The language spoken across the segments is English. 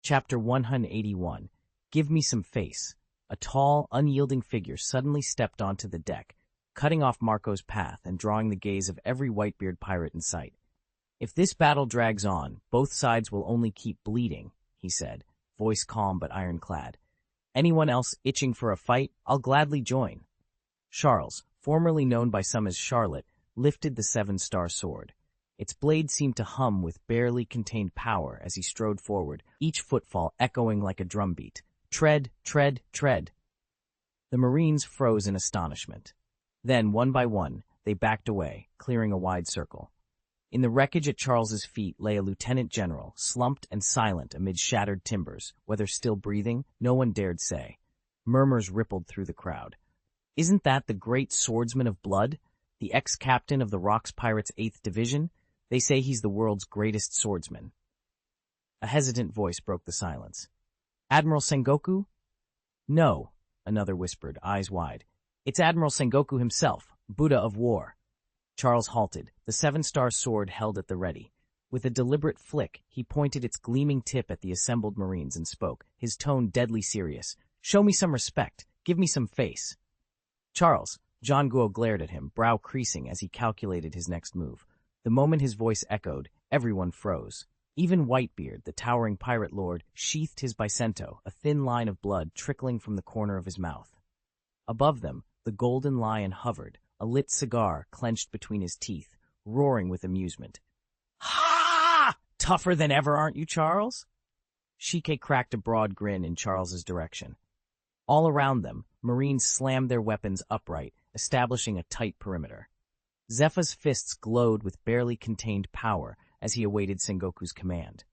Chapter 181. Give me some face. A tall, unyielding figure suddenly stepped onto the deck, cutting off Marco's path and drawing the gaze of every Whitebeard pirate in sight. If this battle drags on, both sides will only keep bleeding, he said, voice calm but ironclad. Anyone else itching for a fight, I'll gladly join. Charles, formerly known by some as Charlotte, lifted the seven-star sword. Its blade seemed to hum with barely contained power as he strode forward, each footfall echoing like a drumbeat. Tread, tread, tread. The Marines froze in astonishment. Then, one by one, they backed away, clearing a wide circle. In the wreckage at Charles's feet lay a lieutenant general, slumped and silent amid shattered timbers. Whether still breathing, no one dared say. Murmurs rippled through the crowd. Isn't that the great swordsman of blood? The ex-captain of the Rocks Pirates' 8th Division? They say he's the world's greatest swordsman. A hesitant voice broke the silence. Admiral Sengoku? No, another whispered, eyes wide. It's Admiral Sengoku himself, Buddha of War. Charles halted, the seven-star sword held at the ready. With a deliberate flick, he pointed its gleaming tip at the assembled Marines and spoke, his tone deadly serious. Show me some respect. Give me some face. Charles, John Guo glared at him, brow creasing as he calculated his next move. The moment his voice echoed, everyone froze. Even Whitebeard, the towering pirate lord, sheathed his bicento, a thin line of blood trickling from the corner of his mouth. Above them, the golden lion hovered, a lit cigar clenched between his teeth, roaring with amusement. Ha! Tougher than ever, aren't you, Charles? Shike cracked a broad grin in Charles's direction. All around them, Marines slammed their weapons upright, establishing a tight perimeter. Zepha's fists glowed with barely contained power as he awaited Sengoku's command.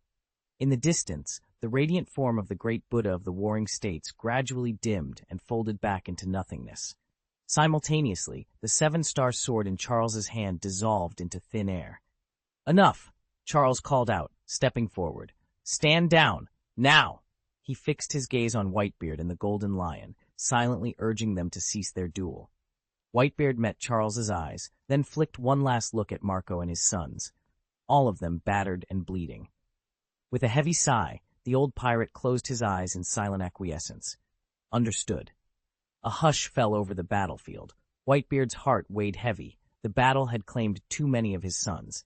In the distance, the radiant form of the great Buddha of the warring states gradually dimmed and folded back into nothingness. Simultaneously, the seven-star sword in Charles's hand dissolved into thin air. Enough! Charles called out, stepping forward. Stand down! Now! He fixed his gaze on Whitebeard and the Golden Lion, silently urging them to cease their duel. Whitebeard met Charles's eyes, then flicked one last look at Marco and his sons, all of them battered and bleeding. With a heavy sigh, the old pirate closed his eyes in silent acquiescence. Understood. A hush fell over the battlefield. Whitebeard's heart weighed heavy. The battle had claimed too many of his sons.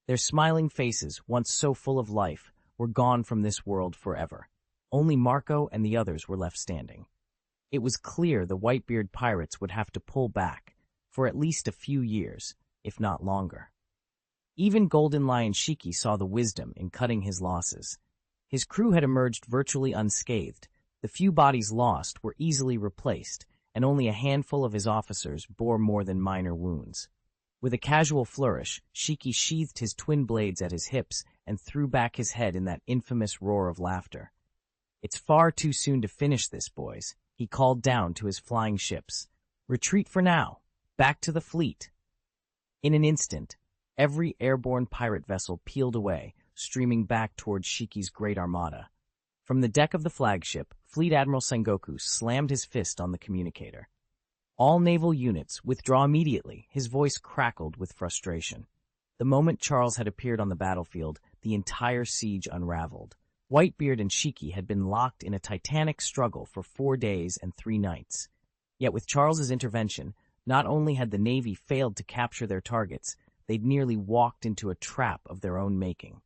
Their smiling faces, once so full of life, were gone from this world forever. Only Marco and the others were left standing. It was clear the Whitebeard pirates would have to pull back, for at least a few years, if not longer. Even Golden Lion Shiki saw the wisdom in cutting his losses. His crew had emerged virtually unscathed. The few bodies lost were easily replaced, and only a handful of his officers bore more than minor wounds. With a casual flourish, Shiki sheathed his twin blades at his hips and threw back his head in that infamous roar of laughter. It's far too soon to finish this, boys, he called down to his flying ships. Retreat for now. Back to the fleet. In an instant, every airborne pirate vessel peeled away, streaming back toward Shiki's great armada. From the deck of the flagship, Fleet Admiral Sengoku slammed his fist on the communicator. All naval units, withdraw immediately, his voice crackled with frustration. The moment Charles had appeared on the battlefield, the entire siege unraveled. Whitebeard and Shiki had been locked in a titanic struggle for 4 days and 3 nights. Yet with Charles's intervention, not only had the Navy failed to capture their targets, they'd nearly walked into a trap of their own making.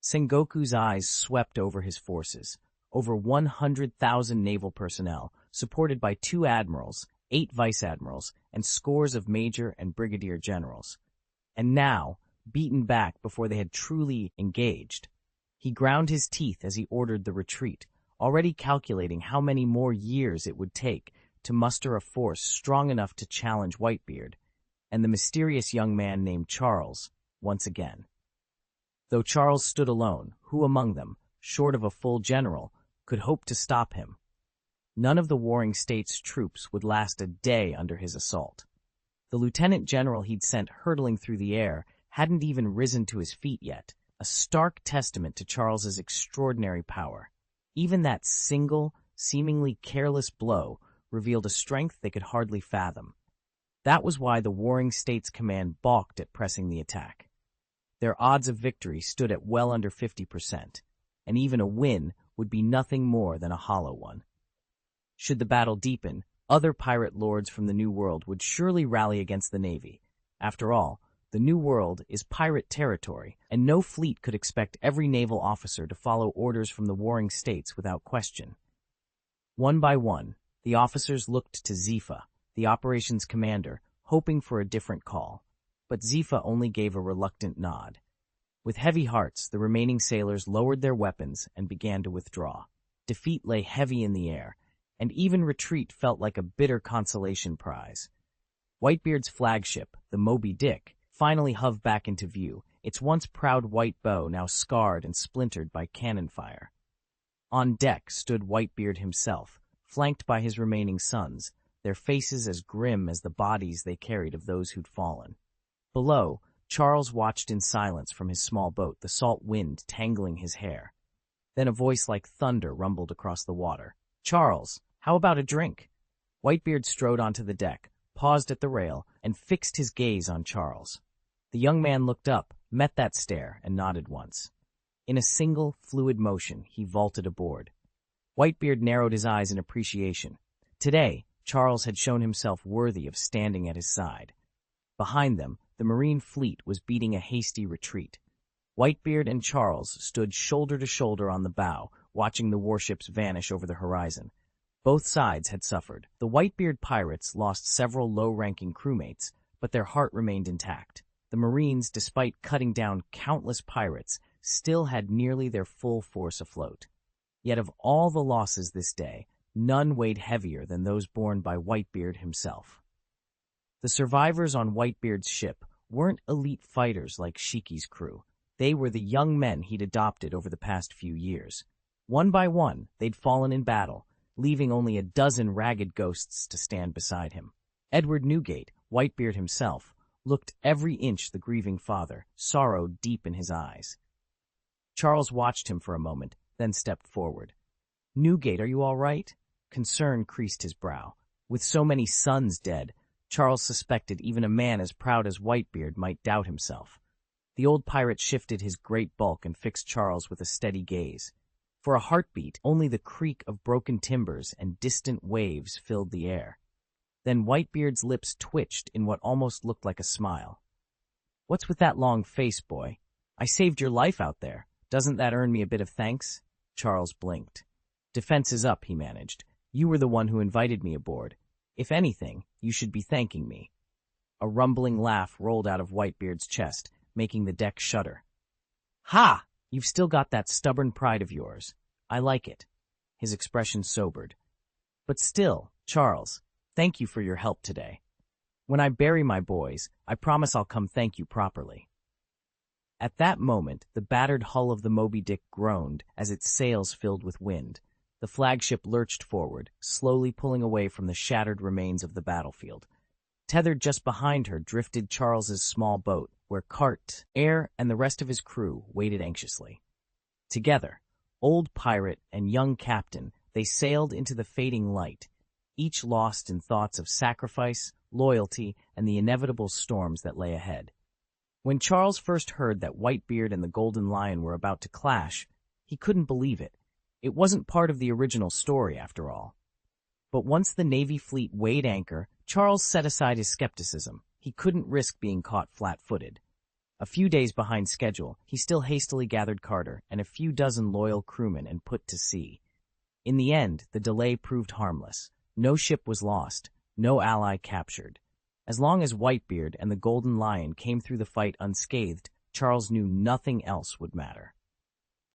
Sengoku's eyes swept over his forces, over 100,000 naval personnel, supported by 2 admirals, 8 vice-admirals, and scores of major and brigadier generals. And now, beaten back before they had truly engaged, he ground his teeth as he ordered the retreat, already calculating how many more years it would take to muster a force strong enough to challenge Whitebeard, and the mysterious young man named Charles, once again. Though Charles stood alone, who among them, short of a full general, could hope to stop him? None of the warring states' troops would last a day under his assault. The lieutenant general he'd sent hurtling through the air hadn't even risen to his feet yet, a stark testament to Charles's extraordinary power. Even that single, seemingly careless blow revealed a strength they could hardly fathom. That was why the warring states' command balked at pressing the attack. Their odds of victory stood at well under 50%, and even a win would be nothing more than a hollow one. Should the battle deepen, other pirate lords from the New World would surely rally against the Navy. After all, the New World is pirate territory, and no fleet could expect every naval officer to follow orders from the warring states without question. One by one, the officers looked to Zifa, the operations commander, hoping for a different call. But Zifa only gave a reluctant nod. With heavy hearts, the remaining sailors lowered their weapons and began to withdraw. Defeat lay heavy in the air, and even retreat felt like a bitter consolation prize. Whitebeard's flagship, the Moby Dick, finally hove back into view, its once proud white bow now scarred and splintered by cannon fire. On deck stood Whitebeard himself, flanked by his remaining sons, their faces as grim as the bodies they carried of those who'd fallen. Below, Charles watched in silence from his small boat, the salt wind tangling his hair. Then a voice like thunder rumbled across the water. "Charles, how about a drink?" Whitebeard strode onto the deck, paused at the rail, and fixed his gaze on Charles. The young man looked up, met that stare, and nodded once. In a single, fluid motion, he vaulted aboard. Whitebeard narrowed his eyes in appreciation. Today, Charles had shown himself worthy of standing at his side. Behind them, the Marine fleet was beating a hasty retreat. Whitebeard and Charles stood shoulder to shoulder on the bow, watching the warships vanish over the horizon. Both sides had suffered. The Whitebeard pirates lost several low-ranking crewmates, but their heart remained intact. The Marines, despite cutting down countless pirates, still had nearly their full force afloat. Yet of all the losses this day, none weighed heavier than those borne by Whitebeard himself. The survivors on Whitebeard's ship weren't elite fighters like Shiki's crew. They were the young men he'd adopted over the past few years. One by one, they'd fallen in battle, leaving only a dozen ragged ghosts to stand beside him. Edward Newgate, Whitebeard himself, looked every inch the grieving father, sorrow deep in his eyes. Charles watched him for a moment, then stepped forward. "Newgate, are you all right?" Concern creased his brow. With so many sons dead, Charles suspected even a man as proud as Whitebeard might doubt himself. The old pirate shifted his great bulk and fixed Charles with a steady gaze. For a heartbeat, only the creak of broken timbers and distant waves filled the air. Then Whitebeard's lips twitched in what almost looked like a smile. "What's with that long face, boy? I saved your life out there. Doesn't that earn me a bit of thanks?" Charles blinked. "Defense is up," he managed. "You were the one who invited me aboard. If anything, you should be thanking me." A rumbling laugh rolled out of Whitebeard's chest, making the deck shudder. "Ha! You've still got that stubborn pride of yours. I like it." His expression sobered. "But still, Charles, thank you for your help today. When I bury my boys, I promise I'll come thank you properly." At that moment, the battered hull of the Moby Dick groaned as its sails filled with wind. The flagship lurched forward, slowly pulling away from the shattered remains of the battlefield. Tethered just behind her drifted Charles's small boat, where Cart, Air, and the rest of his crew waited anxiously. Together, old pirate and young captain, they sailed into the fading light, each lost in thoughts of sacrifice, loyalty, and the inevitable storms that lay ahead. When Charles first heard that Whitebeard and the Golden Lion were about to clash, he couldn't believe it. It wasn't part of the original story, after all. But once the Navy fleet weighed anchor, Charles set aside his skepticism. He couldn't risk being caught flat-footed. A few days behind schedule, he still hastily gathered Carter and a few dozen loyal crewmen and put to sea. In the end, the delay proved harmless. No ship was lost, no ally captured. As long as Whitebeard and the Golden Lion came through the fight unscathed, Charles knew nothing else would matter.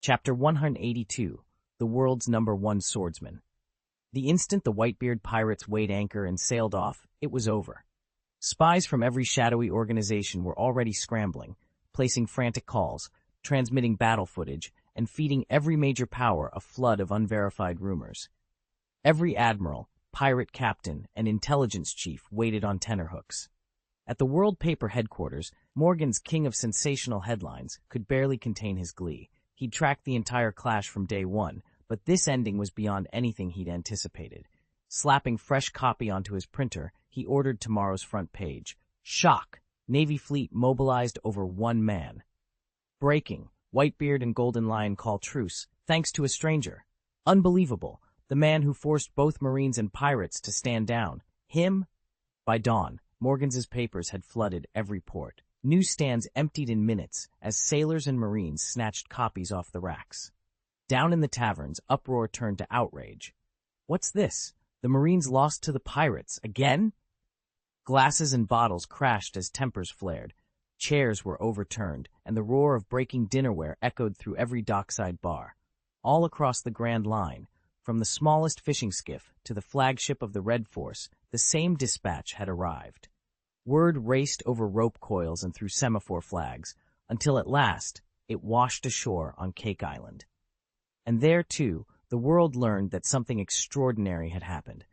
Chapter 182. The world's #1 swordsman. The instant the Whitebeard pirates weighed anchor and sailed off, it was over. Spies from every shadowy organization were already scrambling, placing frantic calls, transmitting battle footage, and feeding every major power a flood of unverified rumors. Every admiral, pirate captain, and intelligence chief waited on tenterhooks. At the World Paper headquarters, Morgan's king of sensational headlines could barely contain his glee. He'd tracked the entire clash from day one, but this ending was beyond anything he'd anticipated. Slapping fresh copy onto his printer, he ordered tomorrow's front page. Shock! Navy fleet mobilized over 1 man. Breaking. Whitebeard and Golden Lion call truce, thanks to a stranger. Unbelievable. The man who forced both Marines and pirates to stand down. Him? By dawn, Morgan's papers had flooded every port. Newsstands emptied in minutes as sailors and Marines snatched copies off the racks. Down in the taverns, uproar turned to outrage. What's this? The Marines lost to the pirates again? Glasses and bottles crashed as tempers flared. Chairs were overturned, and the roar of breaking dinnerware echoed through every dockside bar. All across the Grand Line, from the smallest fishing skiff to the flagship of the Red Force, the same dispatch had arrived. Word raced over rope coils and through semaphore flags, until at last it washed ashore on Cake Island. And there, too, the world learned that something extraordinary had happened.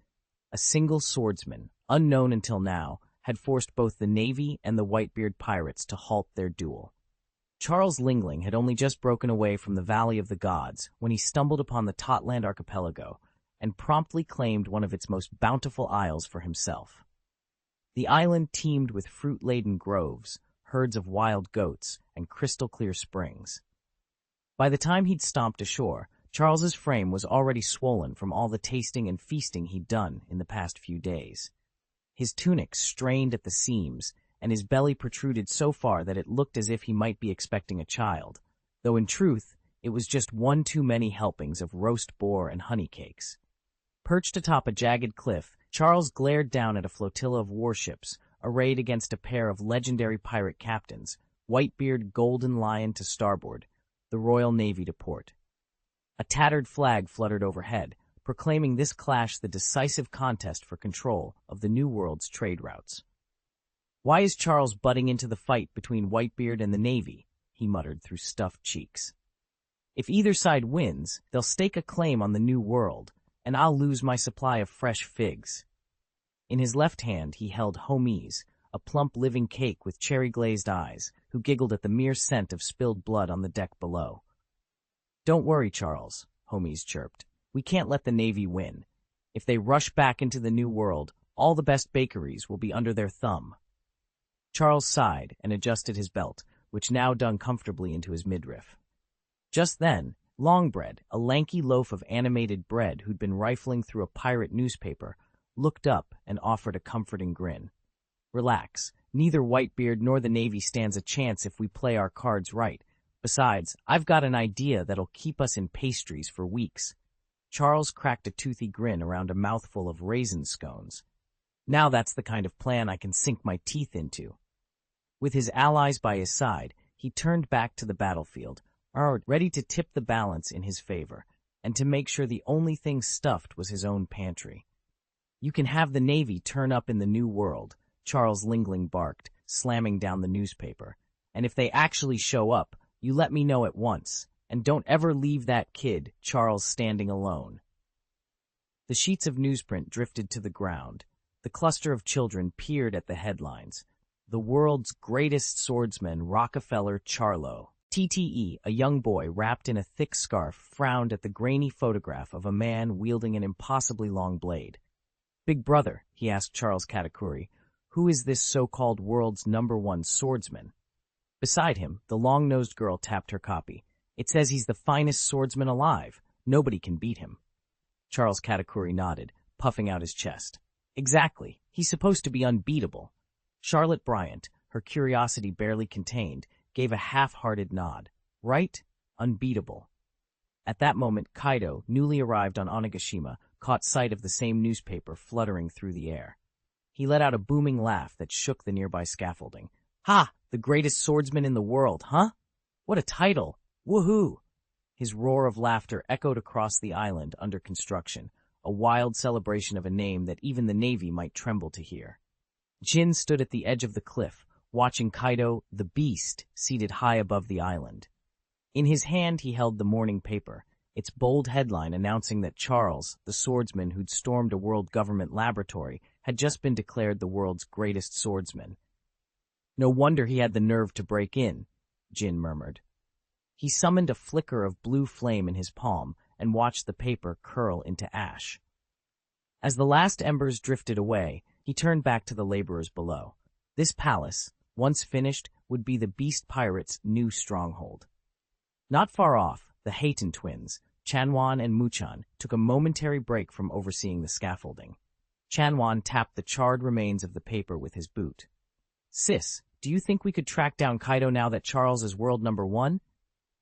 A single swordsman, unknown until now, had forced both the Navy and the Whitebeard pirates to halt their duel. Charles Lingling had only just broken away from the Valley of the Gods when he stumbled upon the Totland archipelago and promptly claimed one of its most bountiful isles for himself. The island teemed with fruit-laden groves, herds of wild goats, and crystal-clear springs. By the time he'd stomped ashore, Charles's frame was already swollen from all the tasting and feasting he'd done in the past few days. His tunic strained at the seams, and his belly protruded so far that it looked as if he might be expecting a child, though in truth it was just one too many helpings of roast boar and honey cakes. Perched atop a jagged cliff, Charles glared down at a flotilla of warships, arrayed against a pair of legendary pirate captains, Whitebeard Golden Lion to starboard, the Royal Navy to port. A tattered flag fluttered overhead, proclaiming this clash the decisive contest for control of the New World's trade routes. "Why is Charles butting into the fight between Whitebeard and the Navy?" he muttered through stuffed cheeks. "If either side wins, they'll stake a claim on the New World, and I'll lose my supply of fresh figs." In his left hand he held Homies, a plump living cake with cherry-glazed eyes, who giggled at the mere scent of spilled blood on the deck below. "Don't worry, Charles," Homies chirped. "We can't let the Navy win. If they rush back into the New World, all the best bakeries will be under their thumb." Charles sighed and adjusted his belt, which now dug comfortably into his midriff. Just then, Longbread, a lanky loaf of animated bread who'd been rifling through a pirate newspaper, looked up and offered a comforting grin. "Relax. Neither Whitebeard nor the Navy stands a chance if we play our cards right. Besides, I've got an idea that'll keep us in pastries for weeks." Charles cracked a toothy grin around a mouthful of raisin scones. "Now that's the kind of plan I can sink my teeth into." With his allies by his side, he turned back to the battlefield, ready to tip the balance in his favor, and to make sure the only thing stuffed was his own pantry. "You can have the Navy turn up in the New World," Charles Lingling barked, slamming down the newspaper. "And if they actually show up, you let me know at once, and don't ever leave that kid, Charles, standing alone." The sheets of newsprint drifted to the ground. The cluster of children peered at the headlines. "The world's greatest swordsman, Rockefeller Charlo." TTE, a young boy wrapped in a thick scarf, frowned at the grainy photograph of a man wielding an impossibly long blade. "Big brother," he asked Charles Katakuri, "who is this so-called world's #1 swordsman?" Beside him, the long-nosed girl tapped her copy. "It says he's the finest swordsman alive. Nobody can beat him." Charles Katakuri nodded, puffing out his chest. "Exactly. He's supposed to be unbeatable." Charlotte Bryant, her curiosity barely contained, gave a half-hearted nod. "Right? Unbeatable." At that moment, Kaido, newly arrived on Onigashima, caught sight of the same newspaper fluttering through the air. He let out a booming laugh that shook the nearby scaffolding. "Ha! The greatest swordsman in the world, huh? What a title! Woohoo!" His roar of laughter echoed across the island under construction, a wild celebration of a name that even the Navy might tremble to hear. Jin stood at the edge of the cliff, watching Kaido, the Beast, seated high above the island. In his hand he held the morning paper, its bold headline announcing that Charles, the swordsman who'd stormed a world government laboratory, had just been declared the world's greatest swordsman. "No wonder he had the nerve to break in," Jin murmured. He summoned a flicker of blue flame in his palm and watched the paper curl into ash. As the last embers drifted away, he turned back to the laborers below. This palace, once finished, would be the Beast Pirates' new stronghold. Not far off, the Hayton twins, Chanwan and Muchan took a momentary break from overseeing the scaffolding. Chanwan tapped the charred remains of the paper with his boot. "Sis, do you think we could track down Kaido now that Charles is world number 1?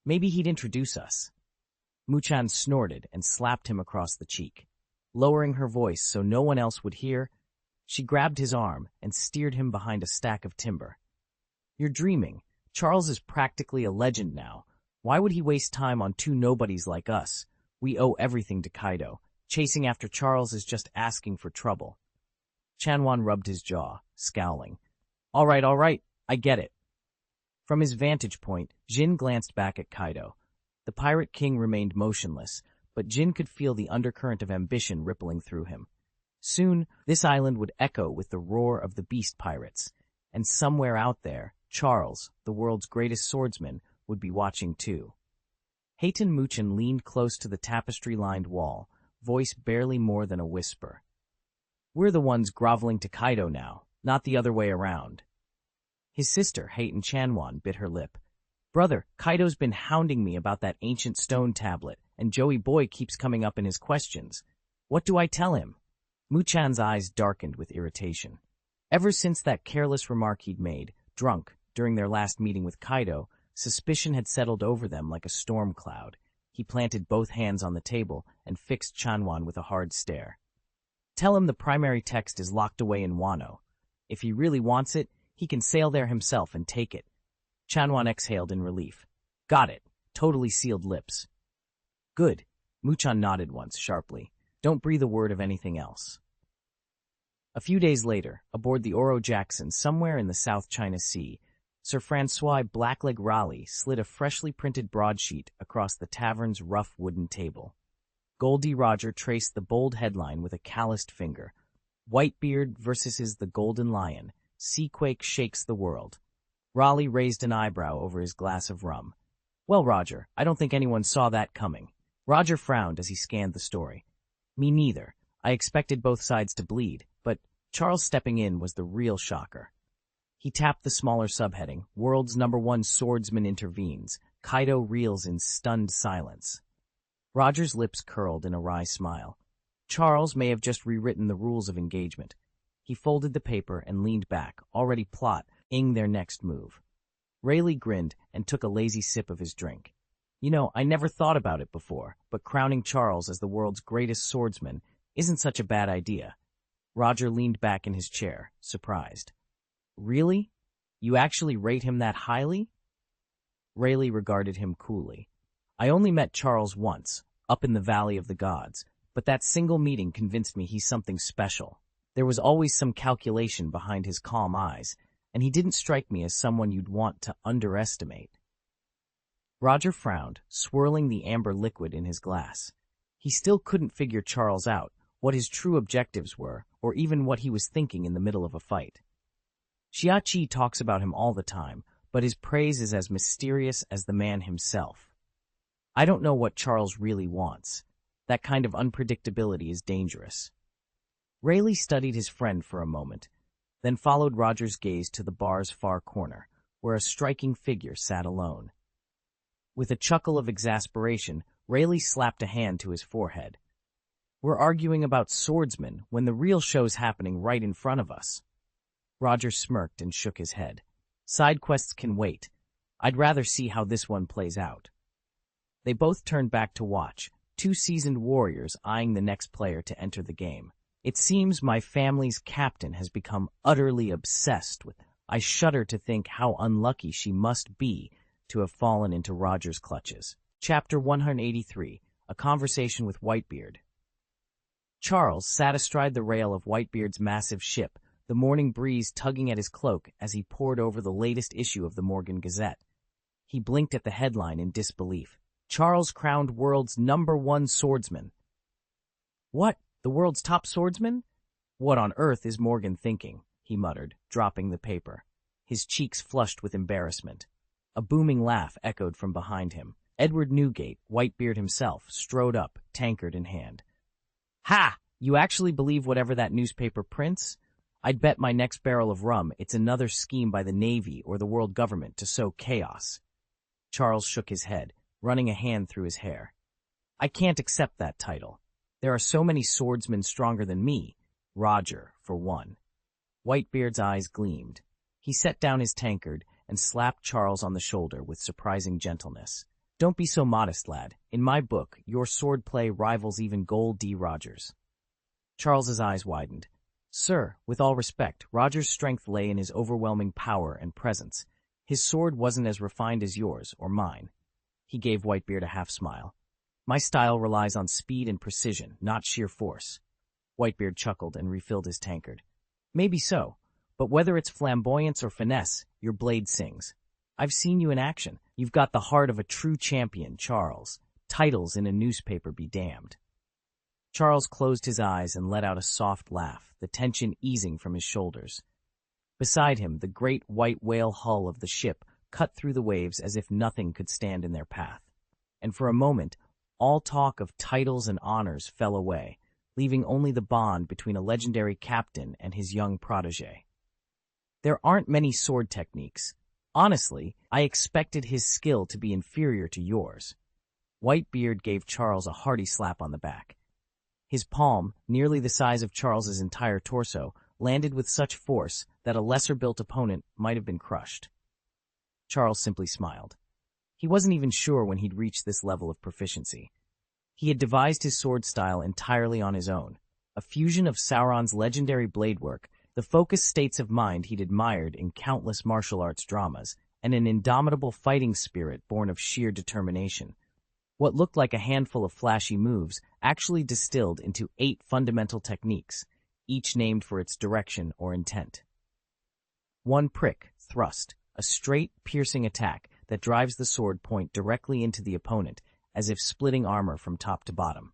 Maybe he'd introduce us." Muchan snorted and slapped him across the cheek. Lowering her voice so no one else would hear, she grabbed his arm and steered him behind a stack of timber. "You're dreaming. Charles is practically a legend now. Why would he waste time on two nobodies like us? We owe everything to Kaido. Chasing after Charles is just asking for trouble." Chanwan rubbed his jaw, scowling. All right, I get it." From his vantage point, Jin glanced back at Kaido. The Pirate King remained motionless, but Jin could feel the undercurrent of ambition rippling through him. Soon, this island would echo with the roar of the beast pirates, and somewhere out there, Charles, the world's greatest swordsman, would be watching too. Hayton Muchan leaned close to the tapestry-lined wall, voice barely more than a whisper. "We're the ones groveling to Kaido now, not the other way around." His sister, Hayton Chanwan, bit her lip. "Brother, Kaido's been hounding me about that ancient stone tablet, and Joey Boy keeps coming up in his questions. What do I tell him?" Muchan's eyes darkened with irritation. Ever since that careless remark he'd made, drunk, during their last meeting with Kaido, suspicion had settled over them like a storm cloud. He planted both hands on the table and fixed Chanwan with a hard stare. "Tell him the primary text is locked away in Wano. If he really wants it, he can sail there himself and take it." Chanwan exhaled in relief. "Got it. Totally sealed lips." "Good." Muchan nodded once, sharply. "Don't breathe a word of anything else." A few days later, aboard the Oro Jackson somewhere in the South China Sea, Sir Francois Blackleg Raleigh slid a freshly printed broadsheet across the tavern's rough wooden table. Gol D Roger traced the bold headline with a calloused finger. "Whitebeard versus the Golden Lion. Seaquake shakes the world." Raleigh raised an eyebrow over his glass of rum. "Well, Roger, I don't think anyone saw that coming." Roger frowned as he scanned the story. "Me neither. I expected both sides to bleed, but Charles stepping in was the real shocker." He tapped the smaller subheading, "World's #1 Swordsman intervenes. Kaido reels in stunned silence." Roger's lips curled in a wry smile. Charles may have just rewritten the rules of engagement. He folded the paper and leaned back, already plotting their next move. Rayleigh grinned and took a lazy sip of his drink. "You know, I never thought about it before, but crowning Charles as the world's greatest swordsman isn't such a bad idea." Roger leaned back in his chair, surprised. "Really? You actually rate him that highly?" Rayleigh regarded him coolly. "I only met Charles once, up in the Valley of the Gods, but that single meeting convinced me he's something special. There was always some calculation behind his calm eyes, and he didn't strike me as someone you'd want to underestimate." Roger frowned, swirling the amber liquid in his glass. He still couldn't figure Charles out, what his true objectives were, or even what he was thinking in the middle of a fight. Xiachi talks about him all the time, but his praise is as mysterious as the man himself. I don't know what Charles really wants. That kind of unpredictability is dangerous. Rayleigh studied his friend for a moment, then followed Roger's gaze to the bar's far corner, where a striking figure sat alone. With a chuckle of exasperation, Rayleigh slapped a hand to his forehead. "We're arguing about swordsmen when the real show's happening right in front of us." Roger smirked and shook his head. "Side quests can wait. I'd rather see how this one plays out." They both turned back to watch, two seasoned warriors eyeing the next player to enter the game. "It seems my family's captain has become utterly obsessed with. I shudder to think how unlucky she must be to have fallen into Roger's clutches." Chapter 183, A Conversation with Whitebeard. Charles sat astride the rail of Whitebeard's massive ship, the morning breeze tugging at his cloak as he pored over the latest issue of the Morgan Gazette. He blinked at the headline in disbelief. "Charles crowned world's #1 swordsman." "What? The world's top swordsman? What on earth is Morgan thinking?" he muttered, dropping the paper. His cheeks flushed with embarrassment. A booming laugh echoed from behind him. Edward Newgate, Whitebeard himself, strode up, tankard in hand. "Ha! You actually believe whatever that newspaper prints? I'd bet my next barrel of rum it's another scheme by the Navy or the world government to sow chaos." Charles shook his head, running a hand through his hair. I can't accept that title. There are so many swordsmen stronger than me. Roger, for one. Whitebeard's eyes gleamed. He set down his tankard and slapped Charles on the shoulder with surprising gentleness. Don't be so modest, lad. In my book, your swordplay rivals even Gol D Roger's. Charles's eyes widened. Sir, with all respect, Roger's strength lay in his overwhelming power and presence. His sword wasn't as refined as yours or mine. He gave Whitebeard a half-smile. My style relies on speed and precision, not sheer force. Whitebeard chuckled and refilled his tankard. Maybe so, but whether it's flamboyance or finesse, your blade sings. I've seen you in action. You've got the heart of a true champion, Charles. Titles in a newspaper be damned. Charles closed his eyes and let out a soft laugh, the tension easing from his shoulders. Beside him, the great white whale hull of the ship cut through the waves as if nothing could stand in their path. And for a moment, all talk of titles and honors fell away, leaving only the bond between a legendary captain and his young protege. There aren't many sword techniques. Honestly, I expected his skill to be inferior to yours. Whitebeard gave Charles a hearty slap on the back. His palm, nearly the size of Charles's entire torso, landed with such force that a lesser-built opponent might have been crushed. Charles simply smiled. He wasn't even sure when he'd reached this level of proficiency. He had devised his sword style entirely on his own, a fusion of Sauron's legendary blade work, the focused states of mind he'd admired in countless martial arts dramas, and an indomitable fighting spirit born of sheer determination. What looked like a handful of flashy moves actually distilled into 8 fundamental techniques, each named for its direction or intent. 1 prick, thrust, a straight, piercing attack that drives the sword point directly into the opponent, as if splitting armor from top to bottom.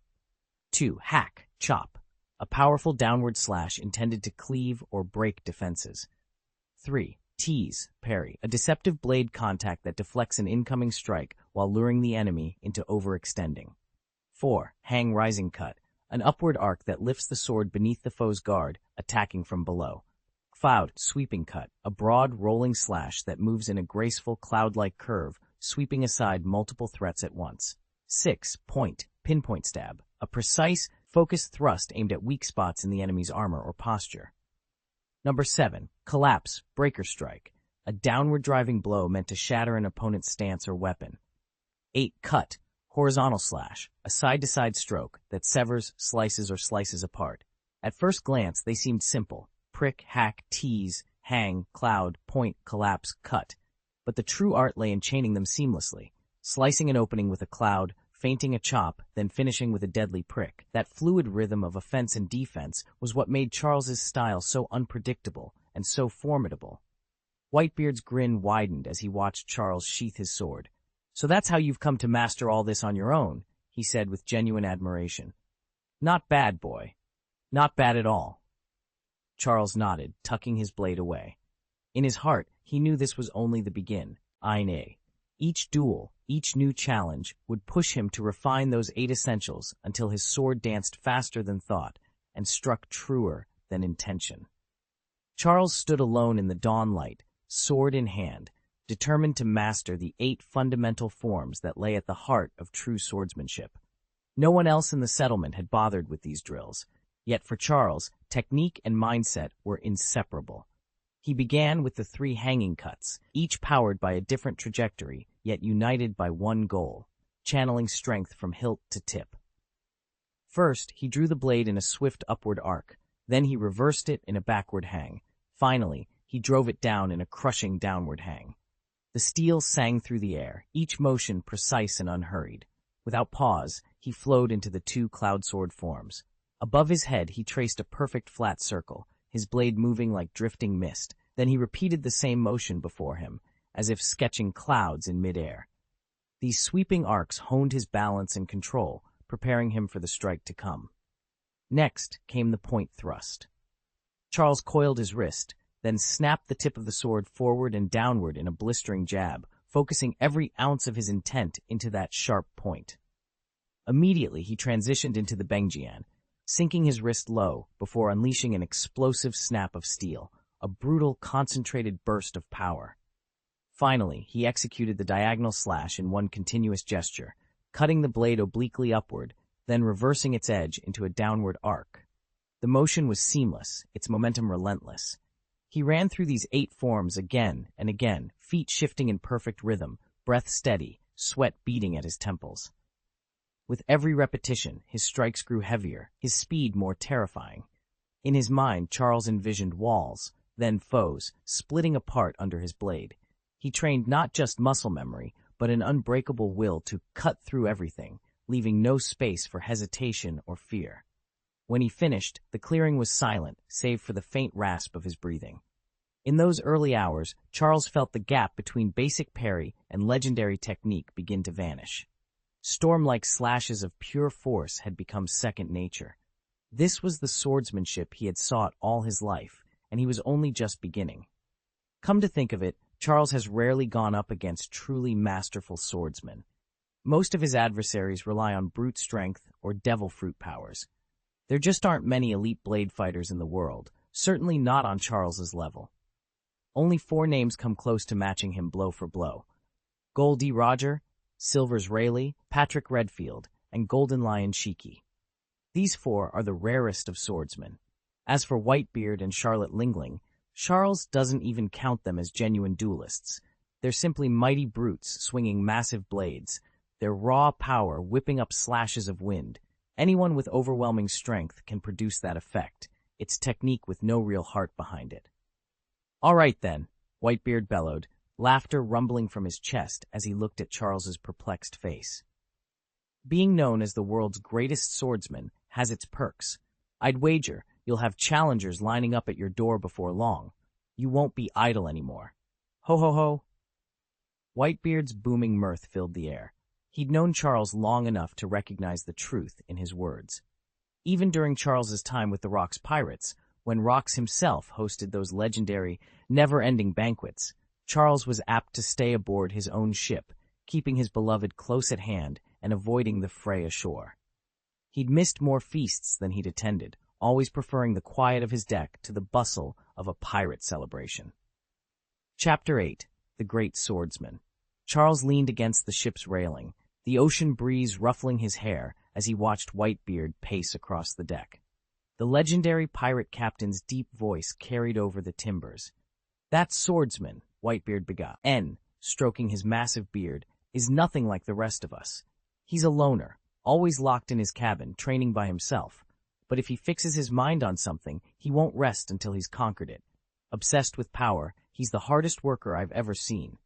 2 hack, chop, a powerful downward slash intended to cleave or break defenses. 3 tease, parry, a deceptive blade contact that deflects an incoming strike while luring the enemy into overextending. 4 hang rising cut, an upward arc that lifts the sword beneath the foe's guard, attacking from below. 5 sweeping cut, a broad rolling slash that moves in a graceful cloud-like curve, sweeping aside multiple threats at once. 6 point, pinpoint stab, a precise, focused thrust aimed at weak spots in the enemy's armor or posture. Number 7, collapse, breaker strike, a downward driving blow meant to shatter an opponent's stance or weapon. 8 cut, horizontal slash, a side-to-side stroke that severs, slices, or slices apart. At first glance, they seemed simple: prick, hack, tease, hang, cloud, point, collapse, cut. But the true art lay in chaining them seamlessly, slicing an opening with a cloud, feinting a chop, then finishing with a deadly prick. That fluid rhythm of offense and defense was what made Charles's style so unpredictable and so formidable. Whitebeard's grin widened as he watched Charles sheath his sword. So that's how you've come to master all this on your own, he said with genuine admiration. Not bad, boy. Not bad at all. Charles nodded, tucking his blade away. In his heart, he knew this was only the begin. Aine. Each duel, each new challenge, would push him to refine those 8 essentials until his sword danced faster than thought and struck truer than intention. Charles stood alone in the dawn light, sword in hand, determined to master the 8 fundamental forms that lay at the heart of true swordsmanship. No one else in the settlement had bothered with these drills, yet for Charles, technique and mindset were inseparable. He began with the 3 hanging cuts, each powered by a different trajectory, yet united by one goal: channeling strength from hilt to tip. First, he drew the blade in a swift upward arc, then he reversed it in a backward hang. Finally, he drove it down in a crushing downward hang. The steel sang through the air, each motion precise and unhurried. Without pause, he flowed into the 2 cloud sword forms. Above his head, he traced a perfect flat circle, his blade moving like drifting mist. Then he repeated the same motion before him, as if sketching clouds in midair. These sweeping arcs honed his balance and control, preparing him for the strike to come. Next came the point thrust. Charles coiled his wrist, then snapped the tip of the sword forward and downward in a blistering jab, focusing every ounce of his intent into that sharp point. Immediately, he transitioned into the Bengjian, sinking his wrist low before unleashing an explosive snap of steel, a brutal, concentrated burst of power. Finally, he executed the diagonal slash in one continuous gesture, cutting the blade obliquely upward, then reversing its edge into a downward arc. The motion was seamless, its momentum relentless. He ran through these 8 forms again and again, feet shifting in perfect rhythm, breath steady, sweat beating at his temples. With every repetition, his strikes grew heavier, his speed more terrifying. In his mind, Charles envisioned walls, then foes, splitting apart under his blade. He trained not just muscle memory, but an unbreakable will to cut through everything, leaving no space for hesitation or fear. When he finished, the clearing was silent, save for the faint rasp of his breathing. In those early hours, Charles felt the gap between basic parry and legendary technique begin to vanish. Storm-like slashes of pure force had become second nature. This was the swordsmanship he had sought all his life, and he was only just beginning. Come to think of it, Charles has rarely gone up against truly masterful swordsmen. Most of his adversaries rely on brute strength or devil fruit powers. There just aren't many elite blade fighters in the world, certainly not on Charles's level. Only 4 names come close to matching him blow for blow. Gol D Roger, Silver's Rayleigh, Patrick Redfield, and Golden Lion Shiki. These 4 are the rarest of swordsmen. As for Whitebeard and Charlotte Lingling, Charles doesn't even count them as genuine duelists. They're simply mighty brutes swinging massive blades, their raw power whipping up slashes of wind. Anyone with overwhelming strength can produce that effect. It's technique with no real heart behind it. "All right then," Whitebeard bellowed, laughter rumbling from his chest as he looked at Charles's perplexed face. Being known as the world's greatest swordsman has its perks. I'd wager you'll have challengers lining up at your door before long. You won't be idle anymore. Ho ho ho. Whitebeard's booming mirth filled the air. He'd known Charles long enough to recognize the truth in his words. Even during Charles's time with the Rock's pirates, when Rox himself hosted those legendary, never-ending banquets, Charles was apt to stay aboard his own ship, keeping his beloved close at hand and avoiding the fray ashore. He'd missed more feasts than he'd attended, always preferring the quiet of his deck to the bustle of a pirate celebration. Chapter 8. The Great Swordsman. Charles leaned against the ship's railing, the ocean breeze ruffling his hair as he watched Whitebeard pace across the deck. The legendary pirate captain's deep voice carried over the timbers. "That swordsman," Whitebeard began, stroking his massive beard, "is nothing like the rest of us. He's a loner, always locked in his cabin, training by himself. But if he fixes his mind on something, he won't rest until he's conquered it. Obsessed with power, he's the hardest worker I've ever seen."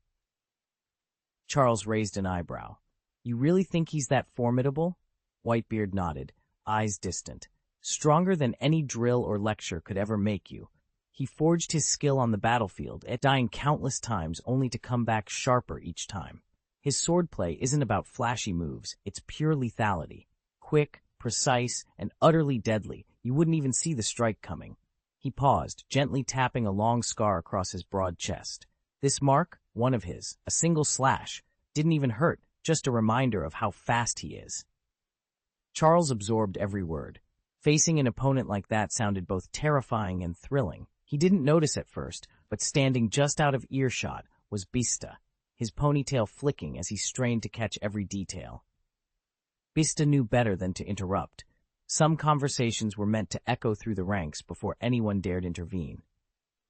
Charles raised an eyebrow. "You really think he's that formidable?" Whitebeard nodded, eyes distant. "Stronger than any drill or lecture could ever make you. He forged his skill on the battlefield, dying countless times only to come back sharper each time. His swordplay isn't about flashy moves, it's pure lethality. Quick, precise, and utterly deadly. You wouldn't even see the strike coming." He paused, gently tapping a long scar across his broad chest. This mark, one of his, a single slash, didn't even hurt, just a reminder of how fast he is. Charles absorbed every word. Facing an opponent like that sounded both terrifying and thrilling. He didn't notice at first, but standing just out of earshot was Bista, his ponytail flicking as he strained to catch every detail. Bista knew better than to interrupt. Some conversations were meant to echo through the ranks before anyone dared intervene.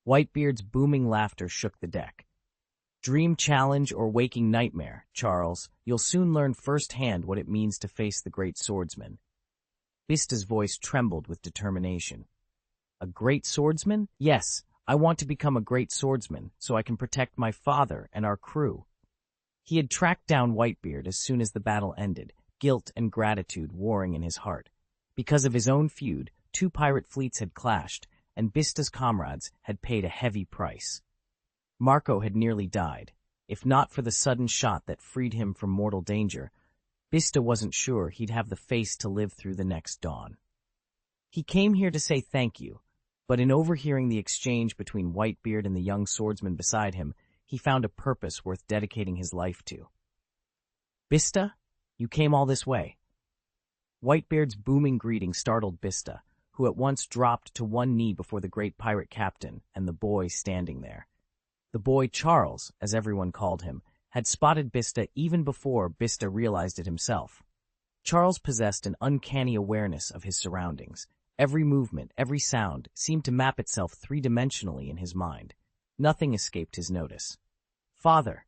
Whitebeard's booming laughter shook the deck. "Dream challenge or waking nightmare, Charles, you'll soon learn firsthand what it means to face the great swordsman." Bista's voice trembled with determination. "A great swordsman? Yes, I want to become a great swordsman so I can protect my father and our crew." He had tracked down Whitebeard as soon as the battle ended, guilt and gratitude warring in his heart. Because of his own feud, 2 pirate fleets had clashed, and Bista's comrades had paid a heavy price. Marco had nearly died. If not for the sudden shot that freed him from mortal danger, Bista wasn't sure he'd have the face to live through the next dawn. He came here to say thank you, but in overhearing the exchange between Whitebeard and the young swordsman beside him, he found a purpose worth dedicating his life to. "Bista, you came all this way." Whitebeard's booming greeting startled Bista, who at once dropped to one knee before the great pirate captain and the boy standing there. The boy Charles, as everyone called him, had spotted Bista even before Bista realized it himself. Charles possessed an uncanny awareness of his surroundings. Every movement, every sound, seemed to map itself three-dimensionally in his mind. Nothing escaped his notice. "Father,"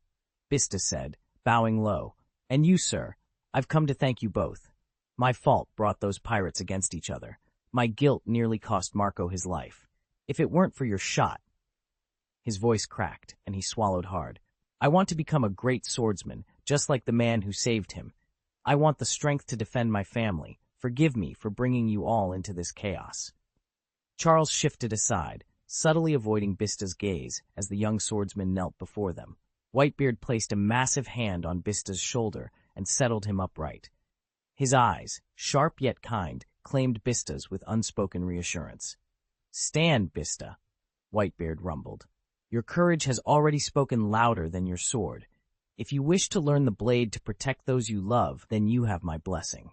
Bista said, bowing low, "and you, sir, I've come to thank you both. My fault brought those pirates against each other. My guilt nearly cost Marco his life. If it weren't for your shot—" His voice cracked, and he swallowed hard. "I want to become a great swordsman, just like the man who saved him. I want the strength to defend my family. Forgive me for bringing you all into this chaos." Charles shifted aside, subtly avoiding Bista's gaze as the young swordsman knelt before them. Whitebeard placed a massive hand on Bista's shoulder and settled him upright. His eyes, sharp yet kind, claimed Bista's with unspoken reassurance. "Stand, Bista," Whitebeard rumbled. "Your courage has already spoken louder than your sword. If you wish to learn the blade to protect those you love, then you have my blessing."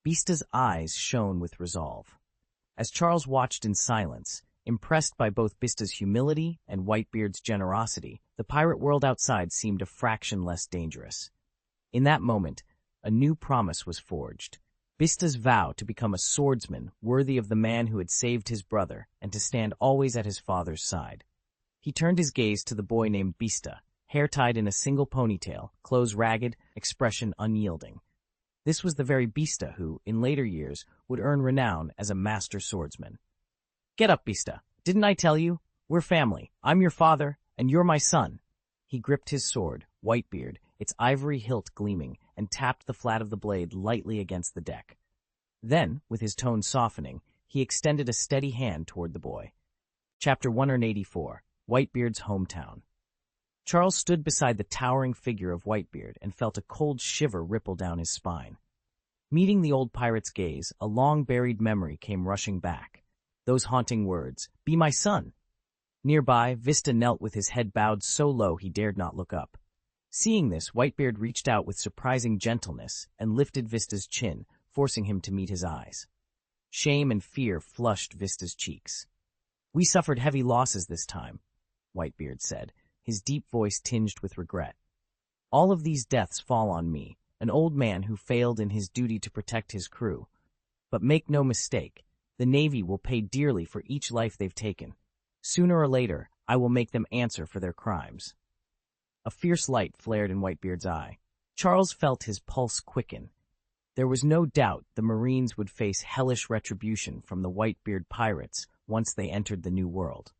Bista's eyes shone with resolve. As Charles watched in silence, impressed by both Bista's humility and Whitebeard's generosity, the pirate world outside seemed a fraction less dangerous. In that moment, a new promise was forged. Bista's vow to become a swordsman worthy of the man who had saved his brother and to stand always at his father's side. He turned his gaze to the boy named Bista, hair tied in a single ponytail, clothes ragged, expression unyielding. This was the very Bista who, in later years, would earn renown as a master swordsman. "Get up, Bista. Didn't I tell you? We're family. I'm your father, and you're my son." He gripped his sword, Whitebeard, its ivory hilt gleaming, and tapped the flat of the blade lightly against the deck. Then, with his tone softening, he extended a steady hand toward the boy. Chapter 184, Whitebeard's Hometown. Charles stood beside the towering figure of Whitebeard and felt a cold shiver ripple down his spine. Meeting the old pirate's gaze, a long-buried memory came rushing back. Those haunting words, "Be my son." Nearby, Vista knelt with his head bowed so low he dared not look up. Seeing this, Whitebeard reached out with surprising gentleness and lifted Vista's chin, forcing him to meet his eyes. Shame and fear flushed Vista's cheeks. "We suffered heavy losses this time," Whitebeard said, his deep voice tinged with regret. "All of these deaths fall on me, an old man who failed in his duty to protect his crew. But make no mistake, the Navy will pay dearly for each life they've taken. Sooner or later, I will make them answer for their crimes." A fierce light flared in Whitebeard's eye. Charles felt his pulse quicken. There was no doubt the Marines would face hellish retribution from the Whitebeard pirates once they entered the New World.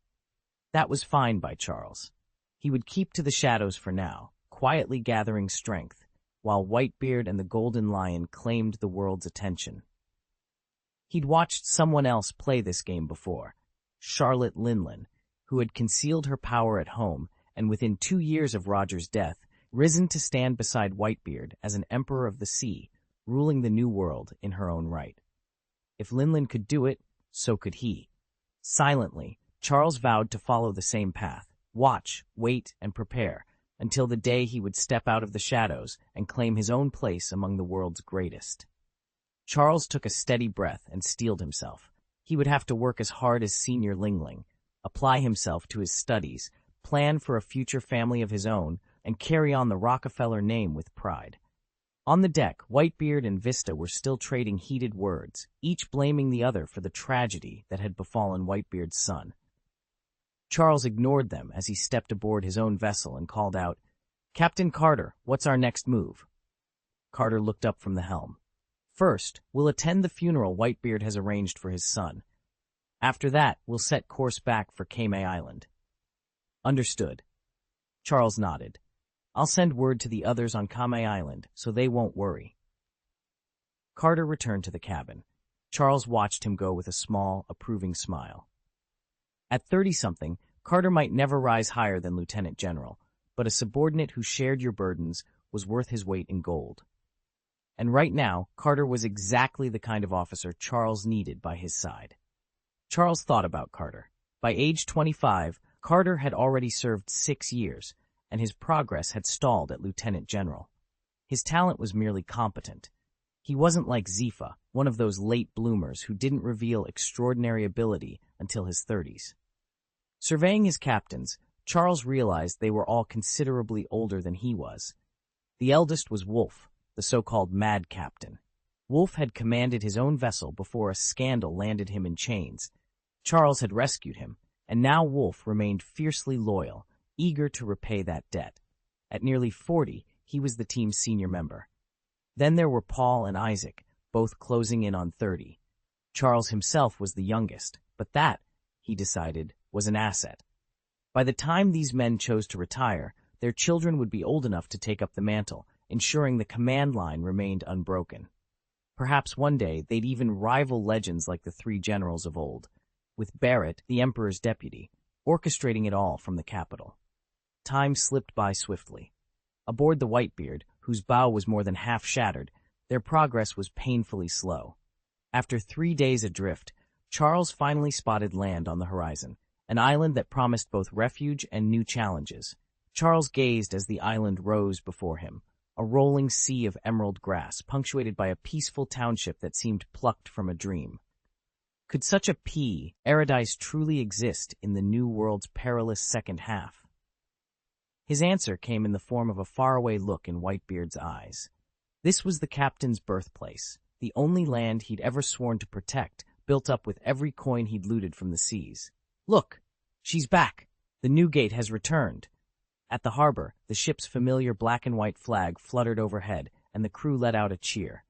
That was fine by Charles. He would keep to the shadows for now, quietly gathering strength, while Whitebeard and the Golden Lion claimed the world's attention. He'd watched someone else play this game before, Charlotte Linlin, who had concealed her power at home and within 2 years of Roger's death, risen to stand beside Whitebeard as an emperor of the sea, ruling the New World in her own right. If Linlin could do it, so could he. Silently, Charles vowed to follow the same path, watch, wait, and prepare, until the day he would step out of the shadows and claim his own place among the world's greatest. Charles took a steady breath and steeled himself. He would have to work as hard as Senior Lingling, apply himself to his studies, plan for a future family of his own, and carry on the Rockefeller name with pride. On the deck, Whitebeard and Vista were still trading heated words, each blaming the other for the tragedy that had befallen Whitebeard's son. Charles ignored them as he stepped aboard his own vessel and called out, "Captain Carter, what's our next move?" Carter looked up from the helm. "First, we'll attend the funeral Whitebeard has arranged for his son. After that, we'll set course back for Kame Island." "Understood." Charles nodded. "I'll send word to the others on Kame Island, so they won't worry." Carter returned to the cabin. Charles watched him go with a small, approving smile. At 30-something, Carter might never rise higher than lieutenant general, but a subordinate who shared your burdens was worth his weight in gold. And right now, Carter was exactly the kind of officer Charles needed by his side. Charles thought about Carter. By age 25, Carter had already served 6 years, and his progress had stalled at lieutenant general. His talent was merely competent. He wasn't like Zifa, one of those late bloomers who didn't reveal extraordinary ability until his 30s. Surveying his captains, Charles realized they were all considerably older than he was. The eldest was Wolf, the so-called Mad Captain. Wolf had commanded his own vessel before a scandal landed him in chains. Charles had rescued him, and now Wolf remained fiercely loyal, eager to repay that debt. At nearly 40, he was the team's senior member. Then there were Paul and Isaac, both closing in on 30. Charles himself was the youngest, but that, he decided, was an asset. By the time these men chose to retire, their children would be old enough to take up the mantle, ensuring the command line remained unbroken. Perhaps one day they'd even rival legends like the three generals of old, with Barrett, the emperor's deputy, orchestrating it all from the capital. Time slipped by swiftly. Aboard the Whitebeard, whose bow was more than half shattered, their progress was painfully slow. After 3 days adrift, Charles finally spotted land on the horizon, an island that promised both refuge and new challenges. Charles gazed as the island rose before him, a rolling sea of emerald grass, punctuated by a peaceful township that seemed plucked from a dream. Could such a paradise truly exist in the New World's perilous second half? His answer came in the form of a faraway look in Whitebeard's eyes. This was the captain's birthplace, the only land he'd ever sworn to protect, built up with every coin he'd looted from the seas. "Look, she's back! The Newgate has returned!" At the harbor, the ship's familiar black and white flag fluttered overhead, and the crew let out a cheer.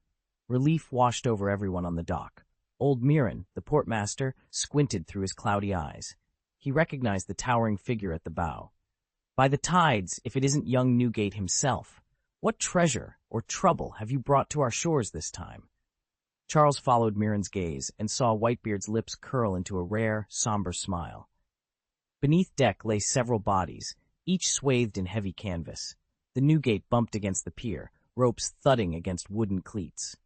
Relief washed over everyone on the dock. Old Mirren, the portmaster, squinted through his cloudy eyes. He recognized the towering figure at the bow. "By the tides, if it isn't young Newgate himself! What treasure or trouble have you brought to our shores this time?" Charles followed Mirren's gaze and saw Whitebeard's lips curl into a rare, somber smile. Beneath deck lay several bodies, each swathed in heavy canvas. The Newgate bumped against the pier, ropes thudding against wooden cleats.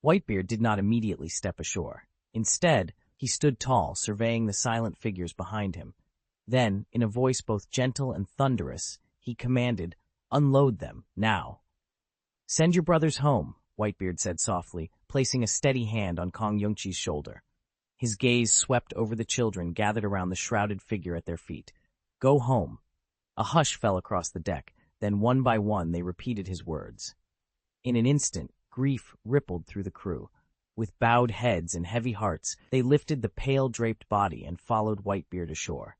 Whitebeard did not immediately step ashore. Instead, he stood tall, surveying the silent figures behind him. Then, in a voice both gentle and thunderous, he commanded, "Unload them, now." "Send your brothers home," Whitebeard said softly, placing a steady hand on Kong Yungchi's shoulder. His gaze swept over the children gathered around the shrouded figure at their feet. "Go home." A hush fell across the deck, then one by one they repeated his words. In an instant, grief rippled through the crew. With bowed heads and heavy hearts, they lifted the pale draped body and followed Whitebeard ashore.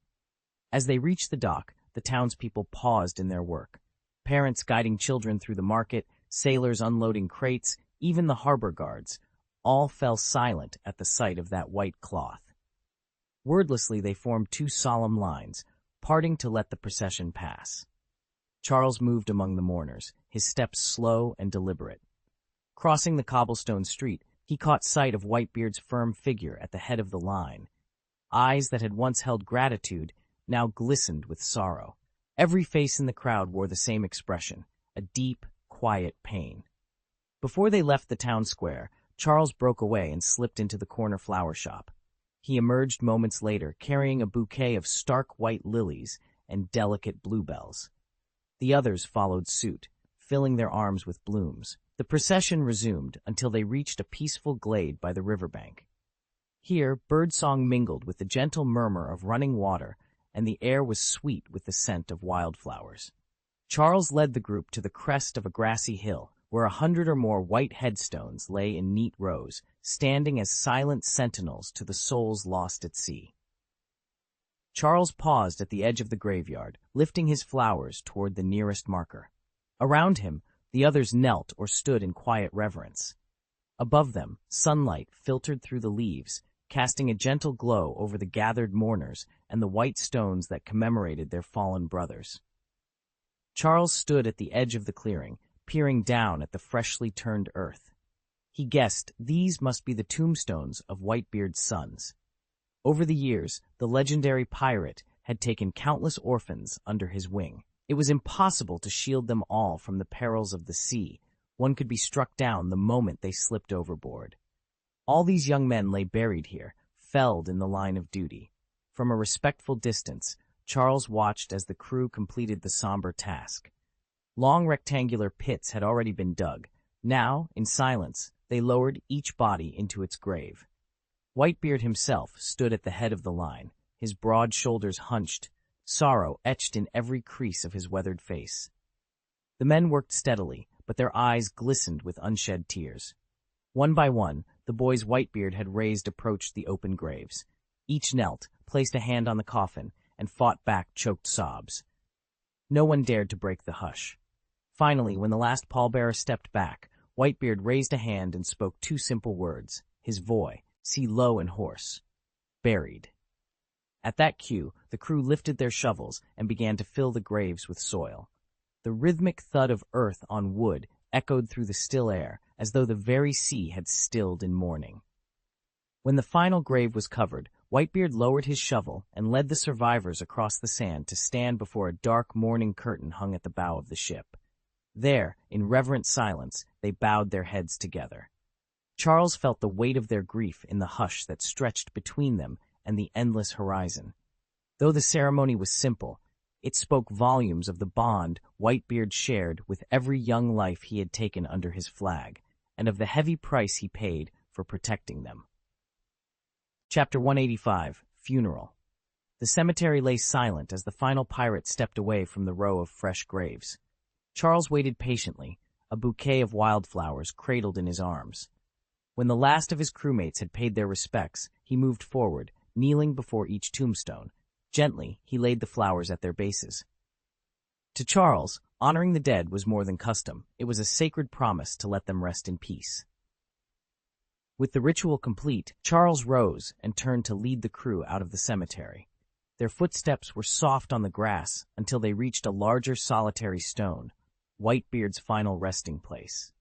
As they reached the dock, the townspeople paused in their work. Parents guiding children through the market, sailors unloading crates, even the harbor guards, all fell silent at the sight of that white cloth. Wordlessly they formed two solemn lines, parting to let the procession pass. Charles moved among the mourners, his steps slow and deliberate. Crossing the cobblestone street, he caught sight of Whitebeard's firm figure at the head of the line. Eyes that had once held gratitude now glistened with sorrow. Every face in the crowd wore the same expression, a deep, quiet pain. Before they left the town square, Charles broke away and slipped into the corner flower shop. He emerged moments later, carrying a bouquet of stark white lilies and delicate bluebells. The others followed suit, filling their arms with blooms. The procession resumed until they reached a peaceful glade by the riverbank. Here, birdsong mingled with the gentle murmur of running water, and the air was sweet with the scent of wildflowers. Charles led the group to the crest of a grassy hill, where 100 or more white headstones lay in neat rows, standing as silent sentinels to the souls lost at sea. Charles paused at the edge of the graveyard, lifting his flowers toward the nearest marker. Around him, the others knelt or stood in quiet reverence. Above them, sunlight filtered through the leaves, casting a gentle glow over the gathered mourners and the white stones that commemorated their fallen brothers. Charles stood at the edge of the clearing, peering down at the freshly turned earth. He guessed these must be the tombstones of Whitebeard's sons. Over the years, the legendary pirate had taken countless orphans under his wing. It was impossible to shield them all from the perils of the sea. One could be struck down the moment they slipped overboard. All these young men lay buried here, felled in the line of duty. From a respectful distance, Charles watched as the crew completed the somber task. Long rectangular pits had already been dug. Now, in silence, they lowered each body into its grave. Whitebeard himself stood at the head of the line, his broad shoulders hunched, sorrow etched in every crease of his weathered face. The men worked steadily, but their eyes glistened with unshed tears. One by one, the boys Whitebeard had raised approached the open graves. Each knelt, placed a hand on the coffin, and fought back choked sobs. No one dared to break the hush. Finally, when the last pallbearer stepped back, Whitebeard raised a hand and spoke two simple words, his voice, low and hoarse. Buried. At that cue, the crew lifted their shovels and began to fill the graves with soil. The rhythmic thud of earth on wood echoed through the still air, as though the very sea had stilled in mourning. When the final grave was covered, Whitebeard lowered his shovel and led the survivors across the sand to stand before a dark mourning curtain hung at the bow of the ship. There, in reverent silence, they bowed their heads together. Charles felt the weight of their grief in the hush that stretched between them and the endless horizon. Though the ceremony was simple, it spoke volumes of the bond Whitebeard shared with every young life he had taken under his flag, and of the heavy price he paid for protecting them. Chapter 185, Funeral. The cemetery lay silent as the final pirate stepped away from the row of fresh graves. Charles waited patiently, a bouquet of wildflowers cradled in his arms. When the last of his crewmates had paid their respects, he moved forward, kneeling before each tombstone. Gently, he laid the flowers at their bases. To Charles, honoring the dead was more than custom. It was a sacred promise to let them rest in peace. With the ritual complete, Charles rose and turned to lead the crew out of the cemetery. Their footsteps were soft on the grass until they reached a larger solitary stone, Whitebeard's final resting place.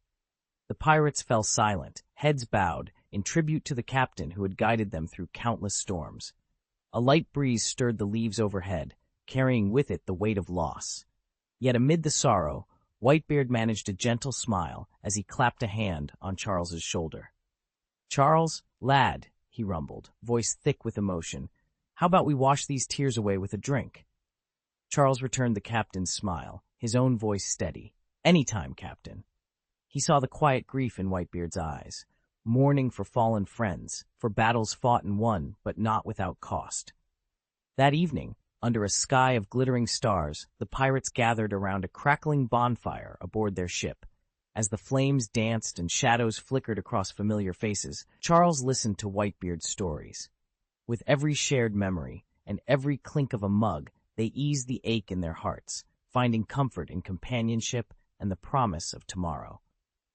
The pirates fell silent, heads bowed, in tribute to the captain who had guided them through countless storms. A light breeze stirred the leaves overhead, carrying with it the weight of loss. Yet amid the sorrow, Whitebeard managed a gentle smile as he clapped a hand on Charles's shoulder. "Charles, lad," he rumbled, voice thick with emotion, "how about we wash these tears away with a drink?" Charles returned the captain's smile, his own voice steady. "Any time, Captain." He saw the quiet grief in Whitebeard's eyes, mourning for fallen friends, for battles fought and won, but not without cost. That evening, under a sky of glittering stars, the pirates gathered around a crackling bonfire aboard their ship. As the flames danced and shadows flickered across familiar faces, Charles listened to Whitebeard's stories. With every shared memory and every clink of a mug, they eased the ache in their hearts, finding comfort in companionship and the promise of tomorrow.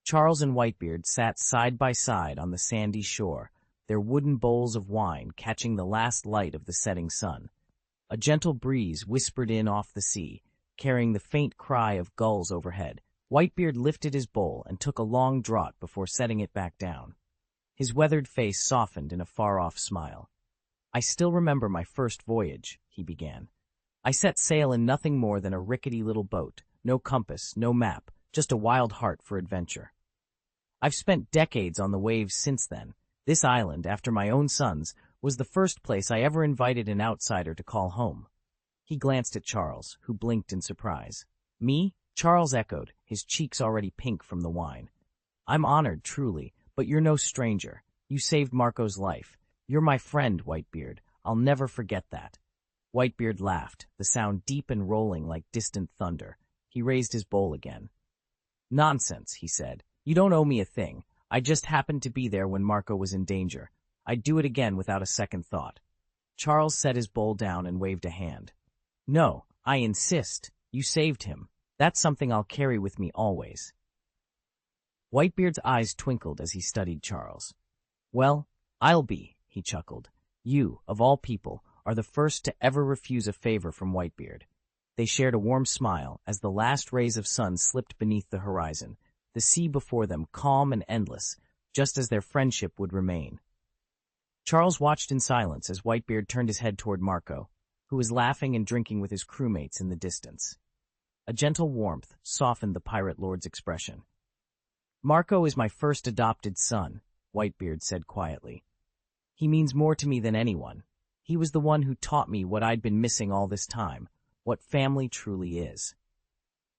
Charles and Whitebeard sat side by side on the sandy shore, their wooden bowls of wine catching the last light of the setting sun. A gentle breeze whispered in off the sea, carrying the faint cry of gulls overhead. Whitebeard lifted his bowl and took a long draught before setting it back down. His weathered face softened in a far-off smile. "I still remember my first voyage," he began. "I set sail in nothing more than a rickety little boat, no compass, no map, just a wild heart for adventure. I've spent decades on the waves since then. This island, after my own sons, was the first place I ever invited an outsider to call home." He glanced at Charles, who blinked in surprise. "Me?" Charles echoed, his cheeks already pink from the wine. "I'm honored, truly, but you're no stranger. You saved Marco's life. You're my friend, Whitebeard. I'll never forget that." Whitebeard laughed, the sound deep and rolling like distant thunder. He raised his bowl again. "Nonsense," he said. "You don't owe me a thing. I just happened to be there when Marco was in danger. I'd do it again without a second thought." Charles set his bowl down and waved a hand. "No, I insist. You saved him. That's something I'll carry with me always." Whitebeard's eyes twinkled as he studied Charles. "Well, I'll be," he chuckled. "You, of all people, are the first to ever refuse a favor from Whitebeard." They shared a warm smile as the last rays of sun slipped beneath the horizon, the sea before them calm and endless, just as their friendship would remain. Charles watched in silence as Whitebeard turned his head toward Marco, who was laughing and drinking with his crewmates in the distance. A gentle warmth softened the pirate lord's expression. "Marco is my first adopted son," Whitebeard said quietly. "He means more to me than anyone. He was the one who taught me what I'd been missing all this time, what family truly is."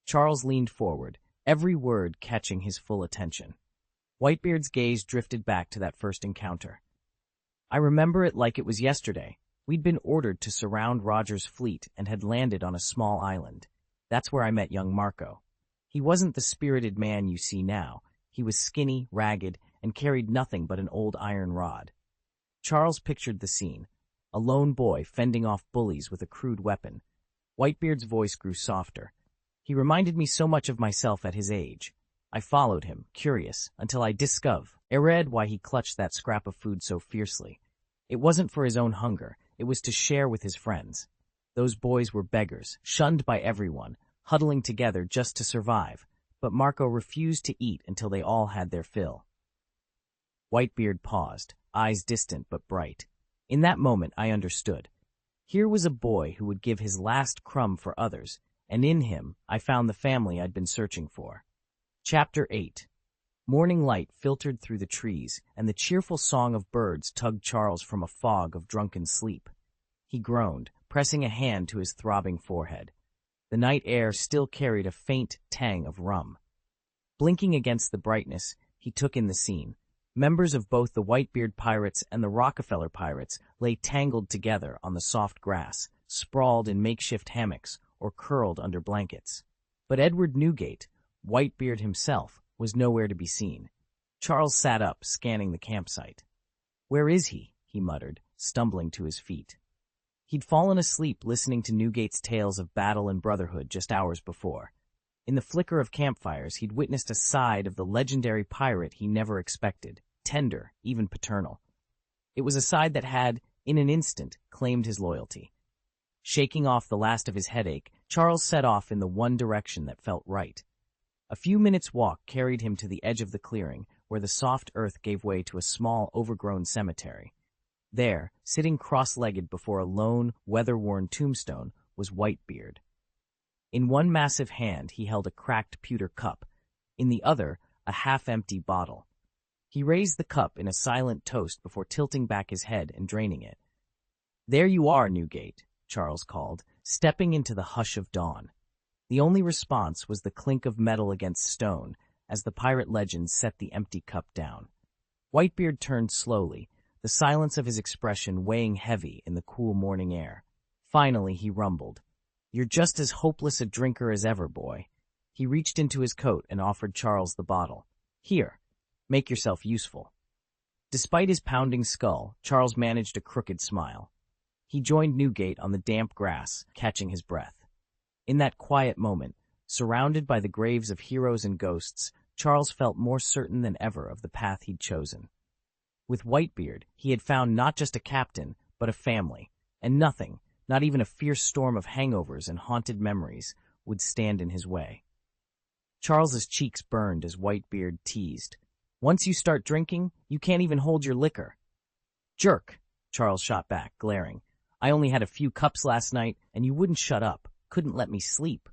Charles leaned forward, every word catching his full attention. Whitebeard's gaze drifted back to that first encounter. "I remember it like it was yesterday. We'd been ordered to surround Roger's fleet and had landed on a small island. That's where I met young Marco. He wasn't the spirited man you see now. He was skinny, ragged, and carried nothing but an old iron rod. Charles pictured the scene, a lone boy fending off bullies with a crude weapon. Whitebeard's voice grew softer. He reminded me so much of myself at his age. I followed him, curious, until I discovered why he clutched that scrap of food so fiercely. It wasn't for his own hunger, it was to share with his friends. Those boys were beggars, shunned by everyone, huddling together just to survive, but Marco refused to eat until they all had their fill. Whitebeard paused, eyes distant but bright. In that moment I understood. Here was a boy who would give his last crumb for others, and in him I found the family I'd been searching for. Chapter 8. Morning light filtered through the trees, and the cheerful song of birds tugged Charles from a fog of drunken sleep. He groaned, pressing a hand to his throbbing forehead. The night air still carried a faint tang of rum. Blinking against the brightness, he took in the scene. Members of both the Whitebeard pirates and the Rockefeller pirates lay tangled together on the soft grass, sprawled in makeshift hammocks or curled under blankets. But Edward Newgate, Whitebeard himself, was nowhere to be seen. Charles sat up, scanning the campsite. "Where is he?" he muttered, stumbling to his feet. He'd fallen asleep listening to Newgate's tales of battle and brotherhood just hours before. In the flicker of campfires, he'd witnessed a side of the legendary pirate he never expected, tender, even paternal. It was a side that had, in an instant, claimed his loyalty. Shaking off the last of his headache, Charles set off in the one direction that felt right. A few minutes' walk carried him to the edge of the clearing, where the soft earth gave way to a small, overgrown cemetery. There, sitting cross-legged before a lone, weather-worn tombstone, was Whitebeard. In one massive hand he held a cracked pewter cup, in the other a half-empty bottle. He raised the cup in a silent toast before tilting back his head and draining it. "There you are, Newgate," Charles called, stepping into the hush of dawn. The only response was the clink of metal against stone as the pirate legend set the empty cup down. Whitebeard turned slowly, the silence of his expression weighing heavy in the cool morning air. Finally he rumbled, "You're just as hopeless a drinker as ever, boy." He reached into his coat and offered Charles the bottle. "Here, make yourself useful." Despite his pounding skull, Charles managed a crooked smile. He joined Newgate on the damp grass, catching his breath. In that quiet moment, surrounded by the graves of heroes and ghosts, Charles felt more certain than ever of the path he'd chosen. With Whitebeard, he had found not just a captain, but a family, and nothing, not even a fierce storm of hangovers and haunted memories, would stand in his way. Charles's cheeks burned as Whitebeard teased, "Once you start drinking, you can't even hold your liquor." "Jerk," Charles shot back, glaring. "I only had a few cups last night, and you wouldn't shut up, couldn't let me sleep."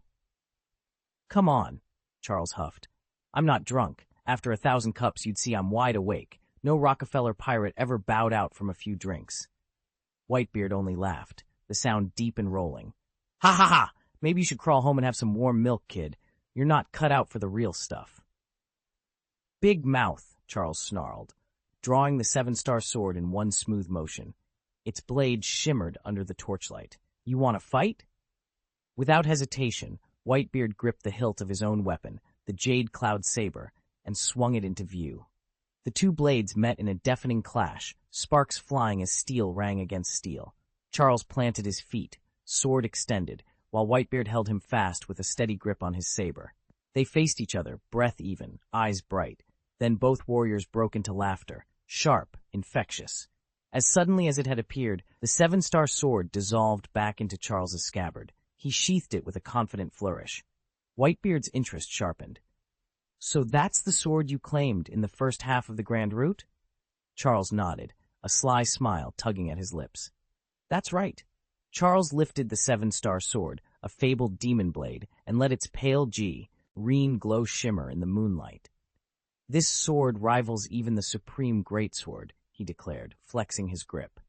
"Come on," Charles huffed. "I'm not drunk. After 1,000 cups, you'd see I'm wide awake. No Rockefeller pirate ever bowed out from a few drinks." Whitebeard only laughed, the sound deep and rolling. "Ha ha ha! Maybe you should crawl home and have some warm milk, kid. You're not cut out for the real stuff." "Big mouth," Charles snarled, drawing the 7-star sword in one smooth motion. Its blade shimmered under the torchlight. "You want to fight?" Without hesitation, Whitebeard gripped the hilt of his own weapon, the Jade Cloud saber, and swung it into view. The two blades met in a deafening clash, sparks flying as steel rang against steel. Charles planted his feet, sword extended, while Whitebeard held him fast with a steady grip on his saber. They faced each other, breath even, eyes bright. Then both warriors broke into laughter, sharp, infectious. As suddenly as it had appeared, the 7-star sword dissolved back into Charles's scabbard. He sheathed it with a confident flourish. Whitebeard's interest sharpened. "So that's the sword you claimed in the first half of the Grand Route?" Charles nodded, a sly smile tugging at his lips. "That's right." Charles lifted the 7-star sword, a fabled demon blade, and let its pale green glow shimmer in the moonlight. "This sword rivals even the supreme greatsword," he declared, flexing his grip.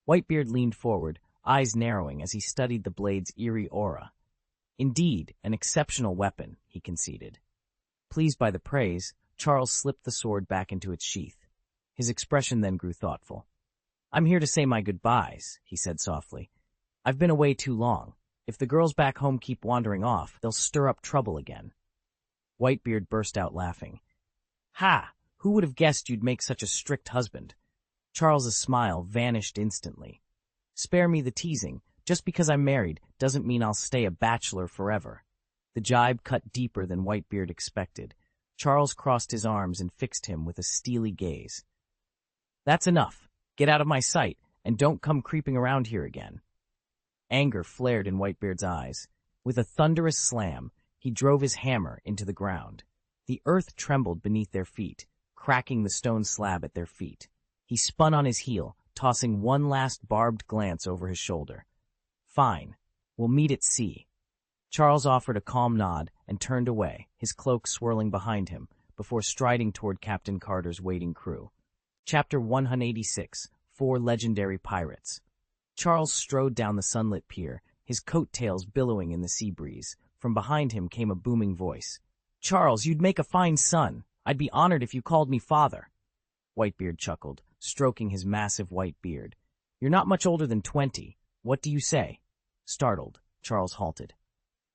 Whitebeard leaned forward, eyes narrowing as he studied the blade's eerie aura. "Indeed, an exceptional weapon," he conceded. Pleased by the praise, Charles slipped the sword back into its sheath. His expression then grew thoughtful. I'm here to say my goodbyes, he said softly. I've been away too long. If the girls back home keep wandering off, they'll stir up trouble again. Whitebeard burst out laughing. Ha! Who would have guessed you'd make such a strict husband? Charles's smile vanished instantly. Spare me the teasing. Just because I'm married doesn't mean I'll stay a bachelor forever. The jibe cut deeper than Whitebeard expected. Charles crossed his arms and fixed him with a steely gaze. That's enough. Get out of my sight, and don't come creeping around here again. Anger flared in Whitebeard's eyes. With a thunderous slam, he drove his hammer into the ground. The earth trembled beneath their feet, cracking the stone slab at their feet. He spun on his heel, tossing one last barbed glance over his shoulder. Fine. We'll meet at sea. Charles offered a calm nod and turned away, his cloak swirling behind him, before striding toward Captain Carter's waiting crew. Chapter 186, 4 Legendary Pirates. Charles strode down the sunlit pier, his coat-tails billowing in the sea breeze. From behind him came a booming voice. Charles, you'd make a fine son. I'd be honored if you called me father. Whitebeard chuckled, stroking his massive white beard. You're not much older than 20. What do you say? Startled, Charles halted.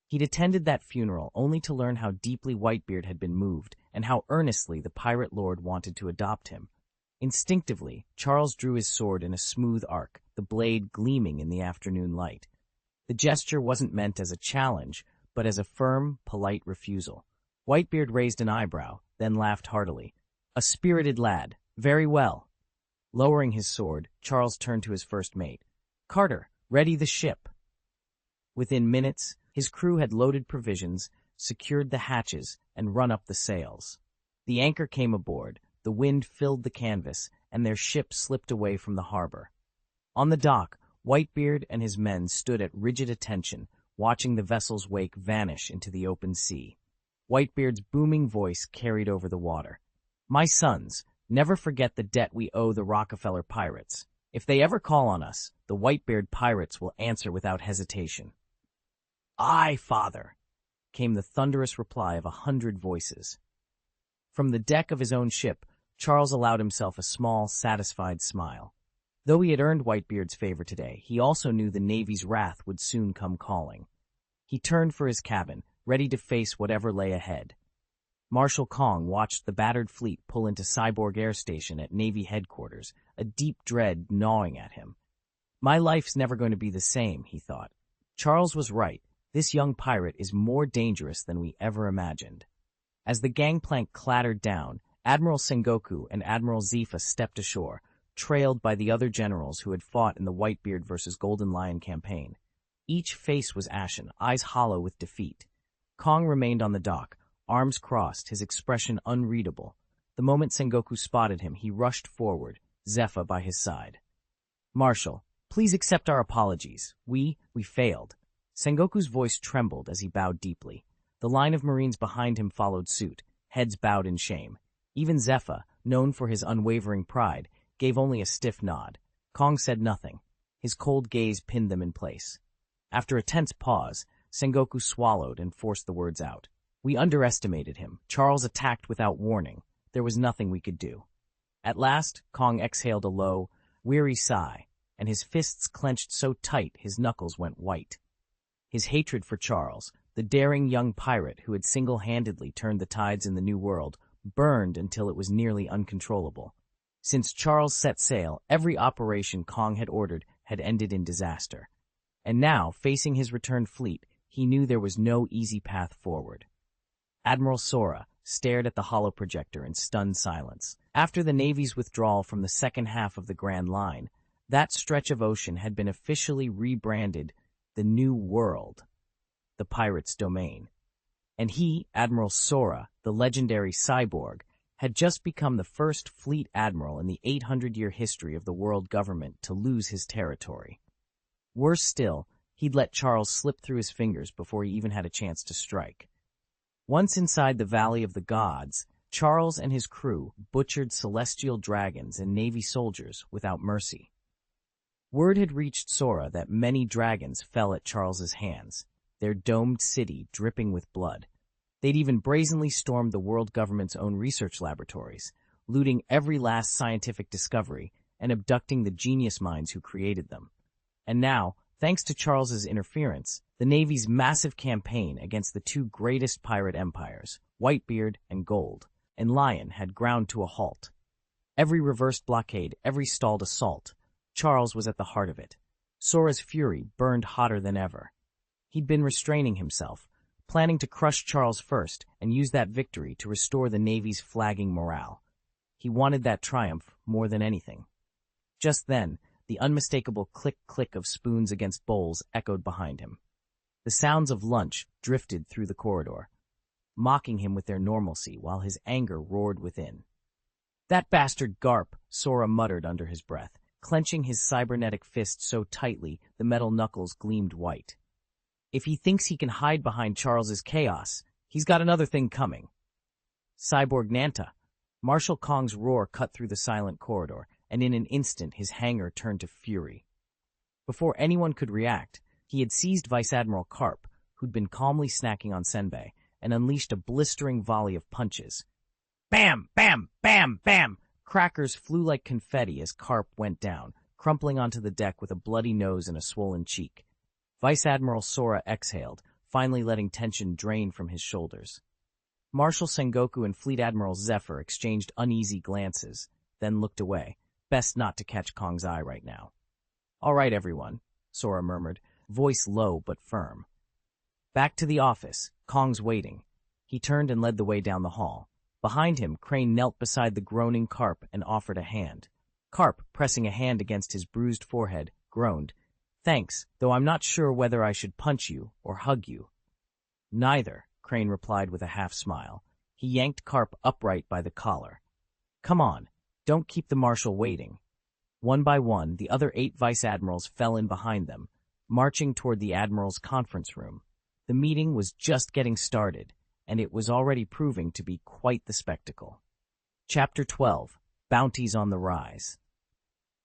He'd attended that funeral only to learn how deeply Whitebeard had been moved and how earnestly the pirate lord wanted to adopt him. Instinctively, Charles drew his sword in a smooth arc, the blade gleaming in the afternoon light. The gesture wasn't meant as a challenge, but as a firm, polite refusal. Whitebeard raised an eyebrow, then laughed heartily. A spirited lad. Very well. Lowering his sword, Charles turned to his first mate. Carter, ready the ship. Within minutes, his crew had loaded provisions, secured the hatches, and run up the sails. The anchor came aboard, the wind filled the canvas, and their ship slipped away from the harbor. On the dock, Whitebeard and his men stood at rigid attention, watching the vessel's wake vanish into the open sea. Whitebeard's booming voice carried over the water. My sons, never forget the debt we owe the Rockefeller pirates. If they ever call on us, the Whitebeard pirates will answer without hesitation. Aye, father, came the thunderous reply of 100 voices. From the deck of his own ship, Charles allowed himself a small, satisfied smile. Though he had earned Whitebeard's favor today, he also knew the Navy's wrath would soon come calling. He turned for his cabin, ready to face whatever lay ahead. Marshal Kong watched the battered fleet pull into Cyborg Air Station at Navy headquarters, a deep dread gnawing at him. My life's never going to be the same, he thought. Charles was right. This young pirate is more dangerous than we ever imagined. As the gangplank clattered down, Admiral Sengoku and Admiral Zifa stepped ashore, trailed by the other generals who had fought in the Whitebeard versus Golden Lion campaign. Each face was ashen, eyes hollow with defeat. Kong remained on the dock, arms crossed, his expression unreadable. The moment Sengoku spotted him, he rushed forward, Zephyr by his side. Marshal, please accept our apologies. We failed. Sengoku's voice trembled as he bowed deeply. The line of Marines behind him followed suit, heads bowed in shame. Even Zephyr, known for his unwavering pride, gave only a stiff nod. Kong said nothing. His cold gaze pinned them in place. After a tense pause, Sengoku swallowed and forced the words out. We underestimated him. Charles attacked without warning. There was nothing we could do. At last, Kong exhaled a low, weary sigh, and his fists clenched so tight his knuckles went white. His hatred for Charles, the daring young pirate who had single-handedly turned the tides in the New World, burned until it was nearly uncontrollable. Since Charles set sail, every operation Kong had ordered had ended in disaster. And now, facing his returned fleet, he knew there was no easy path forward. Admiral Sora stared at the holoprojector in stunned silence. After the Navy's withdrawal from the second half of the Grand Line, that stretch of ocean had been officially rebranded the New World, the pirates' domain. And he, Admiral Sora, the legendary cyborg, had just become the first fleet admiral in the 800-year history of the world government to lose his territory. Worse still, he'd let Charles slip through his fingers before he even had a chance to strike. Once inside the Valley of the Gods, Charles and his crew butchered celestial dragons and Navy soldiers without mercy. Word had reached Sora that many dragons fell at Charles's hands, their domed city dripping with blood. They'd even brazenly stormed the world government's own research laboratories, looting every last scientific discovery and abducting the genius minds who created them. And now, thanks to Charles's interference, the Navy's massive campaign against the two greatest pirate empires, Whitebeard and Gold, and Lion, had ground to a halt. Every reversed blockade, every stalled assault, Charles was at the heart of it. Sora's fury burned hotter than ever. He'd been restraining himself, planning to crush Charles first and use that victory to restore the Navy's flagging morale. He wanted that triumph more than anything. Just then, the unmistakable click-click of spoons against bowls echoed behind him. The sounds of lunch drifted through the corridor, mocking him with their normalcy while his anger roared within. "That bastard Garp," Sora muttered under his breath, clenching his cybernetic fist so tightly the metal knuckles gleamed white. "If he thinks he can hide behind Charles's chaos, he's got another thing coming." "Cyborg Nanta." Marshal Kong's roar cut through the silent corridor, and in an instant his hanger turned to fury. Before anyone could react, he had seized Vice Admiral Karp, who'd been calmly snacking on senbei, and unleashed a blistering volley of punches. Bam! Bam! Bam! Bam! Crackers flew like confetti as Karp went down, crumpling onto the deck with a bloody nose and a swollen cheek. Vice Admiral Sora exhaled, finally letting tension drain from his shoulders. Marshal Sengoku and Fleet Admiral Zephyr exchanged uneasy glances, then looked away. Best not to catch Kong's eye right now. "All right, everyone," Sora murmured, voice low but firm. Back to the office. Kong's waiting. He turned and led the way down the hall. Behind him, Crane knelt beside the groaning Karp and offered a hand. Karp, pressing a hand against his bruised forehead, groaned, "Thanks, though I'm not sure whether I should punch you or hug you." "Neither," Crane replied with a half-smile. He yanked Karp upright by the collar. "Come on, don't keep the Marshal waiting." One by one, the other 8 Vice Admirals fell in behind them, marching toward the Admiral's conference room. The meeting was just getting started, and it was already proving to be quite the spectacle. Chapter 12. Bounties on the Rise.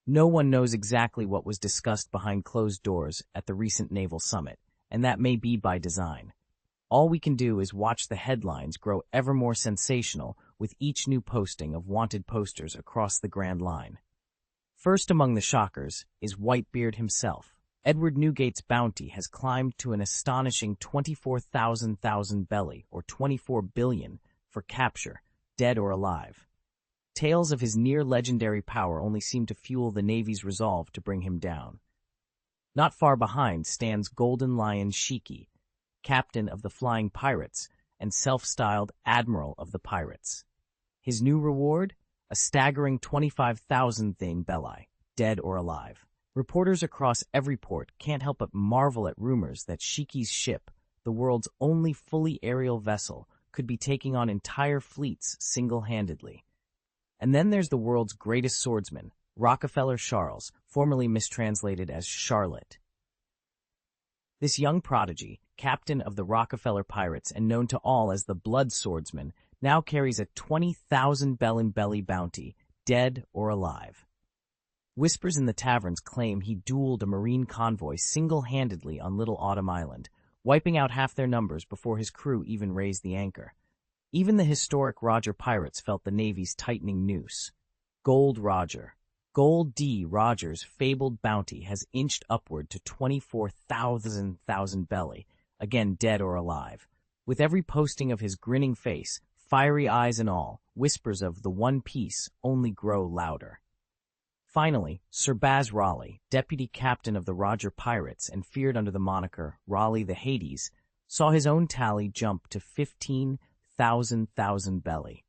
No one knows exactly what was discussed behind closed doors at the recent naval summit, and that may be by design. All we can do is watch the headlines grow ever more sensational with each new posting of wanted posters across the Grand Line. First among the shockers is Whitebeard himself. Edward Newgate's bounty has climbed to an astonishing 24,000 belly, or 24 billion, for capture, dead or alive. Tales of his near-legendary power only seem to fuel the Navy's resolve to bring him down. Not far behind stands Golden Lion Shiki, captain of the Flying Pirates and self-styled Admiral of the Pirates. His new reward? A staggering 25,000 belli, dead or alive. Reporters across every port can't help but marvel at rumors that Shiki's ship, the world's only fully aerial vessel, could be taking on entire fleets single-handedly. And then there's the world's greatest swordsman, Rockefeller Charles, formerly mistranslated as Charlotte. This young prodigy, captain of the Rockefeller Pirates and known to all as the Blood Swordsman, now carries a 20,000 belly bounty, dead or alive. Whispers in the taverns claim he dueled a marine convoy single-handedly on Little Autumn Island, wiping out half their numbers before his crew even raised the anchor. Even the historic Roger pirates felt the Navy's tightening noose. Gol D Roger's fabled bounty has inched upward to 24,000 belly, again dead or alive. With every posting of his grinning face, fiery eyes and all, whispers of the One Piece only grow louder. Finally, Sir Baz Raleigh, deputy captain of the Roger Pirates and feared under the moniker Raleigh the Hades, saw his own tally jump to 15,000 belly.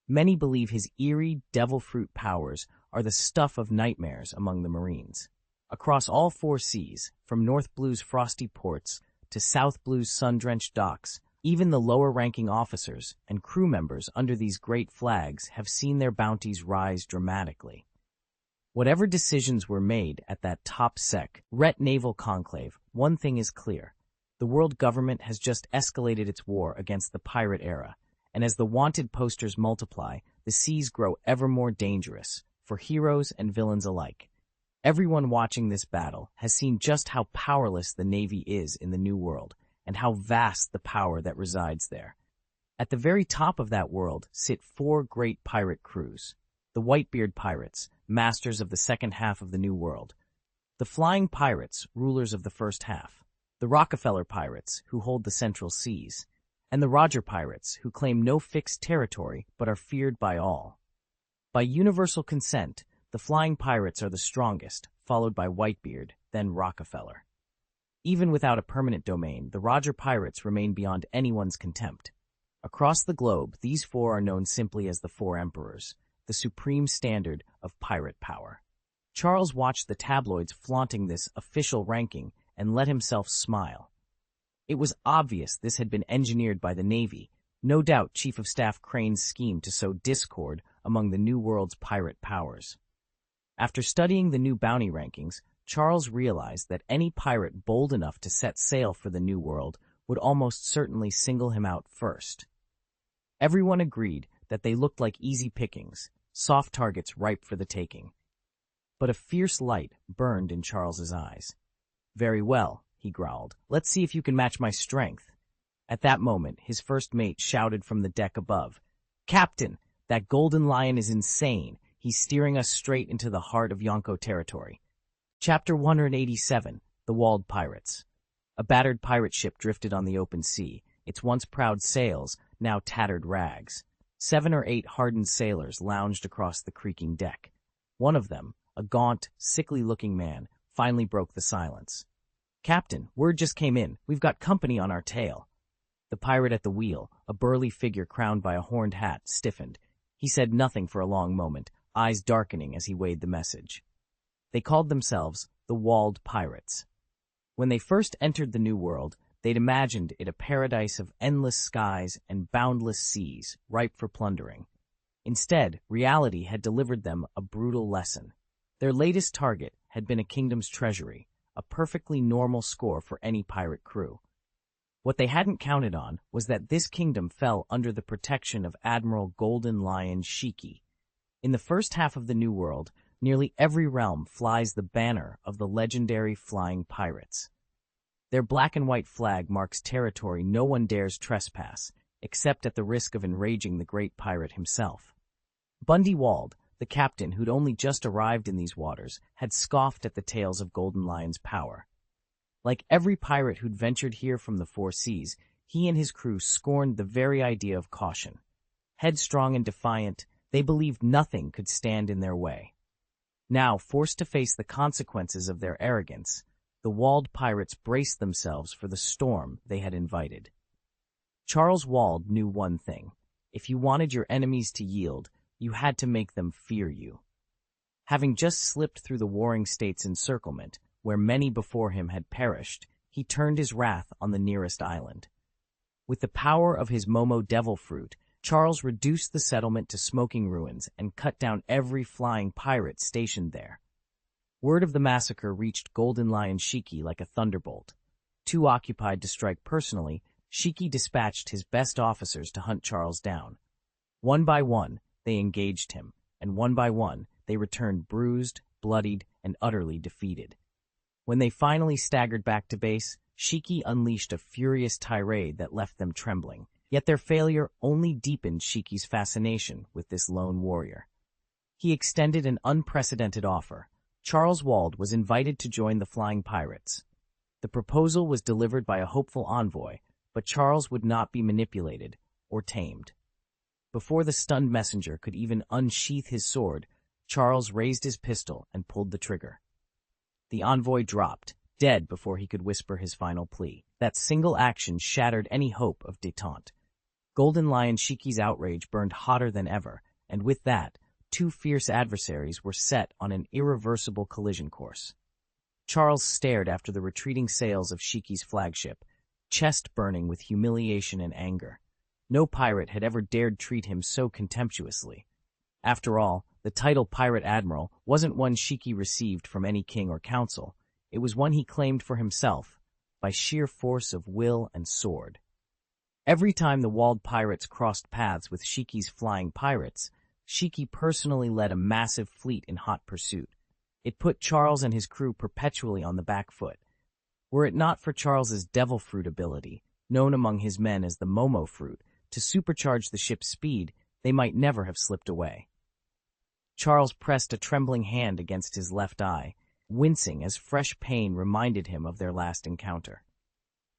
Many believe his eerie devil fruit powers are the stuff of nightmares among the Marines. Across all 4 seas, from North Blue's frosty ports to South Blue's sun-drenched docks, even the lower-ranking officers and crew members under these great flags have seen their bounties rise dramatically. Whatever decisions were made at that top-sec-ret naval conclave, one thing is clear. The world government has just escalated its war against the pirate era, and as the wanted posters multiply, the seas grow ever more dangerous, for heroes and villains alike. Everyone watching this battle has seen just how powerless the Navy is in the New World, and how vast the power that resides there. At the very top of that world sit 4 great pirate crews. The Whitebeard pirates, masters of the second half of the New World. The Flying Pirates, rulers of the first half. The Rockefeller pirates, who hold the Central Seas. And the Roger pirates, who claim no fixed territory but are feared by all. By universal consent, the Flying Pirates are the strongest, followed by Whitebeard, then Rockefeller. Even without a permanent domain, the Roger pirates remain beyond anyone's contempt. Across the globe, these four are known simply as the Four Emperors, the supreme standard of pirate power. Charles watched the tabloids flaunting this official ranking and let himself smile. It was obvious this had been engineered by the Navy, no doubt Chief of Staff Crane's scheme to sow discord among the New World's pirate powers. After studying the new bounty rankings, Charles realized that any pirate bold enough to set sail for the New World would almost certainly single him out first. Everyone agreed that they looked like easy pickings, soft targets ripe for the taking. But a fierce light burned in Charles's eyes. "Very well," he growled. "Let's see if you can match my strength." At that moment, his first mate shouted from the deck above, "Captain, that golden lion is insane. He's steering us straight into the heart of Yonko territory." Chapter 187, The Walled Pirates. A battered pirate ship drifted on the open sea, its once proud sails now tattered rags. 7 or 8 hardened sailors lounged across the creaking deck. One of them, a gaunt, sickly-looking man, finally broke the silence. "Captain, word just came in. We've got company on our tail." The pirate at the wheel, a burly figure crowned by a horned hat, stiffened. He said nothing for a long moment, eyes darkening as he weighed the message. They called themselves the Walled Pirates. When they first entered the New World, they'd imagined it a paradise of endless skies and boundless seas, ripe for plundering. Instead, reality had delivered them a brutal lesson. Their latest target had been a kingdom's treasury, a perfectly normal score for any pirate crew. What they hadn't counted on was that this kingdom fell under the protection of Admiral Golden Lion Shiki. In the first half of the New World, nearly every realm flies the banner of the legendary Flying Pirates. Their black and white flag marks territory no one dares trespass, except at the risk of enraging the great pirate himself. Bundy Wald, the captain who'd only just arrived in these waters, had scoffed at the tales of Golden Lion's power. Like every pirate who'd ventured here from the four seas, he and his crew scorned the very idea of caution. Headstrong and defiant, they believed nothing could stand in their way. Now, forced to face the consequences of their arrogance, the Walled Pirates braced themselves for the storm they had invited. Charles Wald knew one thing. If you wanted your enemies to yield, you had to make them fear you. Having just slipped through the warring states' encirclement, where many before him had perished, he turned his wrath on the nearest island. With the power of his Momo devil fruit, Charles reduced the settlement to smoking ruins and cut down every flying pirate stationed there. Word of the massacre reached Golden Lion Shiki like a thunderbolt. Too occupied to strike personally, Shiki dispatched his best officers to hunt Charles down. One by one, they engaged him, and one by one, they returned bruised, bloodied, and utterly defeated. When they finally staggered back to base, Shiki unleashed a furious tirade that left them trembling. Yet their failure only deepened Shiki's fascination with this lone warrior. He extended an unprecedented offer. Charles Wald was invited to join the Flying Pirates. The proposal was delivered by a hopeful envoy, but Charles would not be manipulated or tamed. Before the stunned messenger could even unsheath his sword, Charles raised his pistol and pulled the trigger. The envoy dropped, dead before he could whisper his final plea. That single action shattered any hope of détente. Golden Lion Shiki's outrage burned hotter than ever, and with that, 2 fierce adversaries were set on an irreversible collision course. Charles stared after the retreating sails of Shiki's flagship, chest burning with humiliation and anger. No pirate had ever dared treat him so contemptuously. After all, the title Pirate Admiral wasn't one Shiki received from any king or council. It was one he claimed for himself, by sheer force of will and sword. Every time the Walled Pirates crossed paths with Shiki's Flying Pirates, Shiki personally led a massive fleet in hot pursuit. It put Charles and his crew perpetually on the back foot. Were it not for Charles's devil fruit ability, known among his men as the Momo fruit, to supercharge the ship's speed, they might never have slipped away. Charles pressed a trembling hand against his left eye, wincing as fresh pain reminded him of their last encounter.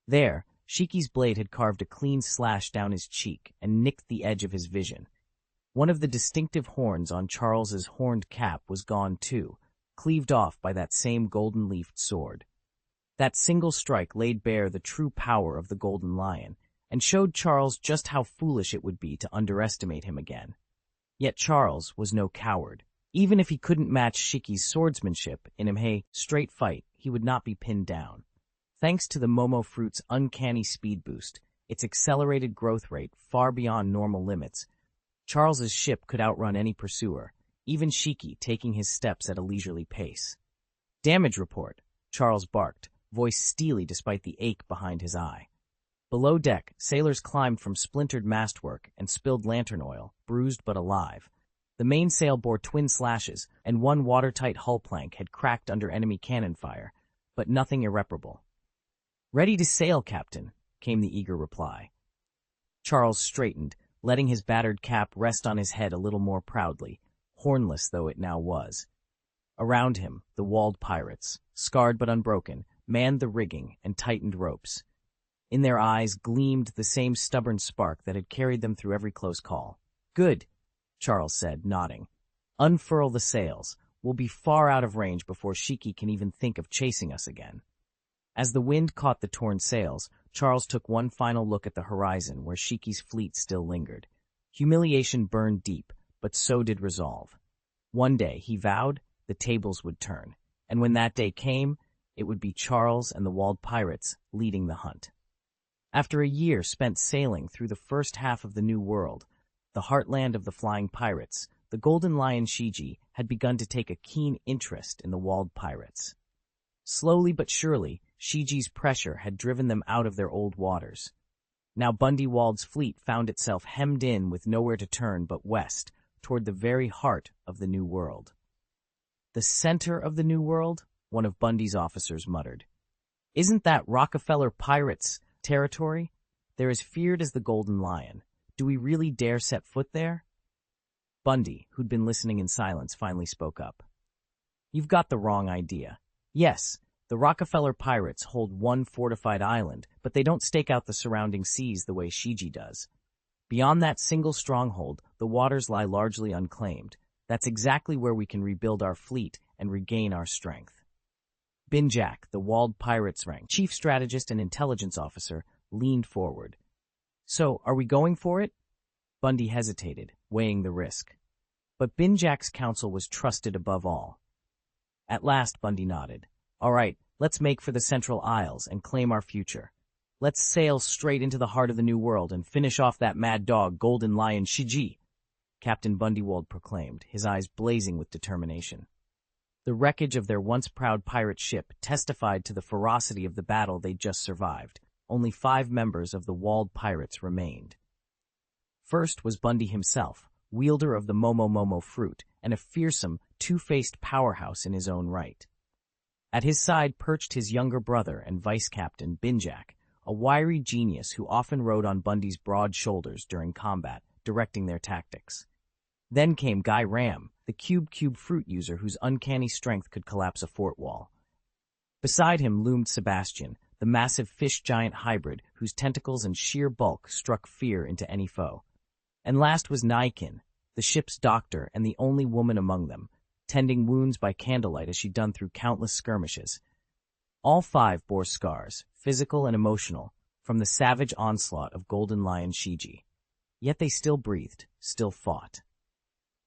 There, Shiki's blade had carved a clean slash down his cheek and nicked the edge of his vision. One of the distinctive horns on Charles's horned cap was gone too, cleaved off by that same golden-leafed sword. That single strike laid bare the true power of the Golden Lion, and showed Charles just how foolish it would be to underestimate him again. Yet Charles was no coward. Even if he couldn't match Shiki's swordsmanship in a straight fight, he would not be pinned down. Thanks to the Momo fruit's uncanny speed boost, its accelerated growth rate far beyond normal limits, Charles's ship could outrun any pursuer, even Shiki taking his steps at a leisurely pace. "Damage report," Charles barked, voice steely despite the ache behind his eye. Below deck, sailors climbed from splintered mastwork and spilled lantern oil, bruised but alive. The mainsail bore twin slashes, and one watertight hull plank had cracked under enemy cannon fire, but nothing irreparable. "Ready to sail, Captain," came the eager reply. Charles straightened, letting his battered cap rest on his head a little more proudly, hornless though it now was. Around him, the walled pirates, scarred but unbroken, manned the rigging and tightened ropes. In their eyes gleamed the same stubborn spark that had carried them through every close call. "Good," Charles said, nodding. "Unfurl the sails. We'll be far out of range before Shiki can even think of chasing us again." As the wind caught the torn sails, Charles took one final look at the horizon where Shiki's fleet still lingered. Humiliation burned deep, but so did resolve. One day, he vowed, the tables would turn, and when that day came, it would be Charles and the walled pirates leading the hunt. After a year spent sailing through the first half of the New World, the heartland of the flying pirates, the Golden Lion Shiji had begun to take a keen interest in the walled pirates. Slowly but surely, Shiji's pressure had driven them out of their old waters. Now Bundy Wald's fleet found itself hemmed in with nowhere to turn but west, toward the very heart of the New World. "The center of the New World?" one of Bundy's officers muttered. "Isn't that Rockefeller Pirates' territory? They're as feared as the Golden Lion. Do we really dare set foot there?" Bundy, who'd been listening in silence, finally spoke up. "You've got the wrong idea. Yes, the Rockefeller Pirates hold one fortified island, but they don't stake out the surrounding seas the way Shiji does. Beyond that single stronghold, the waters lie largely unclaimed. That's exactly where we can rebuild our fleet and regain our strength." Binjak, the walled pirates' rank chief strategist and intelligence officer, leaned forward. "So, are we going for it?" Bundy hesitated, weighing the risk. But Binjak's counsel was trusted above all. At last, Bundy nodded. "All right, let's make for the Central Isles and claim our future. Let's sail straight into the heart of the New World and finish off that mad dog, Golden Lion Shiji," Captain Bundywald proclaimed, his eyes blazing with determination. The wreckage of their once proud pirate ship testified to the ferocity of the battle they'd just survived. Only 5 members of the walled pirates remained. First was Bundy himself, wielder of the Momo fruit, and a fearsome, two-faced powerhouse in his own right. At his side perched his younger brother and vice-captain, Binjak, a wiry genius who often rode on Bundy's broad shoulders during combat, directing their tactics. Then came Guy Ram, the cube fruit user whose uncanny strength could collapse a fort wall. Beside him loomed Sebastian, the massive fish giant hybrid whose tentacles and sheer bulk struck fear into any foe. And last was Naikin, the ship's doctor and the only woman among them, tending wounds by candlelight as she'd done through countless skirmishes. All 5 bore scars, physical and emotional, from the savage onslaught of Golden Lion Shiji. Yet they still breathed, still fought.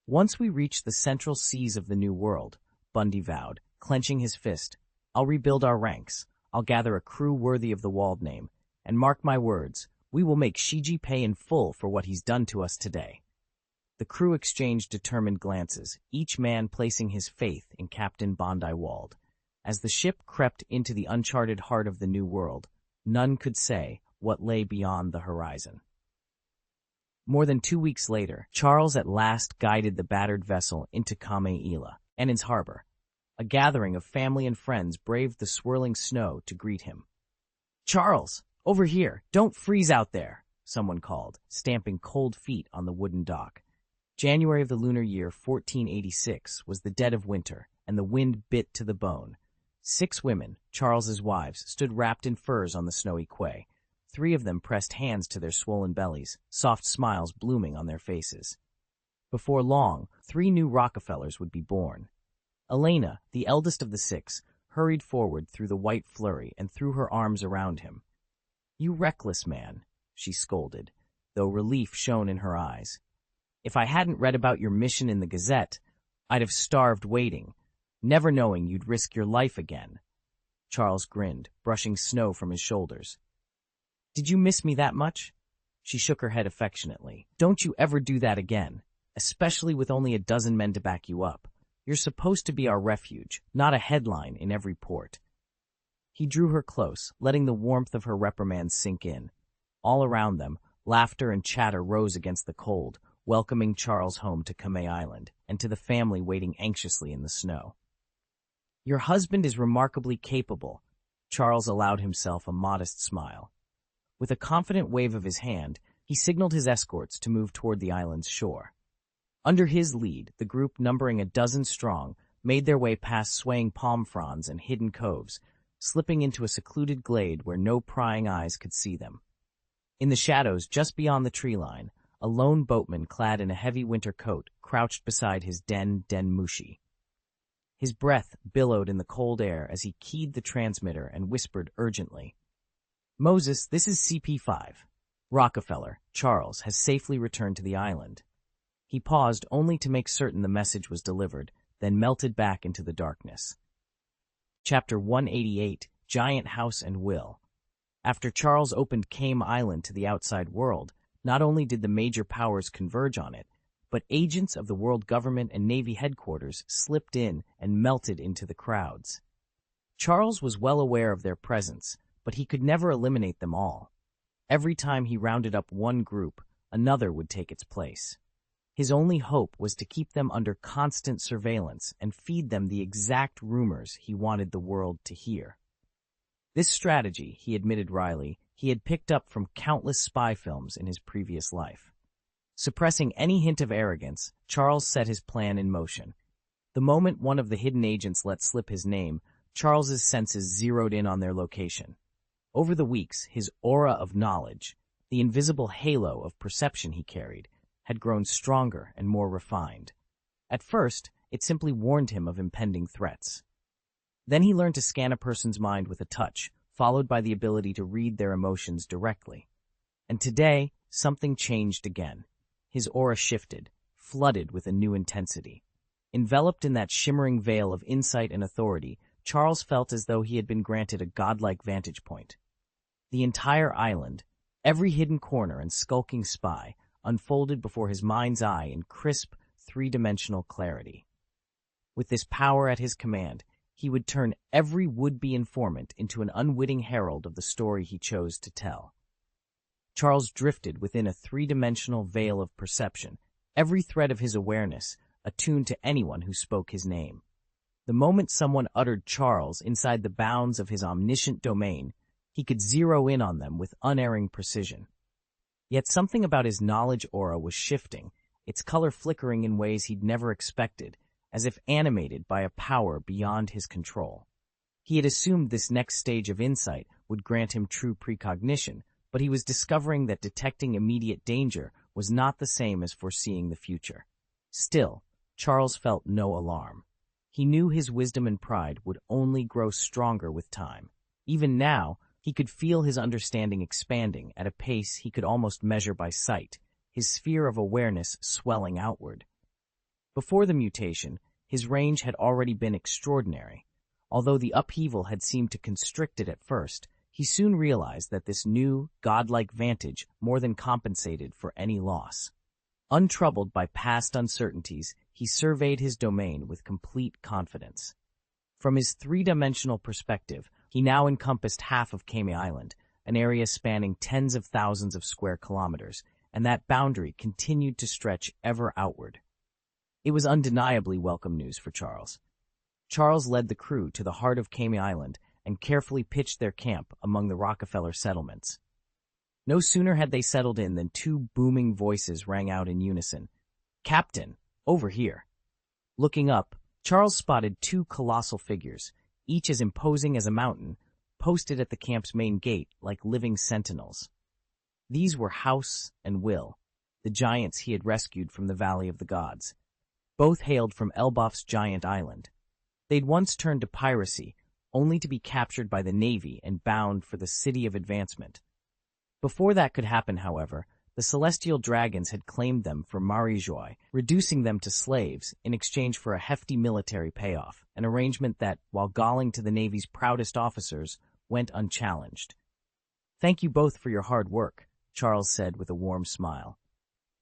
"Once we reach the central seas of the New World," Bundy vowed, clenching his fist, "I'll rebuild our ranks. I'll gather a crew worthy of the Walled name, and mark my words, we will make Shiji pay in full for what he's done to us today." The crew exchanged determined glances, each man placing his faith in Captain Bondi Wald. As the ship crept into the uncharted heart of the New World, none could say what lay beyond the horizon. More than 2 weeks later, Charles at last guided the battered vessel into Kameila, Enin's harbor. A gathering of family and friends braved the swirling snow to greet him. "Charles, over here, don't freeze out there," someone called, stamping cold feet on the wooden dock. January of the lunar year 1486 was the dead of winter, and the wind bit to the bone. 6 women, Charles's wives, stood wrapped in furs on the snowy quay. 3 of them pressed hands to their swollen bellies, soft smiles blooming on their faces. Before long, 3 new Rockefellers would be born. Elena, the eldest of the 6, hurried forward through the white flurry and threw her arms around him. "You reckless man," she scolded, though relief shone in her eyes. "If I hadn't read about your mission in the Gazette, I'd have starved waiting, never knowing you'd risk your life again." Charles grinned, brushing snow from his shoulders. "Did you miss me that much?" She shook her head affectionately. "Don't you ever do that again, especially with only a dozen men to back you up. You're supposed to be our refuge, not a headline in every port." He drew her close, letting the warmth of her reprimand sink in. All around them, laughter and chatter rose against the cold, welcoming Charles home to Kame Island, and to the family waiting anxiously in the snow. "Your husband is remarkably capable." Charles allowed himself a modest smile. With a confident wave of his hand, he signaled his escorts to move toward the island's shore. Under his lead, the group, numbering a dozen strong, made their way past swaying palm fronds and hidden coves, slipping into a secluded glade where no prying eyes could see them. In the shadows just beyond the tree line, a lone boatman clad in a heavy winter coat crouched beside his den mushi. His breath billowed in the cold air as he keyed the transmitter and whispered urgently, "Moses, this is CP5. Rockefeller, Charles, has safely returned to the island." He paused only to make certain the message was delivered, then melted back into the darkness. Chapter 188, Giant House and Will. After Charles opened Kame Island to the outside world, not only did the major powers converge on it, but agents of the world government and Navy headquarters slipped in and melted into the crowds. Charles was well aware of their presence, but he could never eliminate them all. Every time he rounded up one group, another would take its place. His only hope was to keep them under constant surveillance and feed them the exact rumors he wanted the world to hear. This strategy, he admitted wryly, he had picked up from countless spy films in his previous life. Suppressing any hint of arrogance, Charles set his plan in motion. The moment one of the hidden agents let slip his name, Charles's senses zeroed in on their location. Over the weeks, his aura of knowledge, the invisible halo of perception he carried, had grown stronger and more refined. At first, it simply warned him of impending threats. Then he learned to scan a person's mind with a touch, followed by the ability to read their emotions directly. And today, something changed again. His aura shifted, flooded with a new intensity. Enveloped in that shimmering veil of insight and authority, Charles felt as though he had been granted a godlike vantage point. The entire island, every hidden corner and skulking spy, unfolded before his mind's eye in crisp, three-dimensional clarity. With this power at his command, he would turn every would-be informant into an unwitting herald of the story he chose to tell. Charles drifted within a three-dimensional veil of perception, every thread of his awareness attuned to anyone who spoke his name. The moment someone uttered Charles inside the bounds of his omniscient domain, he could zero in on them with unerring precision. Yet something about his knowledge aura was shifting, its color flickering in ways he'd never expected, as if animated by a power beyond his control. He had assumed this next stage of insight would grant him true precognition, but he was discovering that detecting immediate danger was not the same as foreseeing the future. Still, Charles felt no alarm. He knew his wisdom and pride would only grow stronger with time. Even now, he could feel his understanding expanding at a pace he could almost measure by sight, his sphere of awareness swelling outward. Before the mutation, his range had already been extraordinary. Although the upheaval had seemed to constrict it at first, he soon realized that this new, godlike vantage more than compensated for any loss. Untroubled by past uncertainties, he surveyed his domain with complete confidence. From his three-dimensional perspective, he now encompassed half of Kame Island, an area spanning tens of thousands of square kilometers, and that boundary continued to stretch ever outward. It was undeniably welcome news for Charles. Charles led the crew to the heart of Kame Island and carefully pitched their camp among the Rockefeller settlements. No sooner had they settled in than two booming voices rang out in unison. "Captain, over here." Looking up, Charles spotted two colossal figures, each as imposing as a mountain, posted at the camp's main gate like living sentinels. These were House and Will, the giants he had rescued from the Valley of the Gods. Both hailed from Elbaf's giant island. They'd once turned to piracy, only to be captured by the Navy and bound for the City of Advancement. Before that could happen, however, the Celestial Dragons had claimed them for Marijoy, reducing them to slaves in exchange for a hefty military payoff, an arrangement that, while galling to the Navy's proudest officers, went unchallenged. "Thank you both for your hard work," Charles said with a warm smile.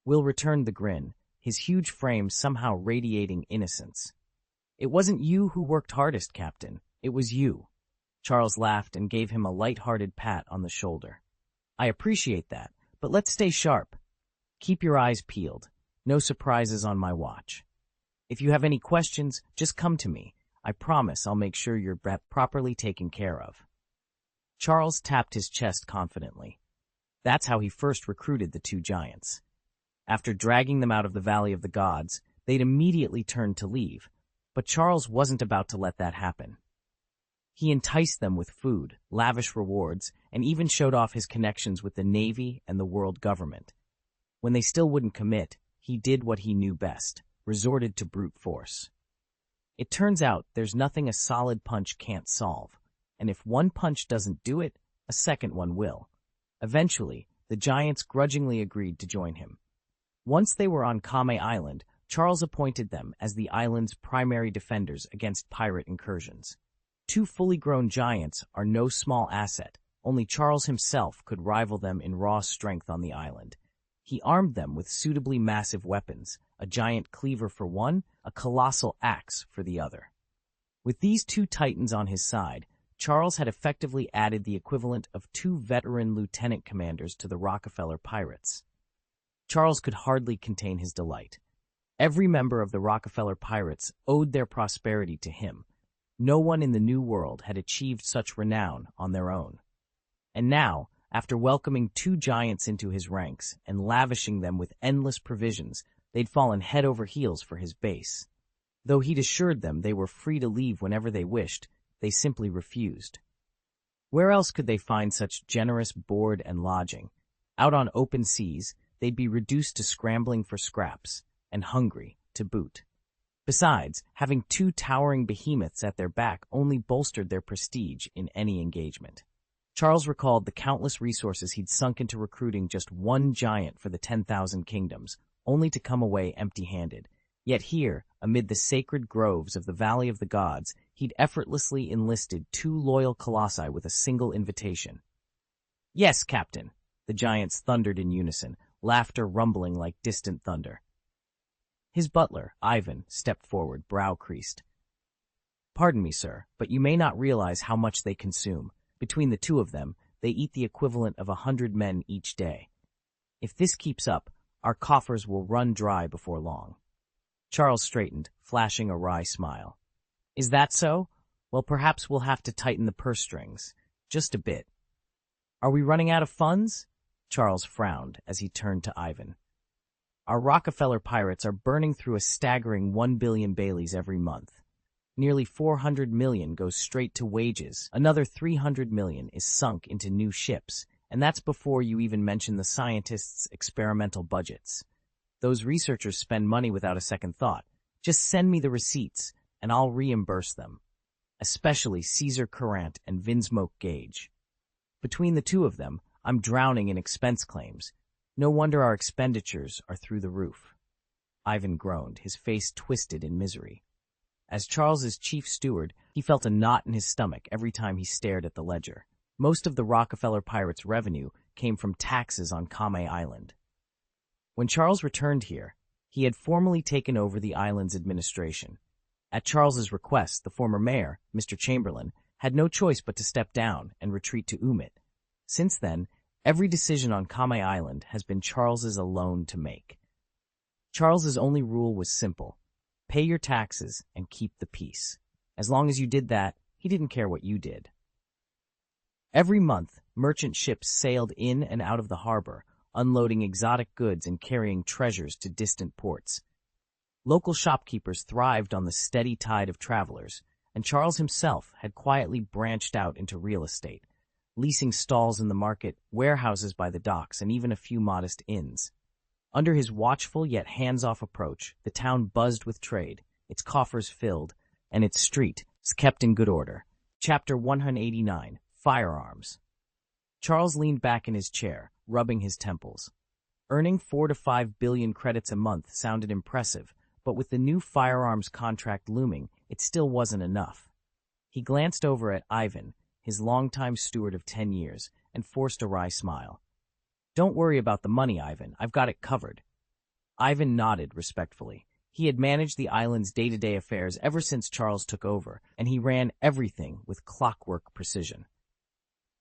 Will returned the grin, his huge frame somehow radiating innocence. "It wasn't you who worked hardest, Captain. It was you." Charles laughed and gave him a light-hearted pat on the shoulder. "I appreciate that, but let's stay sharp. Keep your eyes peeled. No surprises on my watch. If you have any questions, just come to me. I promise I'll make sure you're properly taken care of." Charles tapped his chest confidently. That's how he first recruited the two giants. After dragging them out of the Valley of the Gods, they'd immediately turned to leave, but Charles wasn't about to let that happen. He enticed them with food, lavish rewards, and even showed off his connections with the Navy and the world government. When they still wouldn't commit, he did what he knew best, resorted to brute force. It turns out there's nothing a solid punch can't solve, and if one punch doesn't do it, a second one will. Eventually, the giants grudgingly agreed to join him. Once they were on Kame Island, Charles appointed them as the island's primary defenders against pirate incursions. Two fully grown giants are no small asset. Only Charles himself could rival them in raw strength on the island. He armed them with suitably massive weapons, a giant cleaver for one, a colossal axe for the other. With these two titans on his side, Charles had effectively added the equivalent of two veteran lieutenant commanders to the Rockefeller Pirates. Charles could hardly contain his delight. Every member of the Rockefeller Pirates owed their prosperity to him. No one in the New World had achieved such renown on their own. And now, after welcoming two giants into his ranks and lavishing them with endless provisions, they'd fallen head over heels for his base. Though he'd assured them they were free to leave whenever they wished, they simply refused. Where else could they find such generous board and lodging? Out on open seas, they'd be reduced to scrambling for scraps, and hungry to boot. Besides, having two towering behemoths at their back only bolstered their prestige in any engagement. Charles recalled the countless resources he'd sunk into recruiting just one giant for the 10,000 kingdoms, only to come away empty-handed. Yet here, amid the sacred groves of the Valley of the Gods, he'd effortlessly enlisted two loyal colossi with a single invitation. "Yes, Captain," the giants thundered in unison, laughter rumbling like distant thunder. His butler, Ivan, stepped forward, brow creased. "Pardon me, sir, but you may not realize how much they consume. Between the two of them, they eat the equivalent of 100 men each day. If this keeps up, our coffers will run dry before long." Charles straightened, flashing a wry smile. "Is that so? Well, perhaps we'll have to tighten the purse strings. Just a bit." "Are we running out of funds?" Charles frowned as he turned to Ivan. "Our Rockefeller Pirates are burning through a staggering 1 billion Baileys every month. Nearly 400 million goes straight to wages. Another 300 million is sunk into new ships, and that's before you even mention the scientists' experimental budgets. Those researchers spend money without a second thought. Just send me the receipts, and I'll reimburse them. Especially Caesar Courant and Vinsmoke Gage. Between the two of them, I'm drowning in expense claims. No wonder our expenditures are through the roof." Ivan groaned, his face twisted in misery. As Charles's chief steward, he felt a knot in his stomach every time he stared at the ledger. Most of the Rockefeller Pirates' revenue came from taxes on Kame Island. When Charles returned here, he had formally taken over the island's administration. At Charles's request, the former mayor, Mr. Chamberlain, had no choice but to step down and retreat to Umit. Since then, every decision on Kame Island has been Charles's alone to make. Charles's only rule was simple: pay your taxes and keep the peace. As long as you did that, he didn't care what you did. Every month, merchant ships sailed in and out of the harbor, unloading exotic goods and carrying treasures to distant ports. Local shopkeepers thrived on the steady tide of travelers, and Charles himself had quietly branched out into real estate, leasing stalls in the market, warehouses by the docks, and even a few modest inns. Under his watchful yet hands-off approach, the town buzzed with trade, its coffers filled, and its streets kept in good order. Chapter 189, Firearms. Charles leaned back in his chair, rubbing his temples. Earning 4 to 5 billion credits a month sounded impressive, but with the new firearms contract looming, it still wasn't enough. He glanced over at Ivan, his longtime steward of 10 years, and forced a wry smile. "Don't worry about the money, Ivan. I've got it covered." Ivan nodded respectfully. He had managed the island's day-to-day affairs ever since Charles took over, and he ran everything with clockwork precision.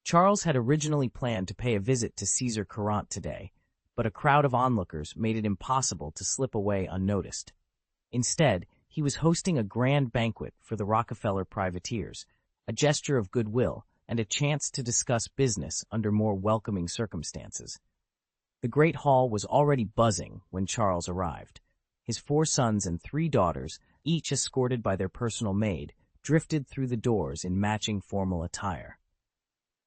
Charles had originally planned to pay a visit to Caesar Courant today, but a crowd of onlookers made it impossible to slip away unnoticed. Instead, he was hosting a grand banquet for the Rockefeller privateers, a gesture of goodwill and a chance to discuss business under more welcoming circumstances. The great hall was already buzzing when Charles arrived. His 4 sons and 3 daughters, each escorted by their personal maid, drifted through the doors in matching formal attire.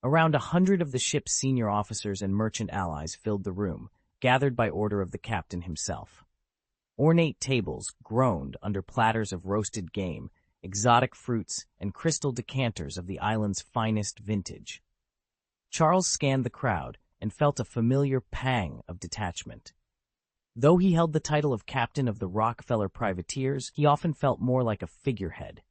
Around 100 of the ship's senior officers and merchant allies filled the room, gathered by order of the captain himself. Ornate tables groaned under platters of roasted game, exotic fruits, and crystal decanters of the island's finest vintage. Charles scanned the crowd and felt a familiar pang of detachment. Though he held the title of captain of the Rockefeller privateers, he often felt more like a figurehead.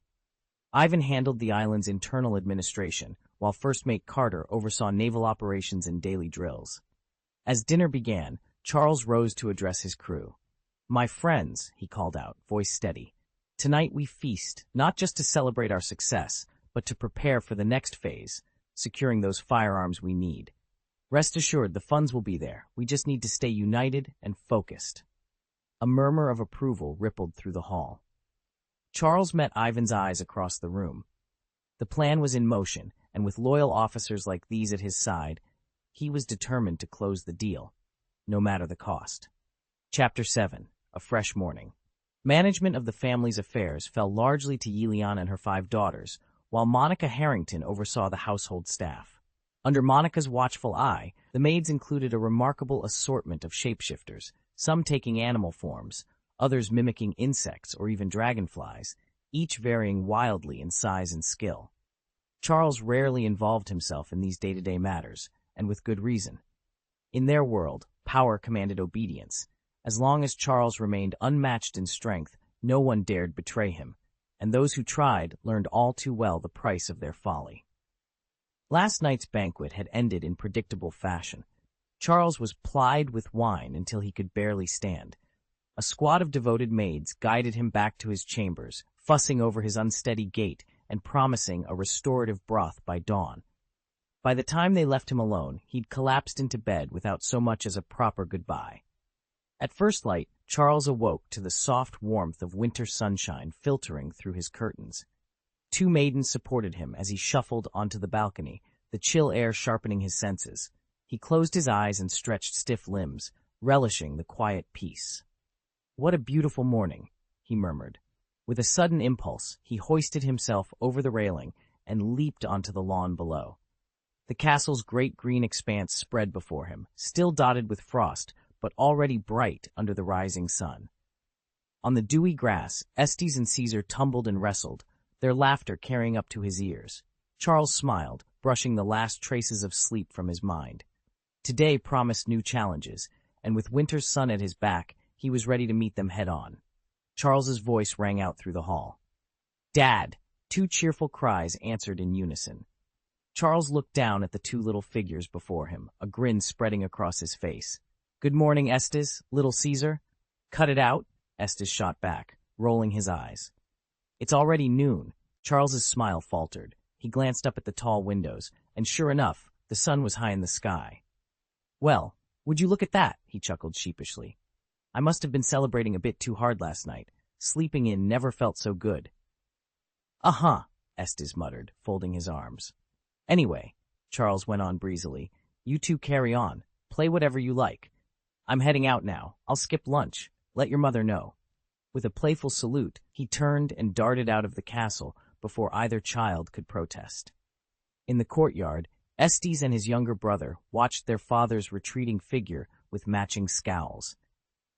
Ivan handled the island's internal administration, while First Mate Carter oversaw naval operations and daily drills. As dinner began, Charles rose to address his crew. "My friends," he called out, voice steady, "tonight we feast, not just to celebrate our success, but to prepare for the next phase, securing those firearms we need. Rest assured, the funds will be there. We just need to stay united and focused." A murmur of approval rippled through the hall. Charles met Ivan's eyes across the room. The plan was in motion, and with loyal officers like these at his side, he was determined to close the deal, no matter the cost. Chapter 7. A Fresh Morning. Management of the family's affairs fell largely to Yeliana and her 5 daughters, while Monica Harrington oversaw the household staff. Under Monica's watchful eye, the maids included a remarkable assortment of shapeshifters, some taking animal forms, others mimicking insects or even dragonflies, each varying wildly in size and skill. Charles rarely involved himself in these day-to-day matters, and with good reason. In their world, power commanded obedience. As long as Charles remained unmatched in strength, no one dared betray him, and those who tried learned all too well the price of their folly. Last night's banquet had ended in predictable fashion. Charles was plied with wine until he could barely stand. A squad of devoted maids guided him back to his chambers, fussing over his unsteady gait and promising a restorative broth by dawn. By the time they left him alone, he'd collapsed into bed without so much as a proper goodbye. At first light, Charles awoke to the soft warmth of winter sunshine filtering through his curtains. 2 maidens supported him as he shuffled onto the balcony, the chill air sharpening his senses. He closed his eyes and stretched stiff limbs, relishing the quiet peace. "What a beautiful morning," he murmured. With a sudden impulse, he hoisted himself over the railing and leaped onto the lawn below. The castle's great green expanse spread before him, still dotted with frost, but already bright under the rising sun. On the dewy grass, Estes and Caesar tumbled and wrestled, their laughter carrying up to his ears. Charles smiled, brushing the last traces of sleep from his mind. Today promised new challenges, and with winter's sun at his back, he was ready to meet them head-on. Charles's voice rang out through the hall. "Dad!" 2 cheerful cries answered in unison. Charles looked down at the 2 little figures before him, a grin spreading across his face. "Good morning, Estes, little Caesar." "Cut it out," Estes shot back, rolling his eyes. "It's already noon." Charles's smile faltered. He glanced up at the tall windows, and sure enough, the sun was high in the sky. "Well, would you look at that?" he chuckled sheepishly. "I must have been celebrating a bit too hard last night. Sleeping in never felt so good." "Uh-huh," Estes muttered, folding his arms. "Anyway," Charles went on breezily, "you 2 carry on. Play whatever you like. I'm heading out now. I'll skip lunch. Let your mother know." With a playful salute, he turned and darted out of the castle before either child could protest. In the courtyard, Estes and his younger brother watched their father's retreating figure with matching scowls.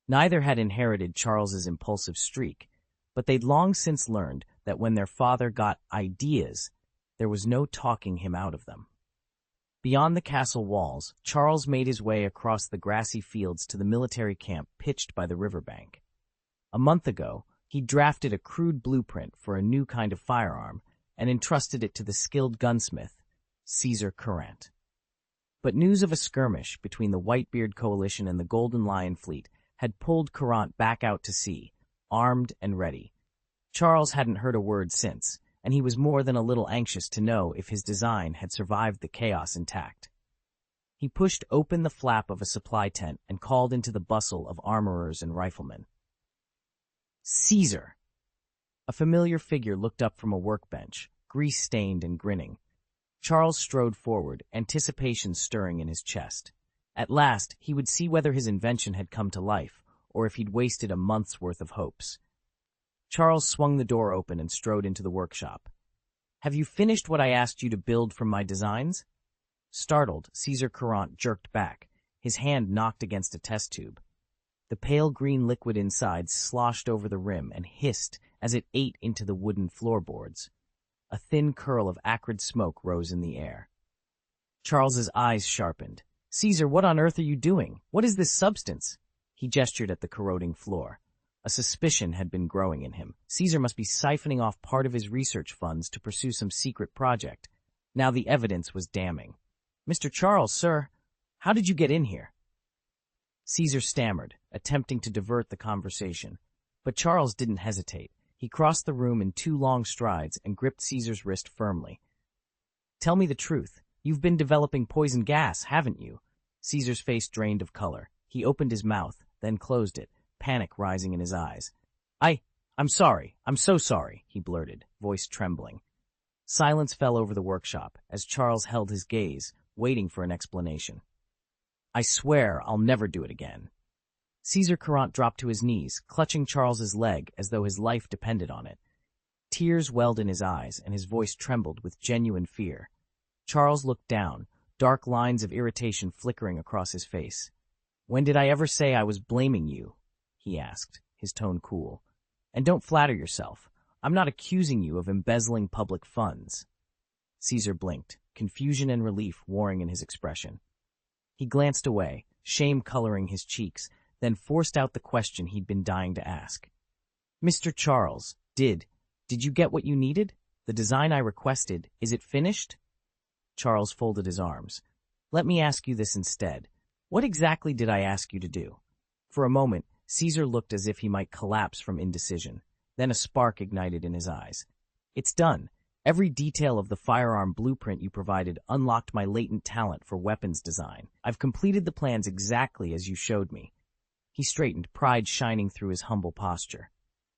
Neither had inherited Charles's impulsive streak, but they'd long since learned that when their father got ideas, there was no talking him out of them. Beyond the castle walls, Charles made his way across the grassy fields to the military camp pitched by the riverbank. A month ago, he drafted a crude blueprint for a new kind of firearm and entrusted it to the skilled gunsmith, Caesar Courant. But news of a skirmish between the Whitebeard coalition and the Golden Lion fleet had pulled Courant back out to sea, armed and ready. Charles hadn't heard a word since, and he was more than a little anxious to know if his design had survived the chaos intact. He pushed open the flap of a supply tent and called into the bustle of armorers and riflemen. "Caesar!" A familiar figure looked up from a workbench, grease-stained and grinning. Charles strode forward, anticipation stirring in his chest. At last, he would see whether his invention had come to life, or if he'd wasted a month's worth of hopes. Charles swung the door open and strode into the workshop. "Have you finished what I asked you to build from my designs?" Startled, Caesar Courant jerked back. His hand knocked against a test tube. The pale green liquid inside sloshed over the rim and hissed as it ate into the wooden floorboards. A thin curl of acrid smoke rose in the air. Charles's eyes sharpened. "Caesar, what on earth are you doing? What is this substance?" He gestured at the corroding floor. A suspicion had been growing in him. Caesar must be siphoning off part of his research funds to pursue some secret project. Now the evidence was damning. "Mr. Charles, sir, how did you get in here?" Caesar stammered, attempting to divert the conversation. But Charles didn't hesitate. He crossed the room in 2 long strides and gripped Caesar's wrist firmly. "Tell me the truth. You've been developing poison gas, haven't you?" Caesar's face drained of color. He opened his mouth, then closed it, panic rising in his eyes. I'm sorry. I'm so sorry," he blurted, voice trembling. Silence fell over the workshop as Charles held his gaze, waiting for an explanation. "I swear I'll never do it again." Caesar Courant dropped to his knees, clutching Charles's leg as though his life depended on it. Tears welled in his eyes, and his voice trembled with genuine fear. Charles looked down, dark lines of irritation flickering across his face. "When did I ever say I was blaming you?" he asked, his tone cool. "And don't flatter yourself. I'm not accusing you of embezzling public funds." Caesar blinked, confusion and relief warring in his expression. He glanced away, shame coloring his cheeks, then forced out the question he'd been dying to ask. "Mr. Charles, did you get what you needed? The design I requested, is it finished?" Charles folded his arms. "Let me ask you this instead. What exactly did I ask you to do?" For a moment, Caesar looked as if he might collapse from indecision. Then a spark ignited in his eyes. "It's done. Every detail of the firearm blueprint you provided unlocked my latent talent for weapons design. I've completed the plans exactly as you showed me." He straightened, pride shining through his humble posture.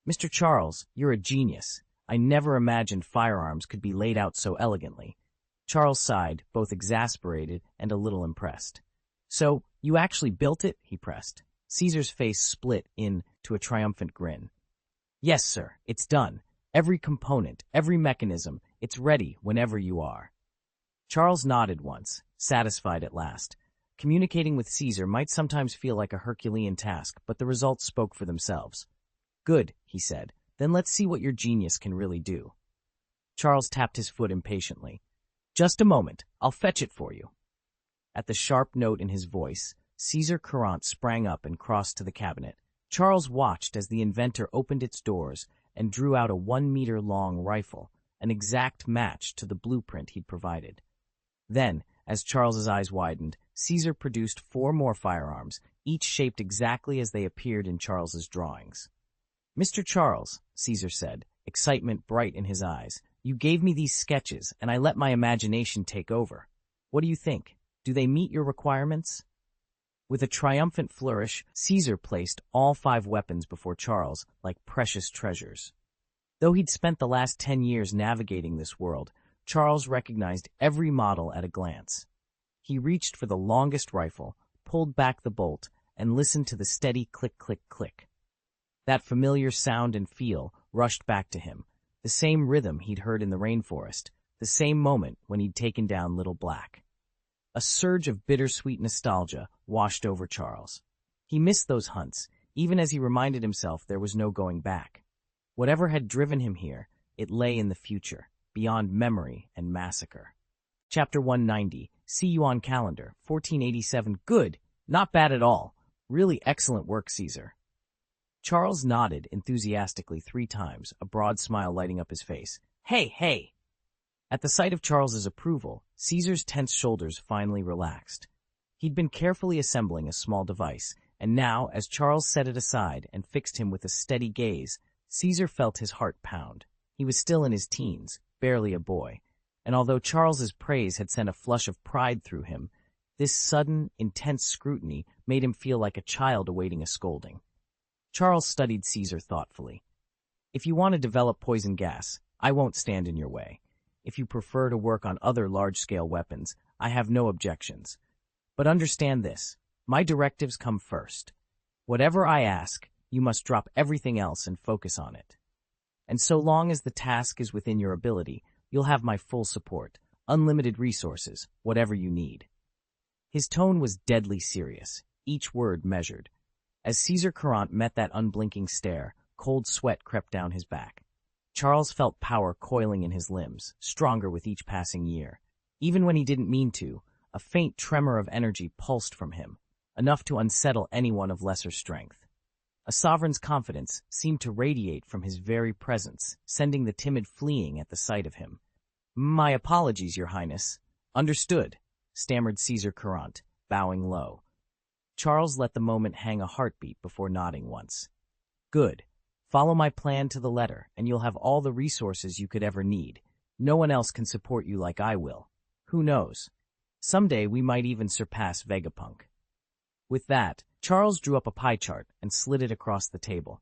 "Mr. Charles, you're a genius. I never imagined firearms could be laid out so elegantly." Charles sighed, both exasperated and a little impressed. "So, you actually built it?" he pressed. Caesar's face split into a triumphant grin. "Yes, sir, it's done. Every component, every mechanism, it's ready whenever you are." Charles nodded once, satisfied at last. Communicating with Caesar might sometimes feel like a Herculean task, but the results spoke for themselves. "Good," he said. "Then let's see what your genius can really do." Charles tapped his foot impatiently. "Just a moment. I'll fetch it for you." At the sharp note in his voice, Caesar Courant sprang up and crossed to the cabinet. Charles watched as the inventor opened its doors and drew out a 1-meter-long rifle, an exact match to the blueprint he'd provided. Then, as Charles's eyes widened, Caesar produced 4 more firearms, each shaped exactly as they appeared in Charles's drawings. "Mr. Charles," Caesar said, excitement bright in his eyes, "you gave me these sketches, and I let my imagination take over. What do you think? Do they meet your requirements?" With a triumphant flourish, Caesar placed all 5 weapons before Charles like precious treasures. Though he'd spent the last 10 years navigating this world, Charles recognized every model at a glance. He reached for the longest rifle, pulled back the bolt, and listened to the steady click-click-click. That familiar sound and feel rushed back to him, the same rhythm he'd heard in the rainforest, the same moment when he'd taken down Little Black. A surge of bittersweet nostalgia washed over Charles. He missed those hunts, even as he reminded himself there was no going back. Whatever had driven him here, it lay in the future, beyond memory and massacre. Chapter 190, See You on Calendar, 1487. Good, not bad at all. Really excellent work, Caesar. Charles nodded enthusiastically 3 times, a broad smile lighting up his face. Hey, hey! At the sight of Charles's approval, Caesar's tense shoulders finally relaxed. He'd been carefully assembling a small device, and now, as Charles set it aside and fixed him with a steady gaze, Caesar felt his heart pound. He was still in his teens, barely a boy, and although Charles's praise had sent a flush of pride through him, this sudden, intense scrutiny made him feel like a child awaiting a scolding. Charles studied Caesar thoughtfully. If you want to develop poison gas, I won't stand in your way. If you prefer to work on other large-scale weapons, I have no objections. But understand this, my directives come first. Whatever I ask, you must drop everything else and focus on it. And so long as the task is within your ability, you'll have my full support, unlimited resources, whatever you need. His tone was deadly serious, each word measured. As Caesar Courant met that unblinking stare, cold sweat crept down his back. Charles felt power coiling in his limbs, stronger with each passing year. Even when he didn't mean to, a faint tremor of energy pulsed from him, enough to unsettle anyone of lesser strength. A sovereign's confidence seemed to radiate from his very presence, sending the timid fleeing at the sight of him. My apologies, Your Highness. Understood, stammered Caesar Courant, bowing low. Charles let the moment hang a heartbeat before nodding once. Good. Follow my plan to the letter, and you'll have all the resources you could ever need. No one else can support you like I will. Who knows? Someday we might even surpass Vegapunk. With that, Charles drew up a pie chart and slid it across the table.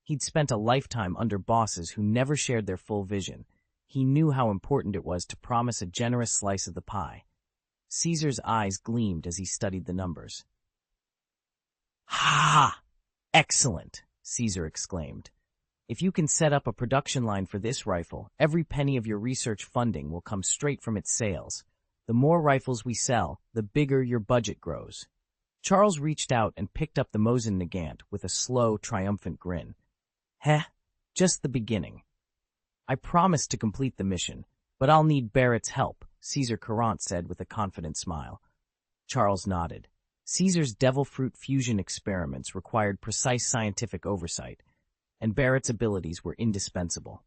He'd spent a lifetime under bosses who never shared their full vision. He knew how important it was to promise a generous slice of the pie. Caesar's eyes gleamed as he studied the numbers. Ha! Excellent, Caesar exclaimed. If you can set up a production line for this rifle, every penny of your research funding will come straight from its sales. The more rifles we sell, the bigger your budget grows. Charles reached out and picked up the Mosin Nagant with a slow, triumphant grin. Heh, just the beginning. I promised to complete the mission, but I'll need Barrett's help, Caesar Courant said with a confident smile. Charles nodded. Caesar's devil fruit fusion experiments required precise scientific oversight, and Barrett's abilities were indispensable.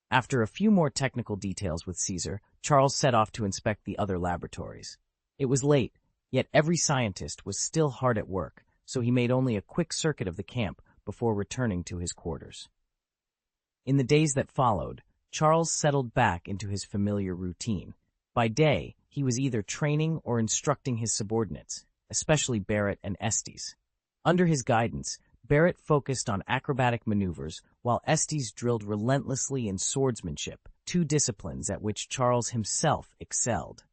After a few more technical details with Caesar, Charles set off to inspect the other laboratories. It was late, yet every scientist was still hard at work, so he made only a quick circuit of the camp before returning to his quarters. In the days that followed, Charles settled back into his familiar routine. By day, he was either training or instructing his subordinates, especially Barrett and Estes. Under his guidance, Barrett focused on acrobatic maneuvers, while Estes drilled relentlessly in swordsmanship, 2 disciplines at which Charles himself excelled.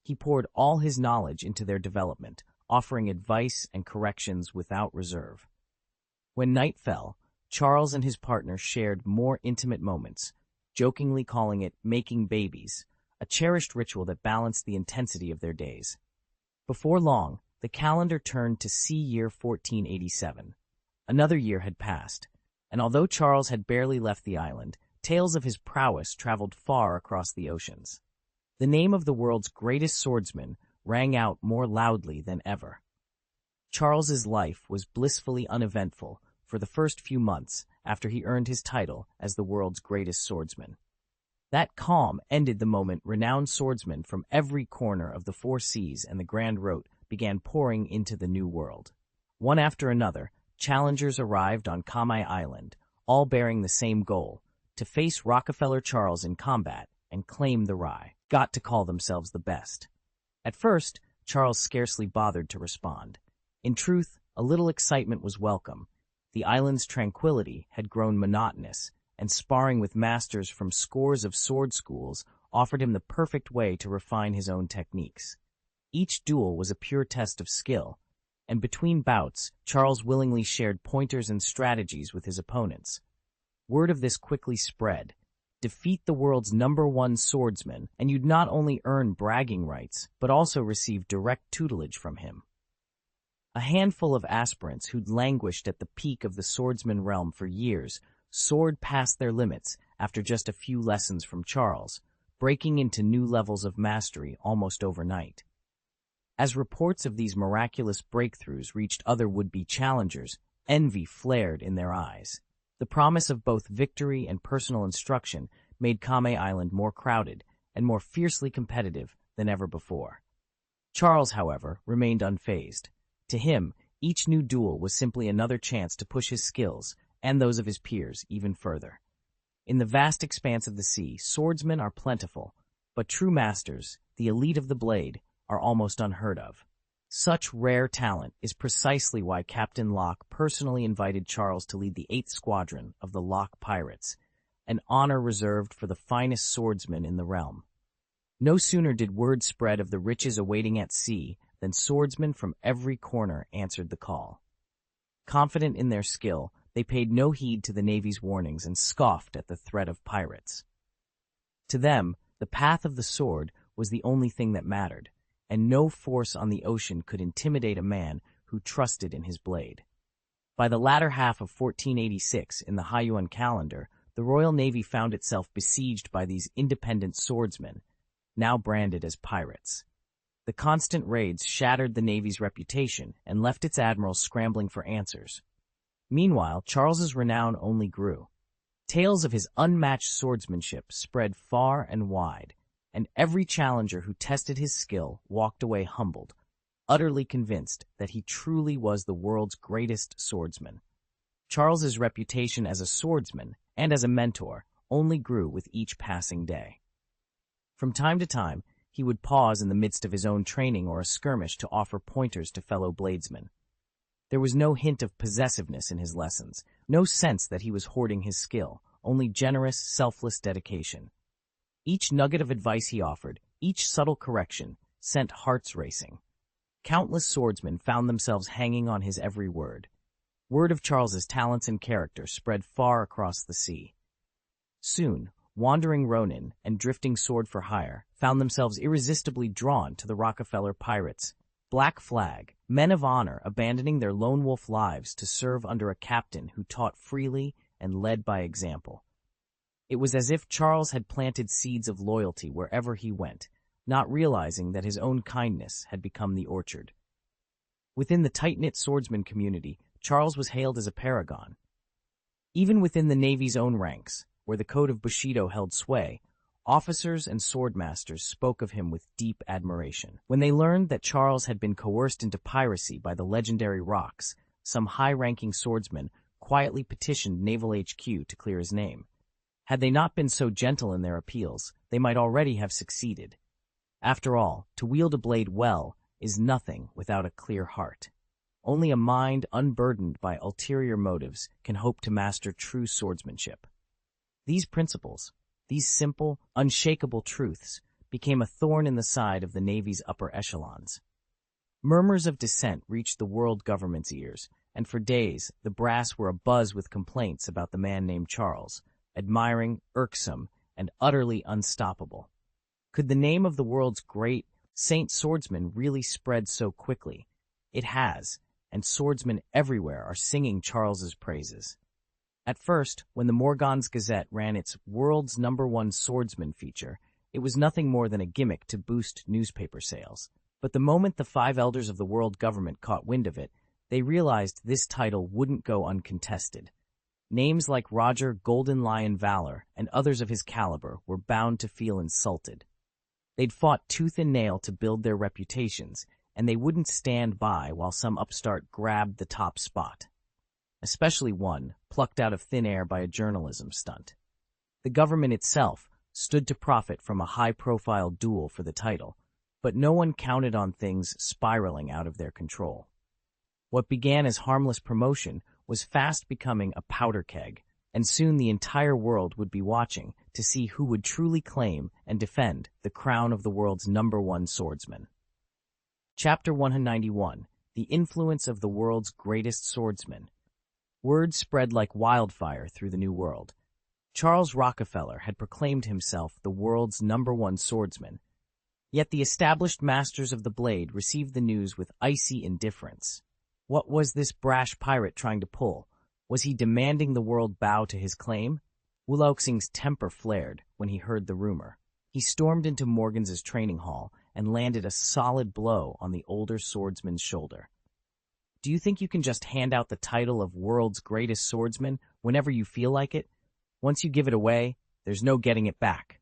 He poured all his knowledge into their development, offering advice and corrections without reserve. When night fell, Charles and his partner shared more intimate moments, jokingly calling it making babies, a cherished ritual that balanced the intensity of their days. Before long, the calendar turned to sea year 1487. Another year had passed, and although Charles had barely left the island, tales of his prowess traveled far across the oceans. The name of the world's greatest swordsman rang out more loudly than ever. Charles's life was blissfully uneventful for the first few months after he earned his title as the world's greatest swordsman. That calm ended the moment renowned swordsmen from every corner of the 4 seas and the Grand Route began pouring into the New World. One after another, challengers arrived on Kamai Island, all bearing the same goal, to face Rockefeller Charles in combat and claim the rye. Got to call themselves the best. At first, Charles scarcely bothered to respond. In truth, a little excitement was welcome. The island's tranquility had grown monotonous, and sparring with masters from scores of sword schools offered him the perfect way to refine his own techniques. Each duel was a pure test of skill, and between bouts, Charles willingly shared pointers and strategies with his opponents. Word of this quickly spread. Defeat the world's #1 swordsman, and you'd not only earn bragging rights, but also receive direct tutelage from him. A handful of aspirants who'd languished at the peak of the swordsman realm for years soared past their limits after just a few lessons from Charles, breaking into new levels of mastery almost overnight. As reports of these miraculous breakthroughs reached other would-be challengers, envy flared in their eyes. The promise of both victory and personal instruction made Kame Island more crowded and more fiercely competitive than ever before. Charles, however, remained unfazed. To him, each new duel was simply another chance to push his skills, and those of his peers, even further. In the vast expanse of the sea, swordsmen are plentiful, but true masters, the elite of the blade, are almost unheard of. Such rare talent is precisely why Captain Locke personally invited Charles to lead the 8th Squadron of the Locke Pirates, an honor reserved for the finest swordsmen in the realm. No sooner did word spread of the riches awaiting at sea than swordsmen from every corner answered the call. Confident in their skill, they paid no heed to the Navy's warnings and scoffed at the threat of pirates. To them, the path of the sword was the only thing that mattered, and no force on the ocean could intimidate a man who trusted in his blade. By the latter half of 1486 in the Haiyuan calendar, the Royal Navy found itself besieged by these independent swordsmen, now branded as pirates. The constant raids shattered the Navy's reputation and left its admirals scrambling for answers. Meanwhile, Charles's renown only grew. Tales of his unmatched swordsmanship spread far and wide, and every challenger who tested his skill walked away humbled, utterly convinced that he truly was the world's greatest swordsman. Charles's reputation as a swordsman and as a mentor only grew with each passing day. From time to time, he would pause in the midst of his own training or a skirmish to offer pointers to fellow bladesmen. There was no hint of possessiveness in his lessons, no sense that he was hoarding his skill, only generous, selfless dedication. Each nugget of advice he offered, each subtle correction, sent hearts racing. Countless swordsmen found themselves hanging on his every word. Word of Charles's talents and character spread far across the sea. Soon, wandering Ronin and drifting sword for hire found themselves irresistibly drawn to the Rockefeller pirates. Black Flag, men of honor abandoning their lone wolf lives to serve under a captain who taught freely and led by example. It was as if Charles had planted seeds of loyalty wherever he went, not realizing that his own kindness had become the orchard. Within the tight-knit swordsman community, Charles was hailed as a paragon. Even within the Navy's own ranks, where the code of Bushido held sway, officers and swordmasters spoke of him with deep admiration. When they learned that Charles had been coerced into piracy by the legendary Rocks, some high-ranking swordsmen quietly petitioned Naval HQ to clear his name. Had they not been so gentle in their appeals, they might already have succeeded. After all, to wield a blade well is nothing without a clear heart. Only a mind unburdened by ulterior motives can hope to master true swordsmanship. These principles, these simple, unshakable truths, became a thorn in the side of the Navy's upper echelons. Murmurs of dissent reached the world government's ears, and for days the brass were abuzz with complaints about the man named Charles, admiring, irksome, and utterly unstoppable. Could the name of the world's great Saint Swordsman really spread so quickly? It has, and swordsmen everywhere are singing Charles's praises. At first, when the Morgans Gazette ran its World's #1 Swordsman feature, it was nothing more than a gimmick to boost newspaper sales. But the moment the 5 elders of the world government caught wind of it, they realized this title wouldn't go uncontested. Names like Roger Golden Lion Valor and others of his caliber were bound to feel insulted. They'd fought tooth and nail to build their reputations, and they wouldn't stand by while some upstart grabbed the top spot. Especially one, plucked out of thin air by a journalism stunt. The government itself stood to profit from a high-profile duel for the title, but no one counted on things spiraling out of their control. What began as harmless promotion was fast becoming a powder keg, and soon the entire world would be watching to see who would truly claim and defend the crown of the world's #1 swordsman. Chapter 191, the influence of the world's greatest swordsman. Word spread like wildfire through the New World. Charles Rockefeller had proclaimed himself the world's #1 swordsman. Yet the established masters of the blade received the news with icy indifference. What was this brash pirate trying to pull? Was he demanding the world bow to his claim? Wulaoxing's temper flared when he heard the rumor. He stormed into Morgan's training hall and landed a solid blow on the older swordsman's shoulder. Do you think you can just hand out the title of world's greatest swordsman whenever you feel like it? Once you give it away, there's no getting it back.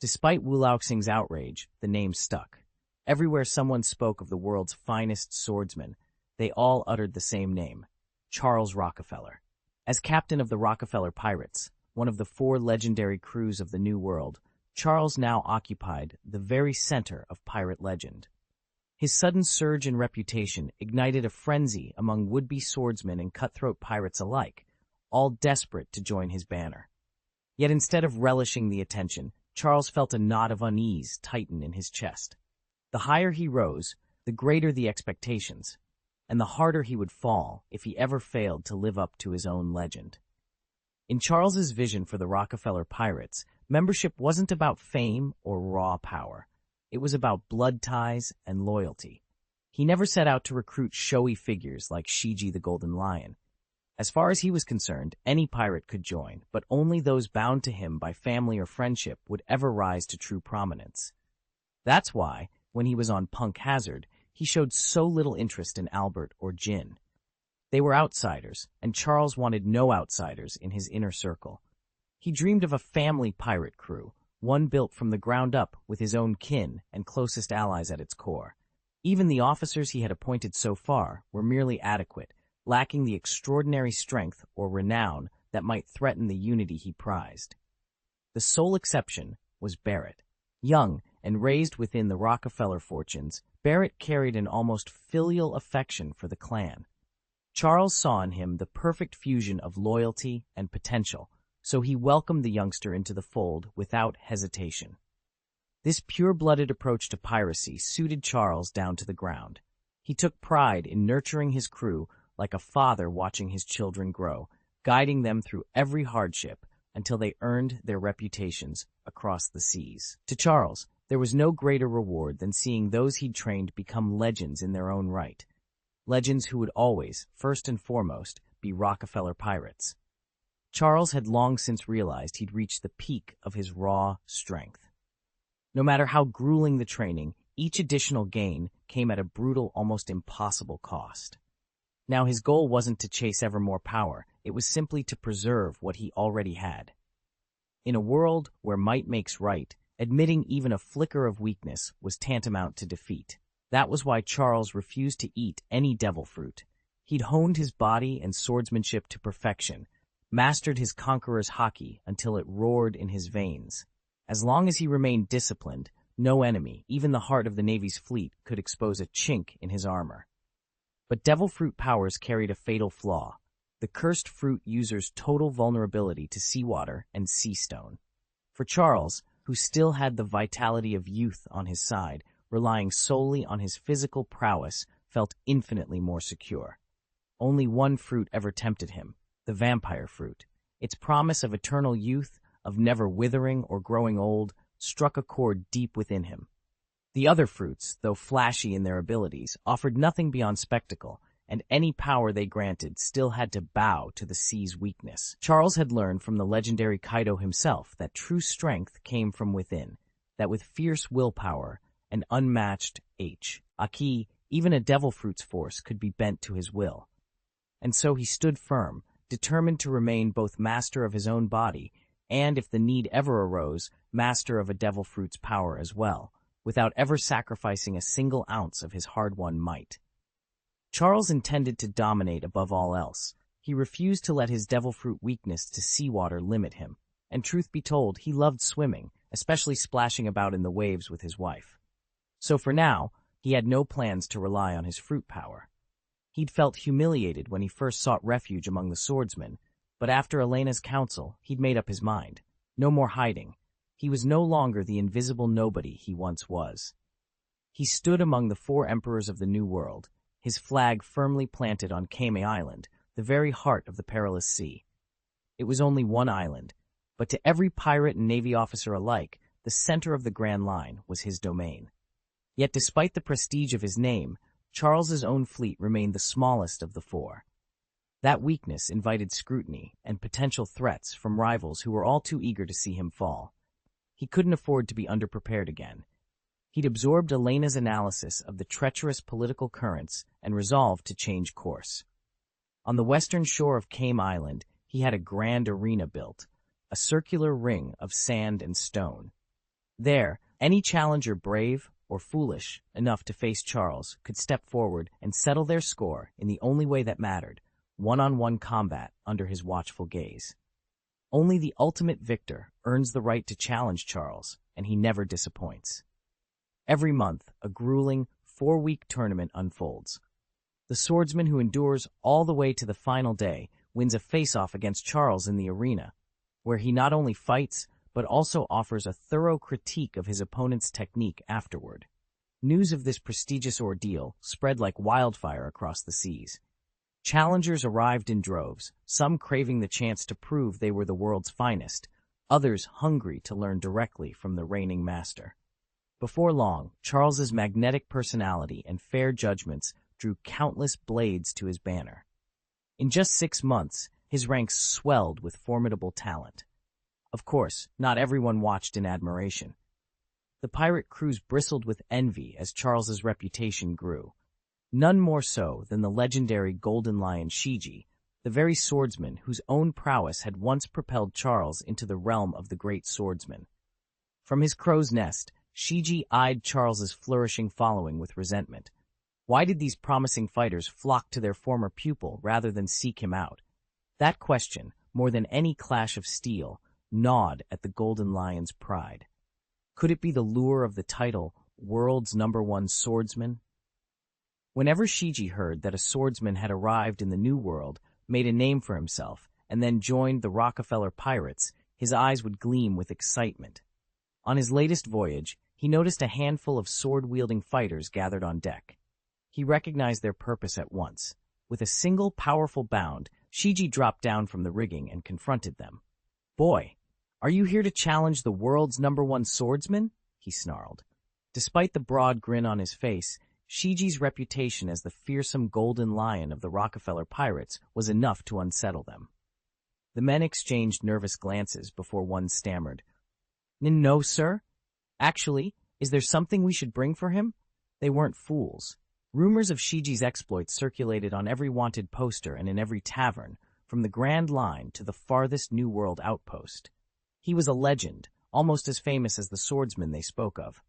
Despite Wulaoxing's outrage, the name stuck. Everywhere someone spoke of the world's finest swordsman, they all uttered the same name, Charles Rockefeller. As captain of the Rockefeller Pirates, one of the 4 legendary crews of the New World, Charles now occupied the very center of pirate legend. His sudden surge in reputation ignited a frenzy among would-be swordsmen and cutthroat pirates alike, all desperate to join his banner. Yet instead of relishing the attention, Charles felt a knot of unease tighten in his chest. The higher he rose, the greater the expectations, and the harder he would fall if he ever failed to live up to his own legend. In Charles's vision for the Rockefeller Pirates, membership wasn't about fame or raw power. It was about blood ties and loyalty. He never set out to recruit showy figures like Shiji the Golden Lion. As far as he was concerned, any pirate could join, but only those bound to him by family or friendship would ever rise to true prominence. That's why, when he was on Punk Hazard, he showed so little interest in Albert or Jin. They were outsiders, and Charles wanted no outsiders in his inner circle. He dreamed of a family pirate crew, one built from the ground up with his own kin and closest allies at its core. Even the officers he had appointed so far were merely adequate, lacking the extraordinary strength or renown that might threaten the unity he prized. The sole exception was Barrett. Young and raised within the Rockefeller fortunes, Barrett carried an almost filial affection for the clan. Charles saw in him the perfect fusion of loyalty and potential, so he welcomed the youngster into the fold without hesitation. This pure-blooded approach to piracy suited Charles down to the ground. He took pride in nurturing his crew like a father watching his children grow, guiding them through every hardship until they earned their reputations across the seas. To Charles, there was no greater reward than seeing those he'd trained become legends in their own right. Legends who would always, first and foremost, be Rockefeller pirates. Charles had long since realized he'd reached the peak of his raw strength. No matter how grueling the training, each additional gain came at a brutal, almost impossible cost. Now his goal wasn't to chase ever more power, it was simply to preserve what he already had. In a world where might makes right, admitting even a flicker of weakness was tantamount to defeat. That was why Charles refused to eat any devil fruit. He'd honed his body and swordsmanship to perfection, mastered his conqueror's Haki until it roared in his veins. As long as he remained disciplined, no enemy, even the heart of the Navy's fleet, could expose a chink in his armor. But devil fruit powers carried a fatal flaw. The cursed fruit user's total vulnerability to seawater and Seastone. For Charles, who still had the vitality of youth on his side, relying solely on his physical prowess felt infinitely more secure. Only one fruit ever tempted him, the vampire fruit. Its promise of eternal youth, of never withering or growing old, struck a chord deep within him. The other fruits, though flashy in their abilities, offered nothing beyond spectacle, and any power they granted still had to bow to the sea's weakness. Charles had learned from the legendary Kaido himself that true strength came from within, that with fierce willpower and unmatched Haki, even a devil fruit's force could be bent to his will. And so he stood firm, determined to remain both master of his own body and, if the need ever arose, master of a devil fruit's power as well, without ever sacrificing a single ounce of his hard-won might. Charles intended to dominate above all else. He refused to let his devil fruit weakness to seawater limit him, and truth be told, he loved swimming, especially splashing about in the waves with his wife. So for now, he had no plans to rely on his fruit power. He'd felt humiliated when he first sought refuge among the swordsmen, but after Elena's counsel, he'd made up his mind. No more hiding. He was no longer the invisible nobody he once was. He stood among the four emperors of the New World, his flag firmly planted on Kame Island, the very heart of the perilous sea. It was only one island, but to every pirate and navy officer alike, the center of the Grand Line was his domain. Yet despite the prestige of his name, Charles's own fleet remained the smallest of the four. That weakness invited scrutiny and potential threats from rivals who were all too eager to see him fall. He couldn't afford to be underprepared again. He'd absorbed Elena's analysis of the treacherous political currents and resolved to change course. On the western shore of Kame Island, he had a grand arena built, a circular ring of sand and stone. There, any challenger brave or foolish enough to face Charles could step forward and settle their score in the only way that mattered, one-on-one combat under his watchful gaze. Only the ultimate victor earns the right to challenge Charles, and he never disappoints. Every month, a grueling, 4-week tournament unfolds. The swordsman who endures all the way to the final day wins a face-off against Charles in the arena, where he not only fights, but also offers a thorough critique of his opponent's technique afterward. News of this prestigious ordeal spread like wildfire across the seas. Challengers arrived in droves, some craving the chance to prove they were the world's finest, others hungry to learn directly from the reigning master. Before long, Charles's magnetic personality and fair judgments drew countless blades to his banner. In just 6 months, his ranks swelled with formidable talent. Of course, not everyone watched in admiration. The pirate crews bristled with envy as Charles's reputation grew. None more so than the legendary Golden Lion Shiji, the very swordsman whose own prowess had once propelled Charles into the realm of the great swordsman. From his crow's nest, Shiji eyed Charles's flourishing following with resentment. Why did these promising fighters flock to their former pupil rather than seek him out? That question, more than any clash of steel, gnawed at the Golden Lion's pride. Could it be the lure of the title, World's #1 Swordsman? Whenever Shiji heard that a swordsman had arrived in the New World, made a name for himself, and then joined the Rockefeller Pirates, his eyes would gleam with excitement. On his latest voyage, he noticed a handful of sword-wielding fighters gathered on deck. He recognized their purpose at once. With a single powerful bound, Shiji dropped down from the rigging and confronted them. "Boy, are you here to challenge the world's #1 swordsman?" he snarled. Despite the broad grin on his face, Shiji's reputation as the fearsome Golden Lion of the Rockefeller Pirates was enough to unsettle them. The men exchanged nervous glances before one stammered, "No, sir. Actually, is there something we should bring for him?" They weren't fools. Rumors of Shiji's exploits circulated on every wanted poster and in every tavern, from the Grand Line to the farthest New World outpost. He was a legend, almost as famous as the swordsman they spoke of.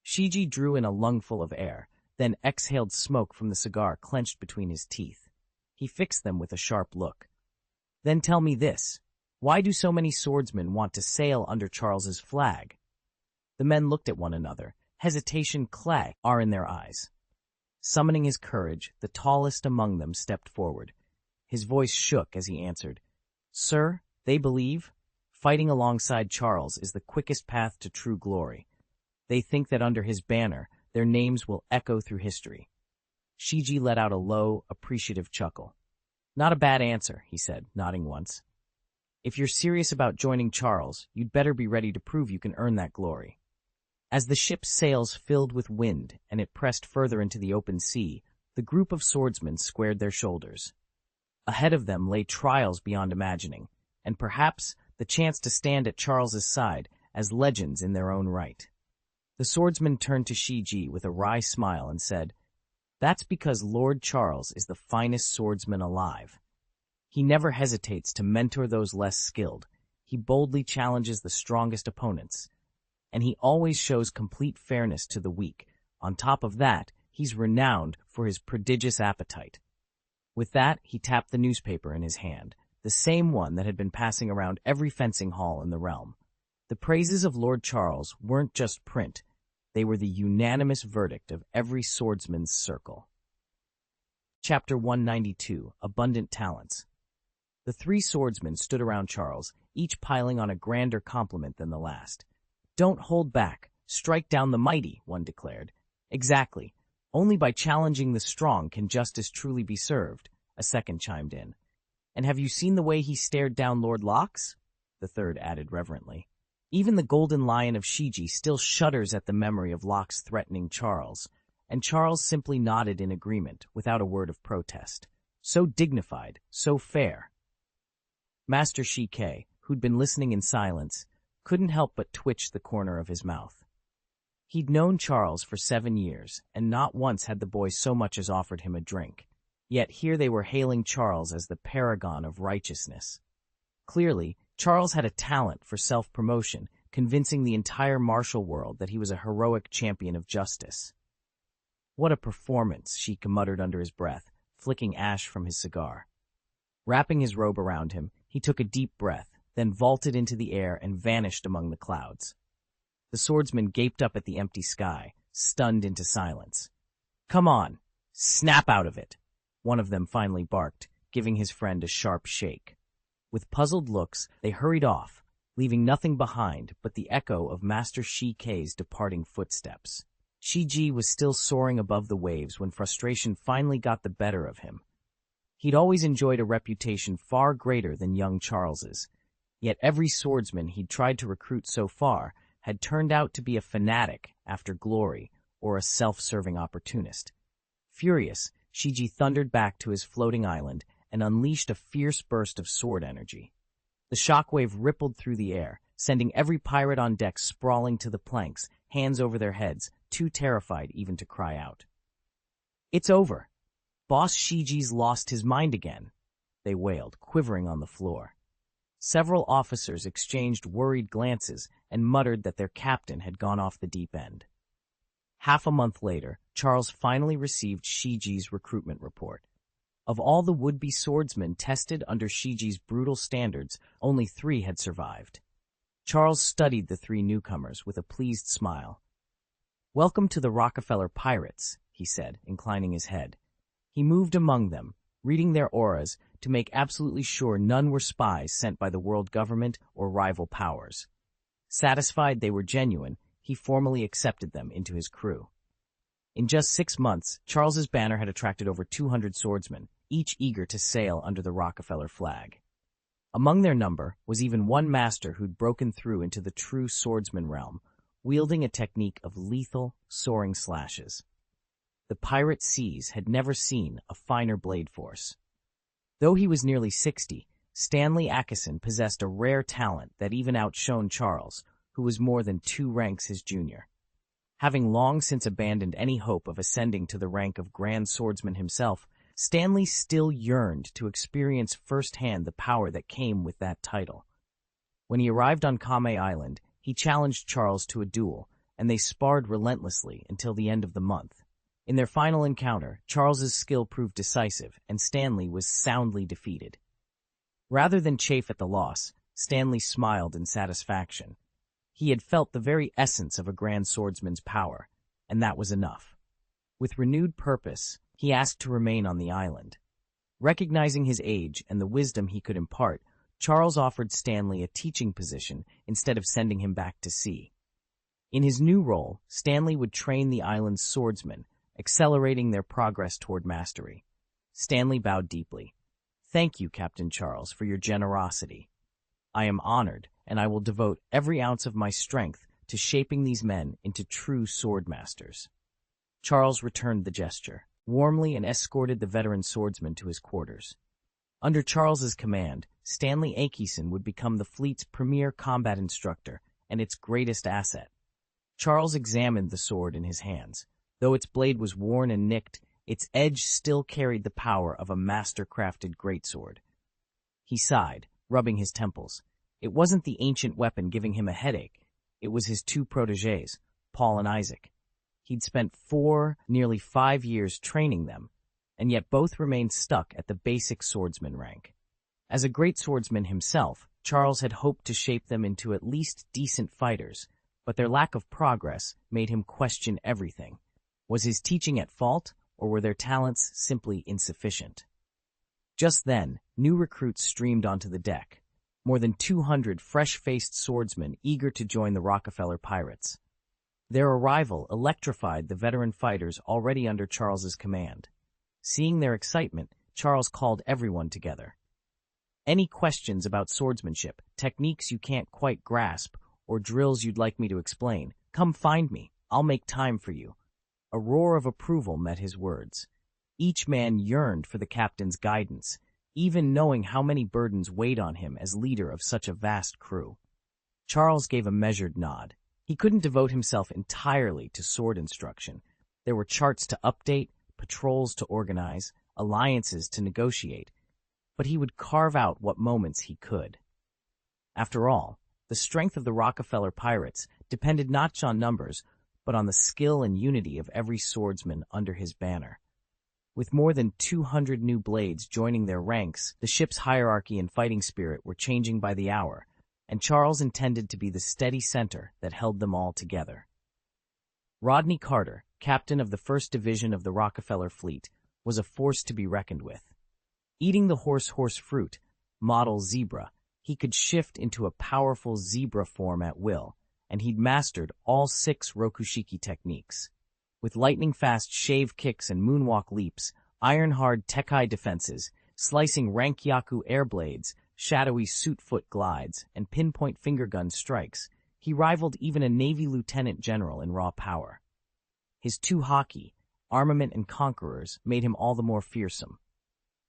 Shiji drew in a lungful of air, then exhaled smoke from the cigar clenched between his teeth. He fixed them with a sharp look. "Then tell me this. Why do so many swordsmen want to sail under Charles's flag?" The men looked at one another, hesitation clanged in their eyes. Summoning his courage, the tallest among them stepped forward. His voice shook as he answered, "Sir, they believe fighting alongside Charles is the quickest path to true glory. They think that under his banner, their names will echo through history." Shiji let out a low, appreciative chuckle. "Not a bad answer," he said, nodding once. "If you're serious about joining Charles, you'd better be ready to prove you can earn that glory." As the ship's sails filled with wind and it pressed further into the open sea, the group of swordsmen squared their shoulders. Ahead of them lay trials beyond imagining, and perhaps the chance to stand at Charles's side as legends in their own right. The swordsman turned to Shiji with a wry smile and said, "That's because Lord Charles is the finest swordsman alive. He never hesitates to mentor those less skilled. He boldly challenges the strongest opponents. And he always shows complete fairness to the weak. On top of that, he's renowned for his prodigious appetite." With that, he tapped the newspaper in his hand, the same one that had been passing around every fencing hall in the realm. The praises of Lord Charles weren't just print. They were the unanimous verdict of every swordsman's circle. Chapter 192, Abundant Talents. The 3 swordsmen stood around Charles, each piling on a grander compliment than the last. "Don't hold back. Strike down the mighty," one declared. Exactly. Only by challenging the strong can justice truly be served, a second chimed in. And have you seen the way he stared down Lord Locks? The third added reverently. Even the golden lion of Shiji still shudders at the memory of Locks threatening Charles, and Charles simply nodded in agreement without a word of protest. So dignified, so fair. Master Shike, who'd been listening in silence, couldn't help but twitch the corner of his mouth. He'd known Charles for 7 years, and not once had the boy so much as offered him a drink. Yet here they were hailing Charles as the paragon of righteousness. Clearly, Charles had a talent for self-promotion, convincing the entire martial world that he was a heroic champion of justice. What a performance, Sheik muttered under his breath, flicking ash from his cigar. Wrapping his robe around him, he took a deep breath, then vaulted into the air and vanished among the clouds. The swordsman gaped up at the empty sky, stunned into silence. "Come on, snap out of it," one of them finally barked, giving his friend a sharp shake. With puzzled looks, they hurried off, leaving nothing behind but the echo of Master Shike's departing footsteps. Shiji was still soaring above the waves when frustration finally got the better of him. He'd always enjoyed a reputation far greater than young Charles's, yet every swordsman he'd tried to recruit so far had turned out to be a fanatic after glory or a self-serving opportunist. Furious, Shiji thundered back to his floating island and unleashed a fierce burst of sword energy. The shockwave rippled through the air, sending every pirate on deck sprawling to the planks, hands over their heads, too terrified even to cry out. "It's over. Boss Shiji's lost his mind again," they wailed, quivering on the floor. Several officers exchanged worried glances and muttered that their captain had gone off the deep end. Half a month later, Charles finally received Shiji's recruitment report. Of all the would-be swordsmen tested under Shiji's brutal standards, only 3 had survived. Charles studied the 3 newcomers with a pleased smile. "Welcome to the Rockefeller Pirates," he said, inclining his head. He moved among them, reading their auras to make absolutely sure none were spies sent by the world government or rival powers. Satisfied they were genuine, he formally accepted them into his crew. In just 6 months, Charles's banner had attracted over 200 swordsmen, each eager to sail under the Rockefeller flag. Among their number was even one master who'd broken through into the true swordsman realm, wielding a technique of lethal, soaring slashes. The pirate seas had never seen a finer blade force. Though he was nearly 60, Stanley Atchison possessed a rare talent that even outshone Charles, who was more than 2 ranks his junior. Having long since abandoned any hope of ascending to the rank of Grand Swordsman himself, Stanley still yearned to experience firsthand the power that came with that title. When he arrived on Kame Island, he challenged Charles to a duel, and they sparred relentlessly until the end of the month. In their final encounter, Charles's skill proved decisive, and Stanley was soundly defeated. Rather than chafe at the loss, Stanley smiled in satisfaction. He had felt the very essence of a grand swordsman's power, and that was enough. With renewed purpose, he asked to remain on the island. Recognizing his age and the wisdom he could impart, Charles offered Stanley a teaching position instead of sending him back to sea. In his new role, Stanley would train the island's swordsmen, accelerating their progress toward mastery. Stanley bowed deeply. "Thank you, Captain Charles, for your generosity. I am honored, and I will devote every ounce of my strength to shaping these men into true swordmasters." Charles returned the gesture, warmly, and escorted the veteran swordsman to his quarters. Under Charles's command, Stanley Atchison would become the fleet's premier combat instructor and its greatest asset. Charles examined the sword in his hands. Though its blade was worn and nicked, its edge still carried the power of a master-crafted greatsword. He sighed, rubbing his temples. It wasn't the ancient weapon giving him a headache. It was his 2 protégés, Paul and Isaac. He'd spent 4, nearly 5 years training them, and yet both remained stuck at the basic swordsman rank. As a great swordsman himself, Charles had hoped to shape them into at least decent fighters, but their lack of progress made him question everything. Was his teaching at fault, or were their talents simply insufficient? Just then, new recruits streamed onto the deck, more than 200 fresh-faced swordsmen eager to join the Rockefeller Pirates. Their arrival electrified the veteran fighters already under Charles's command. Seeing their excitement, Charles called everyone together. "Any questions about swordsmanship, techniques you can't quite grasp, or drills you'd like me to explain, come find me. I'll make time for you." A roar of approval met his words. Each man yearned for the captain's guidance, even knowing how many burdens weighed on him as leader of such a vast crew. Charles gave a measured nod. He couldn't devote himself entirely to sword instruction. There were charts to update, patrols to organize, alliances to negotiate, but he would carve out what moments he could. After all, the strength of the Rockefeller pirates depended not on numbers, but on the skill and unity of every swordsman under his banner. With more than 200 new blades joining their ranks, the ship's hierarchy and fighting spirit were changing by the hour, and Charles intended to be the steady center that held them all together. Rodney Carter, captain of the 1st Division of the Rockefeller Fleet, was a force to be reckoned with. Eating the horse fruit, model zebra, he could shift into a powerful zebra form at will, and he'd mastered all 6 Rokushiki techniques. With lightning-fast shave kicks and moonwalk leaps, iron-hard Tekai defenses, slicing Rankyaku air blades, shadowy suit-foot glides, and pinpoint finger-gun strikes, he rivaled even a Navy lieutenant general in raw power. His 2 Haki, armament and conquerors, made him all the more fearsome.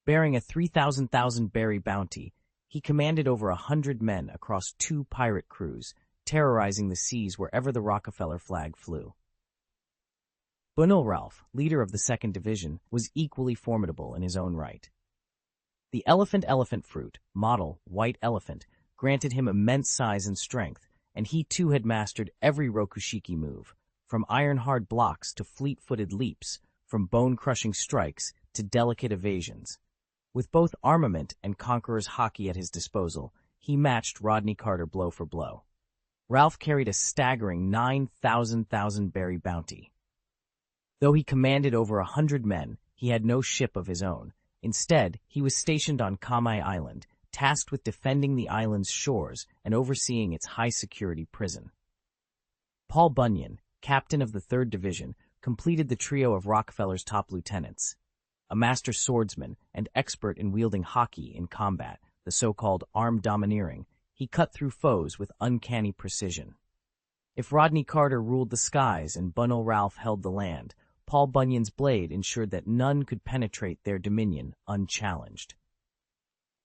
Bearing a 3,000 berry bounty, he commanded over 100 men across 2 pirate crews, terrorizing the seas wherever the Rockefeller flag flew. Bunil Ralph, leader of the 2nd Division, was equally formidable in his own right. The elephant fruit, model white elephant, granted him immense size and strength, and he too had mastered every Rokushiki move, from iron-hard blocks to fleet-footed leaps, from bone-crushing strikes to delicate evasions. With both armament and conqueror's Haki at his disposal, he matched Rodney Carter blow for blow. Ralph carried a staggering 9,000 berry bounty. Though he commanded over 100 men, he had no ship of his own. Instead, he was stationed on Kamai Island, tasked with defending the island's shores and overseeing its high-security prison. Paul Bunyan, captain of the 3rd Division, completed the trio of Rockefeller's top lieutenants. A master swordsman and expert in wielding Haki in combat, the so-called armed domineering, he cut through foes with uncanny precision. If Rodney Carter ruled the skies and Bunil Ralph held the land, Paul Bunyan's blade ensured that none could penetrate their dominion unchallenged.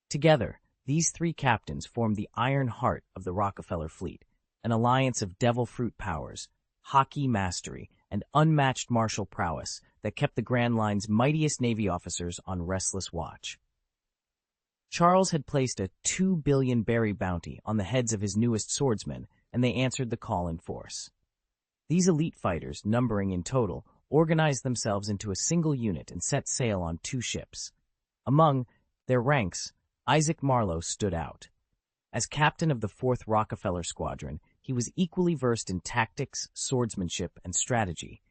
Together, these 3 captains formed the iron heart of the Rockefeller fleet, an alliance of devil fruit powers, Haki mastery, and unmatched martial prowess that kept the Grand Line's mightiest Navy officers on restless watch. Charles had placed a 2 billion berry bounty on the heads of his newest swordsmen, and they answered the call in force. These elite fighters, numbering in total, organized themselves into a single unit and set sail on 2 ships. Among their ranks, Isaac Marlowe stood out. As captain of the 4th Rockefeller Squadron, he was equally versed in tactics, swordsmanship, and strategy.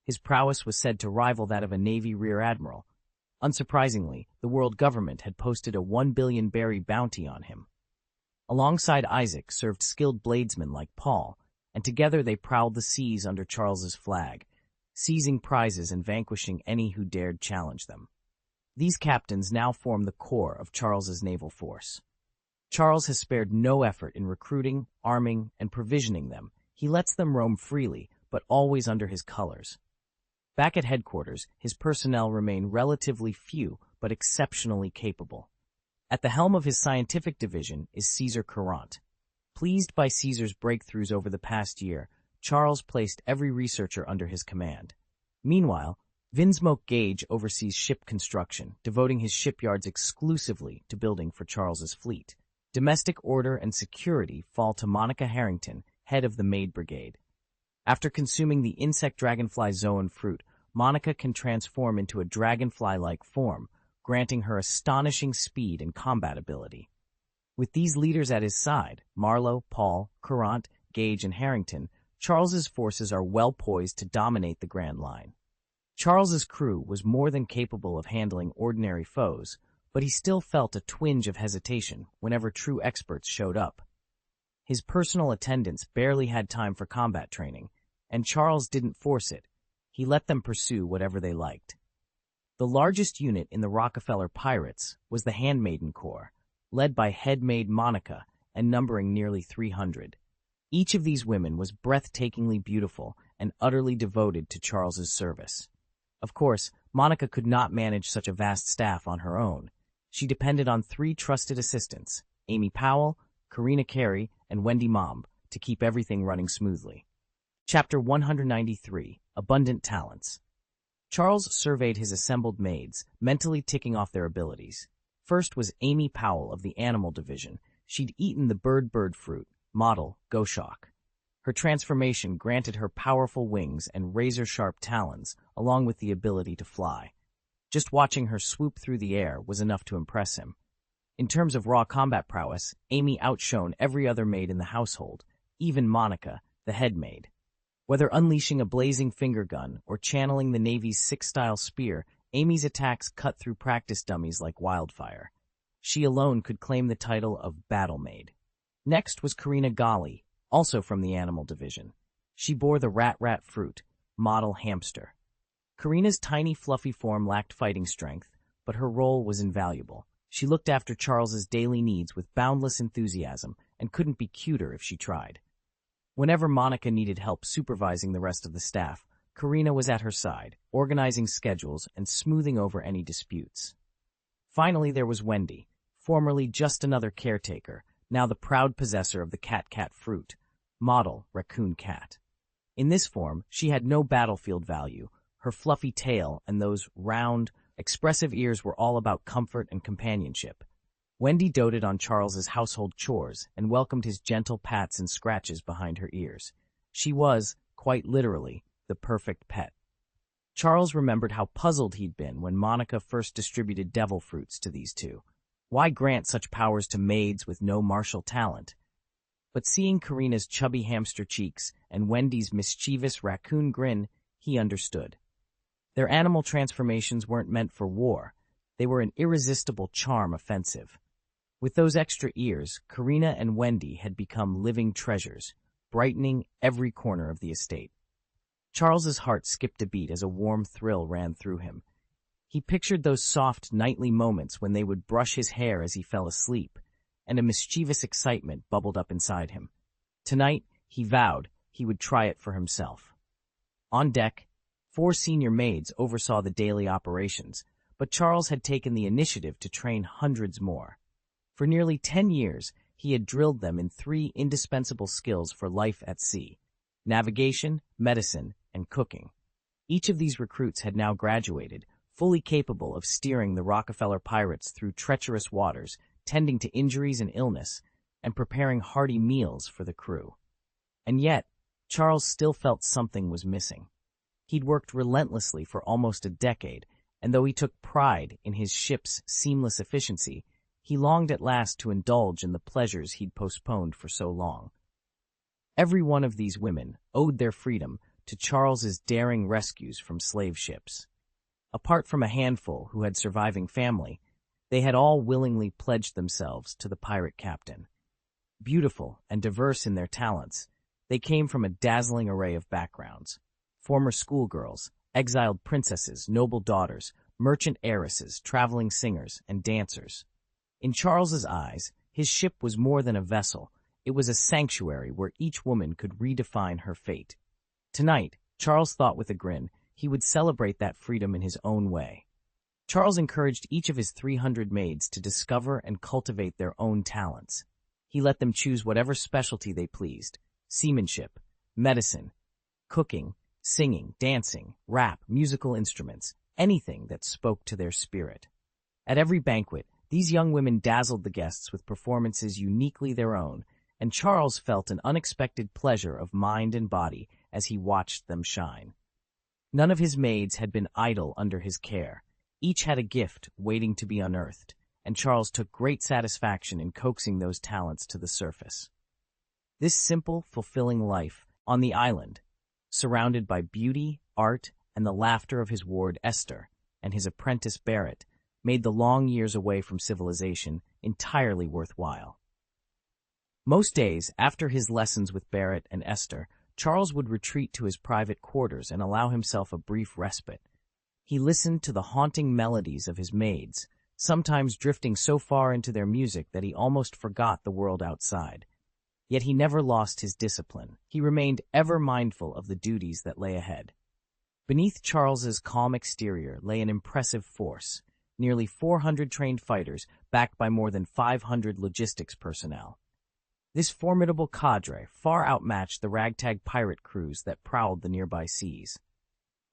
His prowess was said to rival that of a Navy rear admiral. Unsurprisingly, the world government had posted a 1 billion berry bounty on him. Alongside Isaac served skilled bladesmen like Paul, and together they prowled the seas under Charles's flag, seizing prizes and vanquishing any who dared challenge them. These captains now form the core of Charles's naval force. Charles has spared no effort in recruiting, arming, and provisioning them. He lets them roam freely, but always under his colors. Back at headquarters, his personnel remain relatively few, but exceptionally capable. At the helm of his scientific division is Caesar Courant. Pleased by Caesar's breakthroughs over the past year, Charles placed every researcher under his command. Meanwhile, Vinsmoke Gage oversees ship construction, devoting his shipyards exclusively to building for Charles's fleet. Domestic order and security fall to Monica Harrington, head of the Maid Brigade. After consuming the insect dragonfly zoan fruit, Monica can transform into a dragonfly-like form, granting her astonishing speed and combat ability. With these leaders at his side, Marlowe, Paul, Courant, Gage, and Harrington, Charles's forces are well poised to dominate the Grand Line. Charles's crew was more than capable of handling ordinary foes, but he still felt a twinge of hesitation whenever true experts showed up. His personal attendants barely had time for combat training, and Charles didn't force it. He let them pursue whatever they liked. The largest unit in the Rockefeller Pirates was the Handmaiden Corps, led by head maid Monica and numbering nearly 300. Each of these women was breathtakingly beautiful and utterly devoted to Charles's service. Of course, Monica could not manage such a vast staff on her own. She depended on 3 trusted assistants, Amy Powell, Karina Carey, and Wendy Mom, to keep everything running smoothly. Chapter 193, Abundant Talents. Charles surveyed his assembled maids, mentally ticking off their abilities. First was Amy Powell of the Animal Division. She'd eaten the bird fruit, model Goshawk. Her transformation granted her powerful wings and razor-sharp talons, along with the ability to fly. Just watching her swoop through the air was enough to impress him. In terms of raw combat prowess, Amy outshone every other maid in the household, even Monica, the head maid. Whether unleashing a blazing finger gun or channeling the Navy's 6-style spear, Amy's attacks cut through practice dummies like wildfire. She alone could claim the title of Battle Maid. Next was Karina Gali, also from the Animal Division. She bore the rat fruit, model Hamster. Karina's tiny fluffy form lacked fighting strength, but her role was invaluable. She looked after Charles's daily needs with boundless enthusiasm and couldn't be cuter if she tried. Whenever Monica needed help supervising the rest of the staff, Karina was at her side, organizing schedules and smoothing over any disputes. Finally, there was Wendy, formerly just another caretaker, now the proud possessor of the cat fruit, model Raccoon Cat. In this form, she had no battlefield value. Her fluffy tail and those round, expressive ears were all about comfort and companionship. Wendy doted on Charles's household chores and welcomed his gentle pats and scratches behind her ears. She was, quite literally, the perfect pet. Charles remembered how puzzled he'd been when Monica first distributed devil fruits to these two. Why grant such powers to maids with no martial talent? But seeing Karina's chubby hamster cheeks and Wendy's mischievous raccoon grin, he understood. Their animal transformations weren't meant for war. They were an irresistible charm offensive. With those extra ears, Karina and Wendy had become living treasures, brightening every corner of the estate. Charles's heart skipped a beat as a warm thrill ran through him. He pictured those soft nightly moments when they would brush his hair as he fell asleep, and a mischievous excitement bubbled up inside him. Tonight, he vowed he would try it for himself. On deck, 4 senior maids oversaw the daily operations, but Charles had taken the initiative to train hundreds more. For nearly 10 years, he had drilled them in 3 indispensable skills for life at sea: navigation, medicine, and cooking. Each of these recruits had now graduated, fully capable of steering the Rockefeller Pirates through treacherous waters, tending to injuries and illness, and preparing hearty meals for the crew. And yet, Charles still felt something was missing. He'd worked relentlessly for almost a decade, and though he took pride in his ship's seamless efficiency, he longed at last to indulge in the pleasures he'd postponed for so long. Every one of these women owed their freedom to Charles's daring rescues from slave ships. Apart from a handful who had surviving family, they had all willingly pledged themselves to the pirate captain. Beautiful and diverse in their talents, they came from a dazzling array of backgrounds: former schoolgirls, exiled princesses, noble daughters, merchant heiresses, traveling singers, and dancers. In Charles's eyes, his ship was more than a vessel. It was a sanctuary where each woman could redefine her fate. Tonight, Charles thought with a grin, he would celebrate that freedom in his own way. Charles encouraged each of his 300 maids to discover and cultivate their own talents. He let them choose whatever specialty they pleased: seamanship, medicine, cooking, singing, dancing, rap, musical instruments, anything that spoke to their spirit. At every banquet, these young women dazzled the guests with performances uniquely their own, and Charles felt an unexpected pleasure of mind and body as he watched them shine. None of his maids had been idle under his care. Each had a gift waiting to be unearthed, and Charles took great satisfaction in coaxing those talents to the surface. This simple, fulfilling life on the island, surrounded by beauty, art, and the laughter of his ward Esther and his apprentice Barrett, made the long years away from civilization entirely worthwhile. Most days, after his lessons with Barrett and Esther, Charles would retreat to his private quarters and allow himself a brief respite. He listened to the haunting melodies of his maids, sometimes drifting so far into their music that he almost forgot the world outside. Yet he never lost his discipline. He remained ever mindful of the duties that lay ahead. Beneath Charles's calm exterior lay an impressive force, nearly 400 trained fighters backed by more than 500 logistics personnel. This formidable cadre far outmatched the ragtag pirate crews that prowled the nearby seas.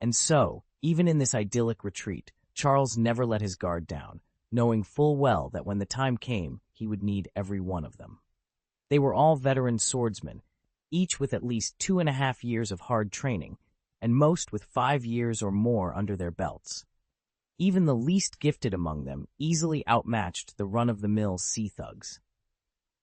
And so, even in this idyllic retreat, Charles never let his guard down, knowing full well that when the time came, he would need every one of them. They were all veteran swordsmen, each with at least 2.5 years of hard training, and most with 5 years or more under their belts. Even the least gifted among them easily outmatched the run-of-the-mill sea thugs.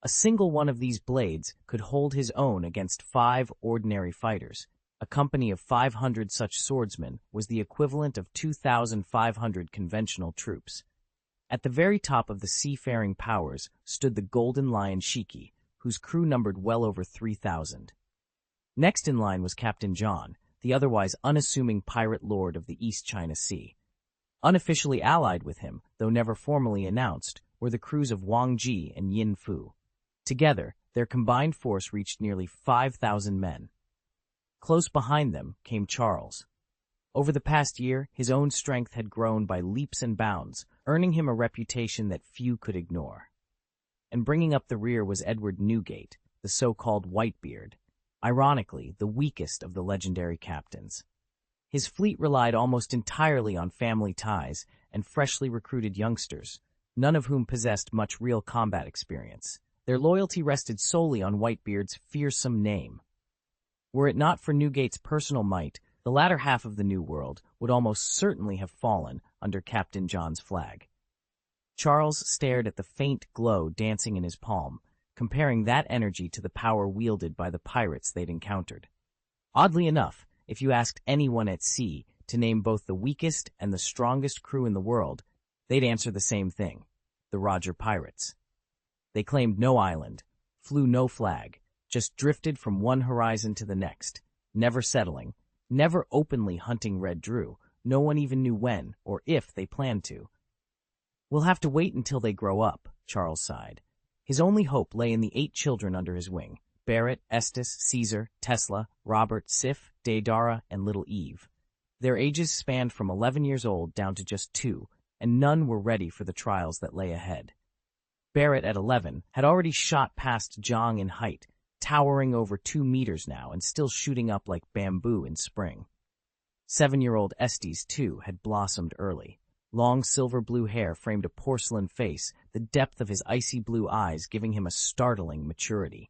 A single one of these blades could hold his own against 5 ordinary fighters. A company of 500 such swordsmen was the equivalent of 2,500 conventional troops. At the very top of the seafaring powers stood the Golden Lion Shiki, whose crew numbered well over 3,000. Next in line was Captain John, the otherwise unassuming pirate lord of the East China Sea. Unofficially allied with him, though never formally announced, were the crews of Wang Ji and Yin Fu. Together, their combined force reached nearly 5,000 men. Close behind them came Charles. Over the past year, his own strength had grown by leaps and bounds, earning him a reputation that few could ignore. And bringing up the rear was Edward Newgate, the so-called Whitebeard, ironically the weakest of the legendary captains. His fleet relied almost entirely on family ties and freshly recruited youngsters, none of whom possessed much real combat experience. Their loyalty rested solely on Whitebeard's fearsome name. Were it not for Newgate's personal might, the latter half of the New World would almost certainly have fallen under Captain John's flag. Charles stared at the faint glow dancing in his palm, comparing that energy to the power wielded by the pirates they'd encountered. Oddly enough, if you asked anyone at sea to name both the weakest and the strongest crew in the world, they'd answer the same thing: the Roger Pirates. They claimed no island, flew no flag, just drifted from one horizon to the next, never settling, never openly hunting Red Drew. No one even knew when or if they planned to. "We'll have to wait until they grow up," Charles sighed. His only hope lay in the 8 children under his wing: Barrett, Estes, Caesar, Tesla, Robert, Sif, Daedara, and little Eve. Their ages spanned from 11 years old down to just 2, and none were ready for the trials that lay ahead. Barrett, at 11, had already shot past Zhang in height, towering over 2 meters now and still shooting up like bamboo in spring. 7-year-old Estes, too, had blossomed early. Long silver blue hair framed a porcelain face, the depth of his icy blue eyes giving him a startling maturity.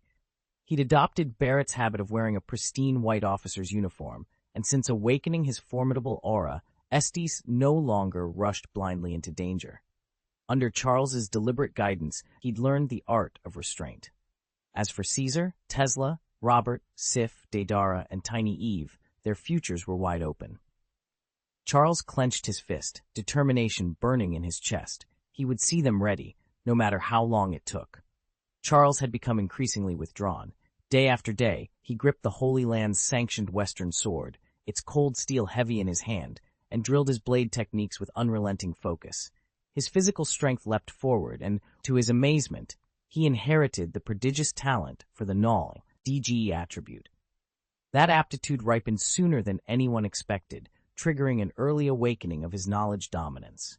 He'd adopted Barrett's habit of wearing a pristine white officer's uniform, and since awakening his formidable aura, Estes no longer rushed blindly into danger. Under Charles's deliberate guidance, he'd learned the art of restraint. As for Caesar, Tesla, Robert, Sif, Daedara, and tiny Eve, their futures were wide open. Charles clenched his fist, determination burning in his chest. He would see them ready, no matter how long it took. Charles had become increasingly withdrawn. Day after day, he gripped the Holy Land's sanctioned Western sword, its cold steel heavy in his hand, and drilled his blade techniques with unrelenting focus. His physical strength leapt forward, and, to his amazement, he inherited the prodigious talent for the Null DGE attribute. That aptitude ripened sooner than anyone expected, triggering an early awakening of his knowledge dominance.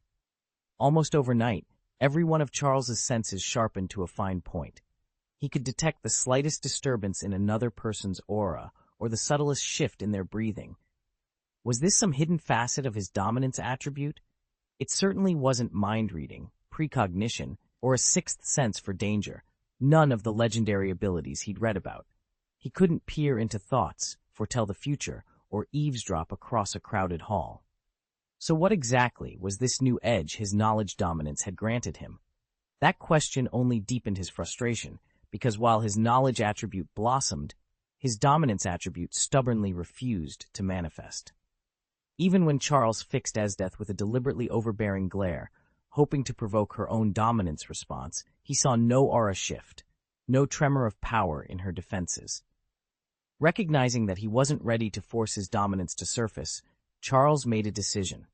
Almost overnight, every one of Charles's senses sharpened to a fine point. He could detect the slightest disturbance in another person's aura, or the subtlest shift in their breathing. Was this some hidden facet of his dominance attribute? It certainly wasn't mind-reading, precognition, or a sixth sense for danger, none of the legendary abilities he'd read about. He couldn't peer into thoughts, foretell the future, or eavesdrop across a crowded hall. So what exactly was this new edge his knowledge dominance had granted him? That question only deepened his frustration, because while his knowledge attribute blossomed, his dominance attribute stubbornly refused to manifest. Even when Charles fixed Esdeath with a deliberately overbearing glare, hoping to provoke her own dominance response, he saw no aura shift, no tremor of power in her defenses. Recognizing that he wasn't ready to force his dominance to surface, Charles made a decision.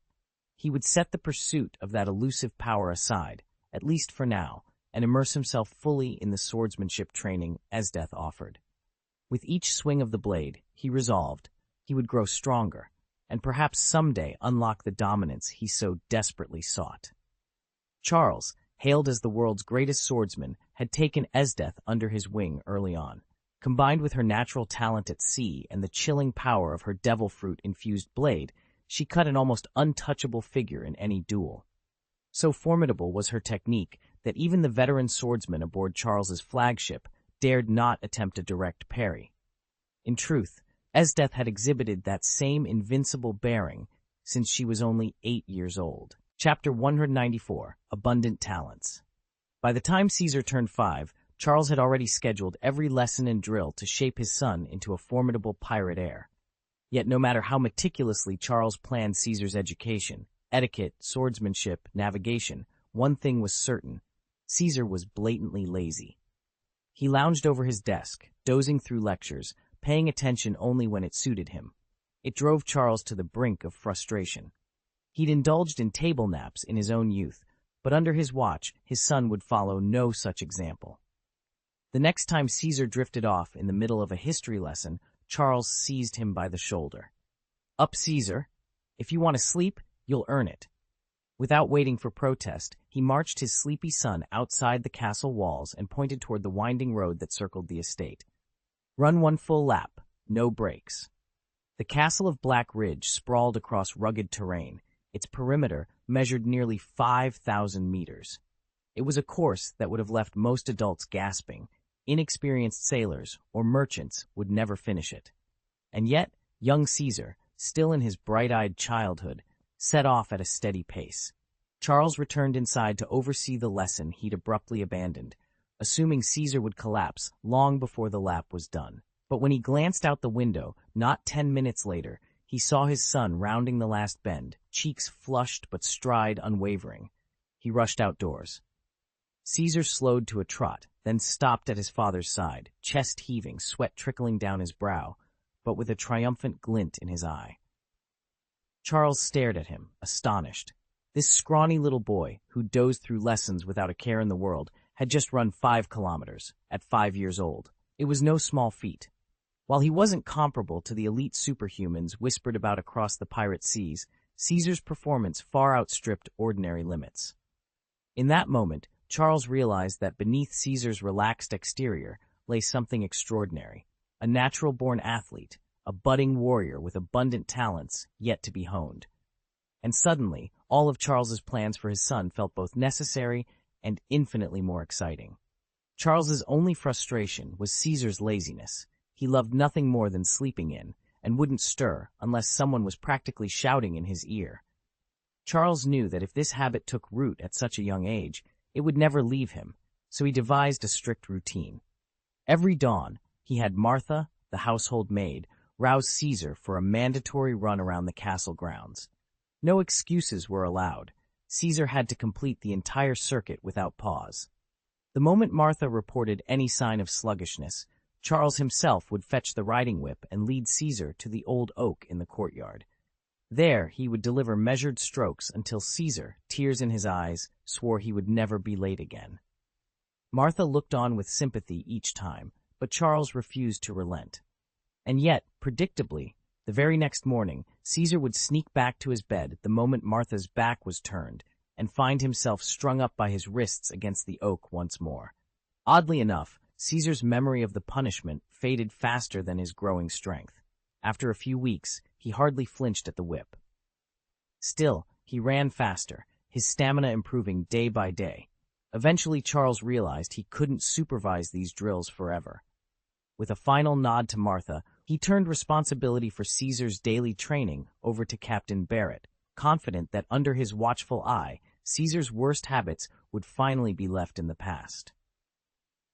He would set the pursuit of that elusive power aside, at least for now, and immerse himself fully in the swordsmanship training Esdeath offered. With each swing of the blade, he resolved, he would grow stronger, and perhaps someday unlock the dominance he so desperately sought. Charles, hailed as the world's greatest swordsman, had taken Esdeath under his wing early on. Combined with her natural talent at sea and the chilling power of her devil fruit-infused blade, she cut an almost untouchable figure in any duel. So formidable was her technique that even the veteran swordsman aboard Charles's flagship dared not attempt a direct parry. In truth, Esdeath had exhibited that same invincible bearing since she was only 8 years old. Chapter 194, Abundant Talents. By the time Caesar turned 5, Charles had already scheduled every lesson and drill to shape his son into a formidable pirate heir. Yet no matter how meticulously Charles planned Caesar's education, etiquette, swordsmanship, navigation, one thing was certain: Caesar was blatantly lazy. He lounged over his desk, dozing through lectures, paying attention only when it suited him. It drove Charles to the brink of frustration. He'd indulged in table naps in his own youth, but under his watch, his son would follow no such example. The next time Caesar drifted off in the middle of a history lesson, Charles seized him by the shoulder. "Up, Caesar! If you want to sleep, you'll earn it." Without waiting for protest, he marched his sleepy son outside the castle walls and pointed toward the winding road that circled the estate. "Run one full lap, no breaks." The castle of Black Ridge sprawled across rugged terrain. Its perimeter measured nearly 5,000 meters. It was a course that would have left most adults gasping. Inexperienced sailors or merchants would never finish it. And yet, young Caesar, still in his bright-eyed childhood, set off at a steady pace. Charles returned inside to oversee the lesson he'd abruptly abandoned, assuming Caesar would collapse long before the lap was done. But when he glanced out the window, not 10 minutes later, he saw his son rounding the last bend, cheeks flushed but stride unwavering. He rushed outdoors. Caesar slowed to a trot, then stopped at his father's side, chest heaving, sweat trickling down his brow, but with a triumphant glint in his eye. Charles stared at him, astonished. This scrawny little boy, who dozed through lessons without a care in the world, had just run 5 kilometers, at 5 years old. It was no small feat. While he wasn't comparable to the elite superhumans whispered about across the pirate seas, Caesar's performance far outstripped ordinary limits. In that moment, Charles realized that beneath Caesar's relaxed exterior lay something extraordinary, a natural-born athlete, a budding warrior with abundant talents yet to be honed. And suddenly, all of Charles's plans for his son felt both necessary and infinitely more exciting. Charles's only frustration was Caesar's laziness. He loved nothing more than sleeping in, and wouldn't stir unless someone was practically shouting in his ear. Charles knew that if this habit took root at such a young age, it would never leave him, so he devised a strict routine. Every dawn, he had Martha, the household maid, rouse Caesar for a mandatory run around the castle grounds. No excuses were allowed. Caesar had to complete the entire circuit without pause. The moment Martha reported any sign of sluggishness, Charles himself would fetch the riding whip and lead Caesar to the old oak in the courtyard. There he would deliver measured strokes until Caesar, tears in his eyes, swore he would never be late again. Martha looked on with sympathy each time, but Charles refused to relent. And yet, predictably, the very next morning, Caesar would sneak back to his bed the moment Martha's back was turned, and find himself strung up by his wrists against the oak once more. Oddly enough, Caesar's memory of the punishment faded faster than his growing strength. After a few weeks, he hardly flinched at the whip. Still, he ran faster, his stamina improving day by day. Eventually, Charles realized he couldn't supervise these drills forever. With a final nod to Martha, he turned responsibility for Caesar's daily training over to Captain Barrett, confident that under his watchful eye, Caesar's worst habits would finally be left in the past.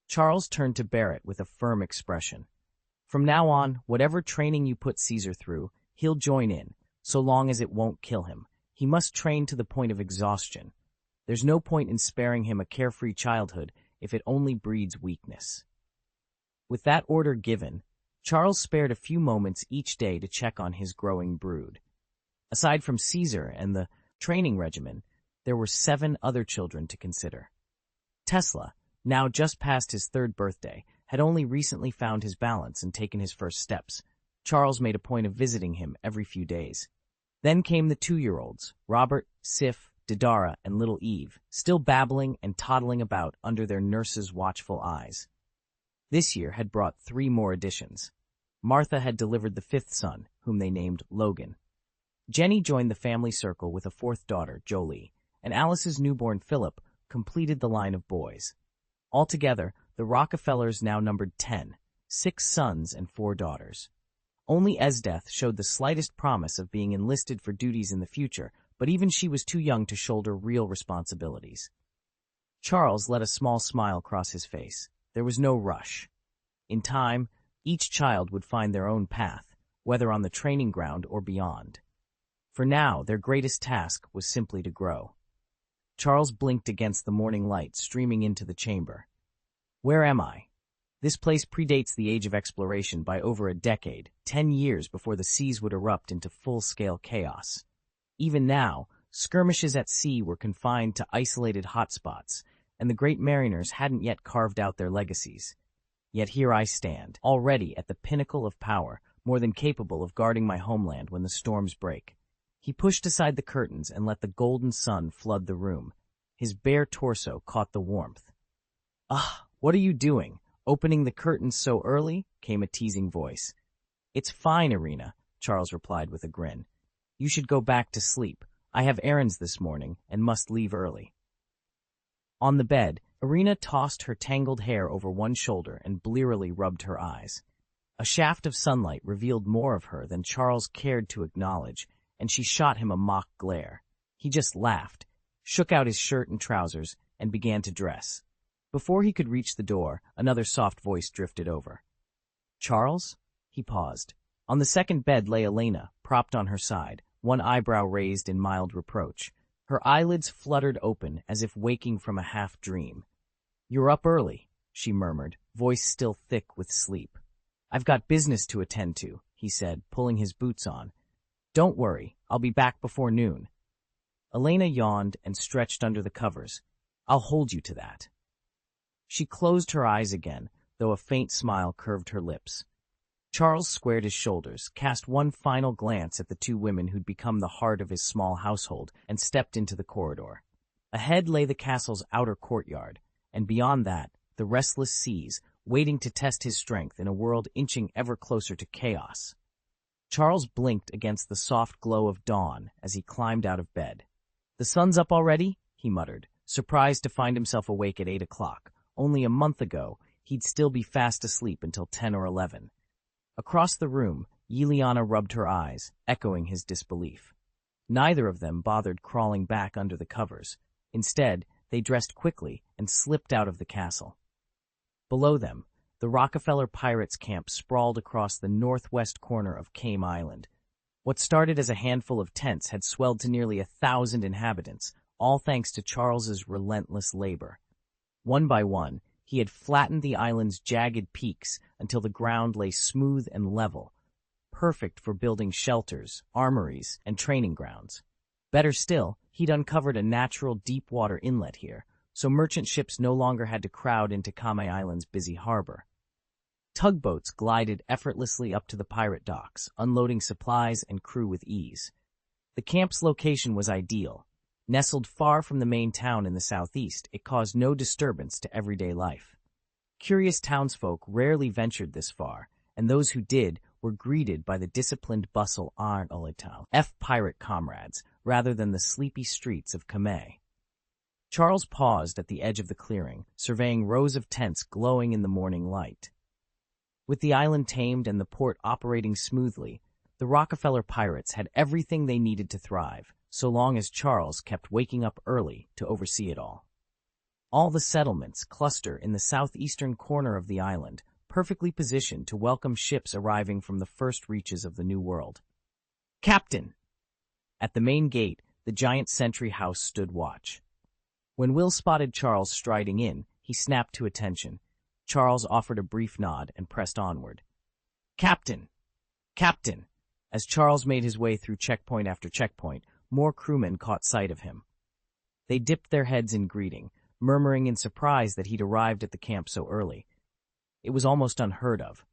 Charles turned to Barrett with a firm expression. From now on, whatever training you put Caesar through, he'll join in, so long as it won't kill him. He must train to the point of exhaustion. There's no point in sparing him a carefree childhood if it only breeds weakness. With that order given, Charles spared a few moments each day to check on his growing brood. Aside from Caesar and the training regimen, there were 7 other children to consider. Tesla, now just past his 3rd birthday, had only recently found his balance and taken his first steps. Charles made a point of visiting him every few days. Then came the 2-year-olds, Robert, Sif, Didara, and little Eve, still babbling and toddling about under their nurse's watchful eyes. This year had brought 3 more additions. Martha had delivered the 5th son, whom they named Logan. Jenny joined the family circle with a 4th daughter, Jolie, and Alice's newborn Philip completed the line of boys. Altogether, the Rockefellers now numbered 10, 6 sons and 4 daughters. Only Esdeath showed the slightest promise of being enlisted for duties in the future, but even she was too young to shoulder real responsibilities. Charles let a small smile cross his face. There was no rush. In time, each child would find their own path, whether on the training ground or beyond. For now, their greatest task was simply to grow. Charles blinked against the morning light streaming into the chamber. Where am I? This place predates the age of exploration by over a decade, 10 years before the seas would erupt into full-scale chaos. Even now, skirmishes at sea were confined to isolated hotspots, and the great mariners hadn't yet carved out their legacies. Yet here I stand, already at the pinnacle of power, more than capable of guarding my homeland when the storms break. He pushed aside the curtains and let the golden sun flood the room. His bare torso caught the warmth. "Ah, what are you doing? Opening the curtains so early?" came a teasing voice. "It's fine, Irina," Charles replied with a grin. "You should go back to sleep. I have errands this morning and must leave early." On the bed, Irina tossed her tangled hair over one shoulder and blearily rubbed her eyes. A shaft of sunlight revealed more of her than Charles cared to acknowledge, and she shot him a mock glare. He just laughed, shook out his shirt and trousers, and began to dress. Before he could reach the door, another soft voice drifted over. "Charles?" He paused. On the second bed lay Elena, propped on her side, one eyebrow raised in mild reproach. Her eyelids fluttered open as if waking from a half-dream. "You're up early," she murmured, voice still thick with sleep. "I've got business to attend to," he said, pulling his boots on. "Don't worry, I'll be back before noon." Elena yawned and stretched under the covers. "I'll hold you to that." She closed her eyes again, though a faint smile curved her lips. Charles squared his shoulders, cast one final glance at the 2 women who'd become the heart of his small household, and stepped into the corridor. Ahead lay the castle's outer courtyard, and beyond that, the restless seas, waiting to test his strength in a world inching ever closer to chaos. Charles blinked against the soft glow of dawn as he climbed out of bed. "The sun's up already?" he muttered, surprised to find himself awake at 8 o'clock. Only a month ago, he'd still be fast asleep until 10 or 11. Across the room, Yeliana rubbed her eyes, echoing his disbelief. Neither of them bothered crawling back under the covers. Instead, they dressed quickly and slipped out of the castle. Below them, the Rockefeller pirates' camp sprawled across the northwest corner of Kame Island. What started as a handful of tents had swelled to nearly 1,000 inhabitants, all thanks to Charles's relentless labor. One by one, he had flattened the island's jagged peaks until the ground lay smooth and level, perfect for building shelters, armories, and training grounds. Better still, he'd uncovered a natural deep-water inlet here, so merchant ships no longer had to crowd into Kame Island's busy harbor. Tugboats glided effortlessly up to the pirate docks, unloading supplies and crew with ease. The camp's location was ideal. Nestled far from the main town in the southeast, it caused no disturbance to everyday life. Curious townsfolk rarely ventured this far, and those who did were greeted by the disciplined bustle of pirate comrades, rather than the sleepy streets of Kame. Charles paused at the edge of the clearing, surveying rows of tents glowing in the morning light. With the island tamed and the port operating smoothly, the Rockefeller pirates had everything they needed to thrive, so long as Charles kept waking up early to oversee it all. All the settlements cluster in the southeastern corner of the island, perfectly positioned to welcome ships arriving from the first reaches of the New World. "Captain!" At the main gate, the giant sentry house stood watch. When Will spotted Charles striding in, he snapped to attention. Charles offered a brief nod and pressed onward. Captain! Captain! As Charles made his way through checkpoint after checkpoint, more crewmen caught sight of him. They dipped their heads in greeting, murmuring in surprise that he'd arrived at the camp so early. It was almost unheard of.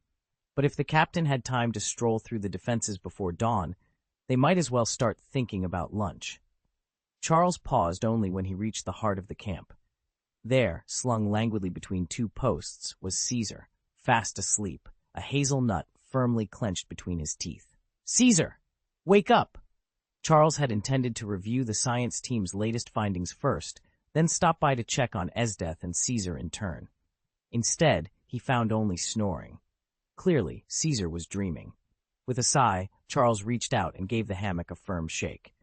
But if the captain had time to stroll through the defenses before dawn, they might as well start thinking about lunch. Charles paused only when he reached the heart of the camp. There, slung languidly between two posts, was Caesar, fast asleep, a hazel nut firmly clenched between his teeth. "Caesar! Wake up!" Charles had intended to review the science team's latest findings first, then stop by to check on Esdeath and Caesar in turn. Instead, he found only snoring. Clearly, Caesar was dreaming. With a sigh, Charles reached out and gave the hammock a firm shake.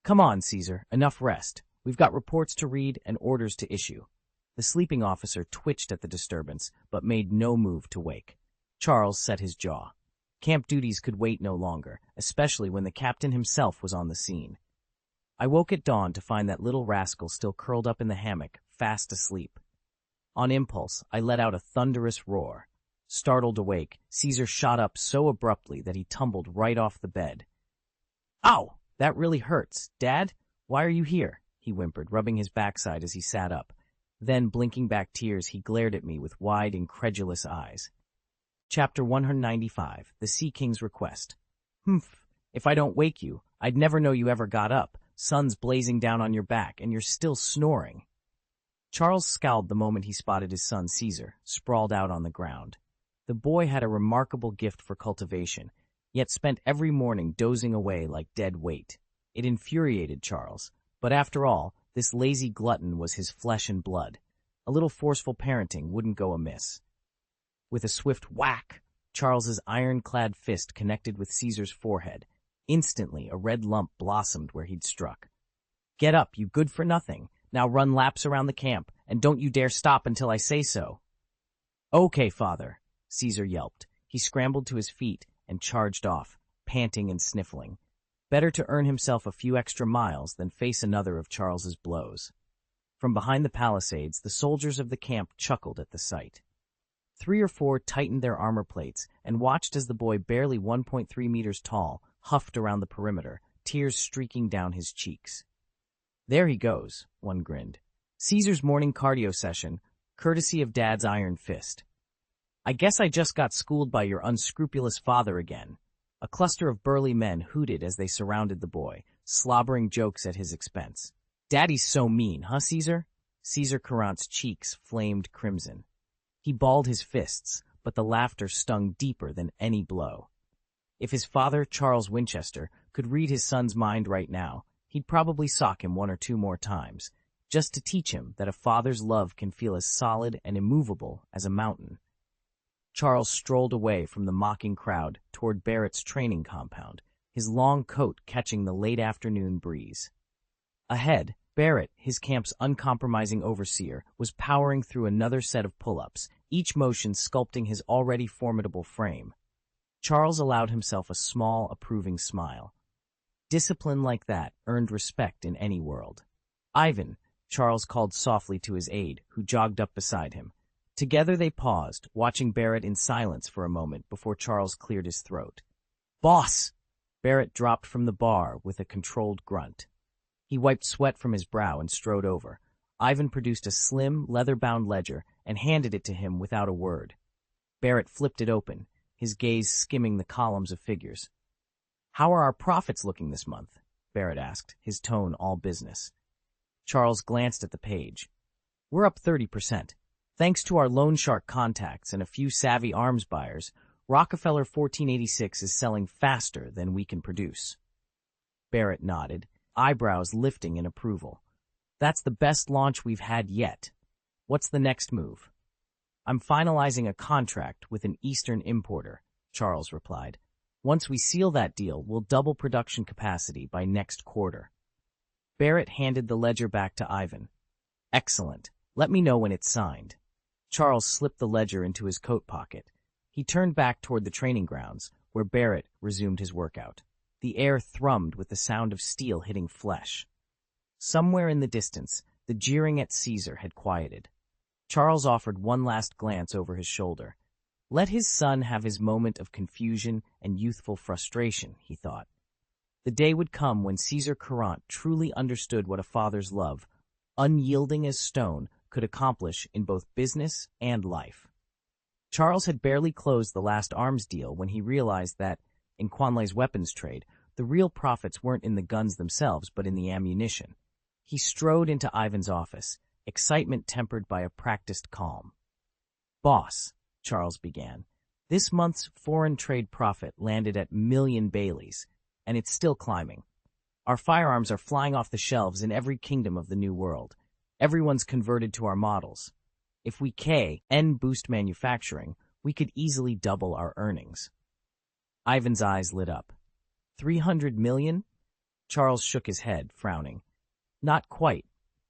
"Come on, Caesar, enough rest. We've got reports to read and orders to issue." The sleeping officer twitched at the disturbance, but made no move to wake. Charles set his jaw. Camp duties could wait no longer, especially when the captain himself was on the scene. I woke at dawn to find that little rascal still curled up in the hammock, fast asleep. On impulse, I let out a thunderous roar. Startled awake, Caesar shot up so abruptly that he tumbled right off the bed. "Ow! That really hurts. Dad, why are you here?" he whimpered, rubbing his backside as he sat up. Then, blinking back tears, he glared at me with wide, incredulous eyes. Chapter 195, The Sea King's Request. "Humph, if I don't wake you, I'd never know you ever got up. Sun's blazing down on your back, and you're still snoring." Charles scowled the moment he spotted his son Caesar, sprawled out on the ground. The boy had a remarkable gift for cultivation, yet spent every morning dozing away like dead weight. It infuriated Charles, but after all, this lazy glutton was his flesh and blood. A little forceful parenting wouldn't go amiss. With a swift whack, Charles's iron-clad fist connected with Caesar's forehead. Instantly, a red lump blossomed where he'd struck. "Get up, you good-for-nothing. Now run laps around the camp, and don't you dare stop until I say so." "Okay, father," Caesar yelped. He scrambled to his feet and charged off, panting and sniffling. Better to earn himself a few extra miles than face another of Charles's blows. From behind the palisades, the soldiers of the camp chuckled at the sight. 3 or 4 tightened their armor plates and watched as the boy, barely 1.3 meters tall, huffed around the perimeter, tears streaking down his cheeks. "There he goes," one grinned. "Caesar's morning cardio session, courtesy of Dad's iron fist. I guess I just got schooled by your unscrupulous father again." A cluster of burly men hooted as they surrounded the boy, slobbering jokes at his expense. "Daddy's so mean, huh, Caesar?" Caesar Carant's cheeks flamed crimson. He balled his fists, but the laughter stung deeper than any blow. If his father, Charles Winchester, could read his son's mind right now, he'd probably sock him 1 or 2 more times, just to teach him that a father's love can feel as solid and immovable as a mountain. Charles strolled away from the mocking crowd toward Barrett's training compound, his long coat catching the late afternoon breeze. Ahead, Barrett, his camp's uncompromising overseer, was powering through another set of pull-ups, each motion sculpting his already formidable frame. Charles allowed himself a small, approving smile. Discipline like that earned respect in any world. "Ivan," Charles called softly to his aide, who jogged up beside him. Together they paused, watching Barrett in silence for a moment before Charles cleared his throat. "Boss!" Barrett dropped from the bar with a controlled grunt. He wiped sweat from his brow and strode over. Ivan produced a slim, leather-bound ledger and handed it to him without a word. Barrett flipped it open, his gaze skimming the columns of figures. "How are our profits looking this month?" Barrett asked, his tone all business. Charles glanced at the page. "We're up 30%. Thanks to our loan shark contacts and a few savvy arms buyers, Rockefeller 1486 is selling faster than we can produce." Barrett nodded, eyebrows lifting in approval. "That's the best launch we've had yet. What's the next move?" "I'm finalizing a contract with an Eastern importer," Charles replied. "Once we seal that deal, we'll double production capacity by next quarter." Barrett handed the ledger back to Ivan. "Excellent. Let me know when it's signed." Charles slipped the ledger into his coat pocket. He turned back toward the training grounds, where Barrett resumed his workout. The air thrummed with the sound of steel hitting flesh. Somewhere in the distance, the jeering at Caesar had quieted. Charles offered one last glance over his shoulder. Let his son have his moment of confusion and youthful frustration, he thought. The day would come when Caesar Courant truly understood what a father's love, unyielding as stone, could accomplish in both business and life. Charles had barely closed the last arms deal when he realized that, in Quanlai's weapons trade, the real profits weren't in the guns themselves but in the ammunition. He strode into Ivan's office, excitement tempered by a practiced calm. "Boss," Charles began, "this month's foreign trade profit landed at million Baileys, and it's still climbing. Our firearms are flying off the shelves in every kingdom of the New World. Everyone's converted to our models. If we boost manufacturing, we could easily double our earnings." Ivan's eyes lit up. 300 million? Charles shook his head, frowning. "Not quite,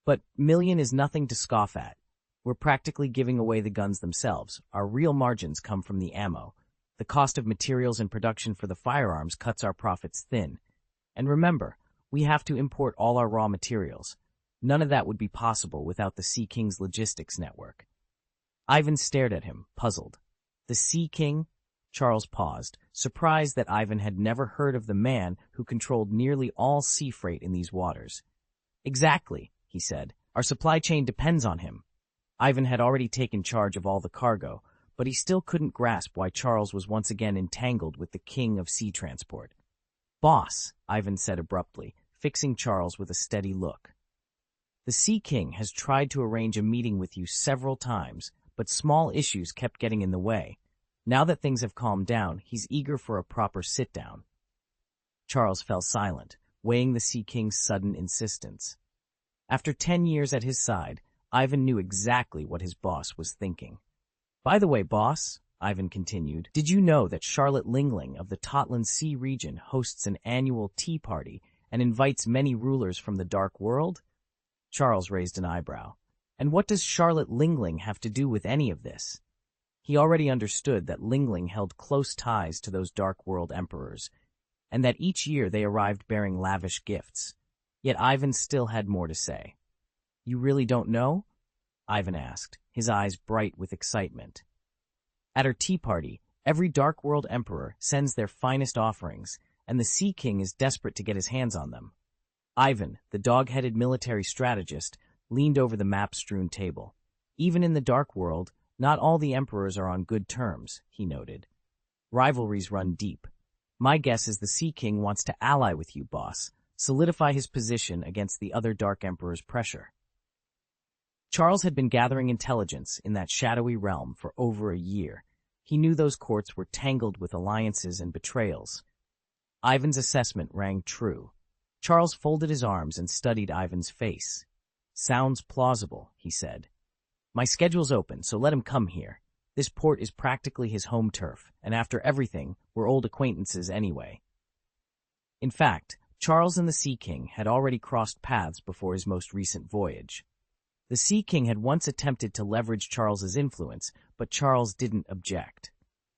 but million is nothing to scoff at. We're practically giving away the guns themselves. Our real margins come from the ammo. The cost of materials and production for the firearms cuts our profits thin. And remember, we have to import all our raw materials. None of that would be possible without the Sea King's logistics network." Ivan stared at him, puzzled. The Sea King? Charles paused, surprised that Ivan had never heard of the man who controlled nearly all sea freight in these waters. "Exactly," he said. "Our supply chain depends on him." Ivan had already taken charge of all the cargo, but he still couldn't grasp why Charles was once again entangled with the king of sea transport. "Boss," Ivan said abruptly, fixing Charles with a steady look. "The Sea King has tried to arrange a meeting with you several times, but small issues kept getting in the way. Now that things have calmed down, he's eager for a proper sit-down." Charles fell silent, weighing the Sea King's sudden insistence. After 10 years at his side, Ivan knew exactly what his boss was thinking. "By the way, boss," Ivan continued, "did you know that Charlotte Lingling of the Totland Sea region hosts an annual tea party and invites many rulers from the Dark World?" Charles raised an eyebrow. "And what does Charlotte Lingling have to do with any of this?" He already understood that Lingling held close ties to those Dark World emperors, and that each year they arrived bearing lavish gifts. Yet Ivan still had more to say. "You really don't know?" Ivan asked, his eyes bright with excitement. "At her tea party, every Dark World emperor sends their finest offerings, and the Sea King is desperate to get his hands on them." Ivan, the dog-headed military strategist, leaned over the map-strewn table. "Even in the Dark World, not all the emperors are on good terms," he noted. "Rivalries run deep. My guess is the Sea King wants to ally with you, boss, solidify his position against the other Dark Emperor's pressure." Charles had been gathering intelligence in that shadowy realm for over a year. He knew those courts were tangled with alliances and betrayals. Ivan's assessment rang true. Charles folded his arms and studied Ivan's face. "Sounds plausible," he said. "My schedule's open, so let him come here. This port is practically his home turf, and after everything, we're old acquaintances anyway." In fact, Charles and the Sea King had already crossed paths before his most recent voyage. The Sea King had once attempted to leverage Charles's influence, but Charles didn't object.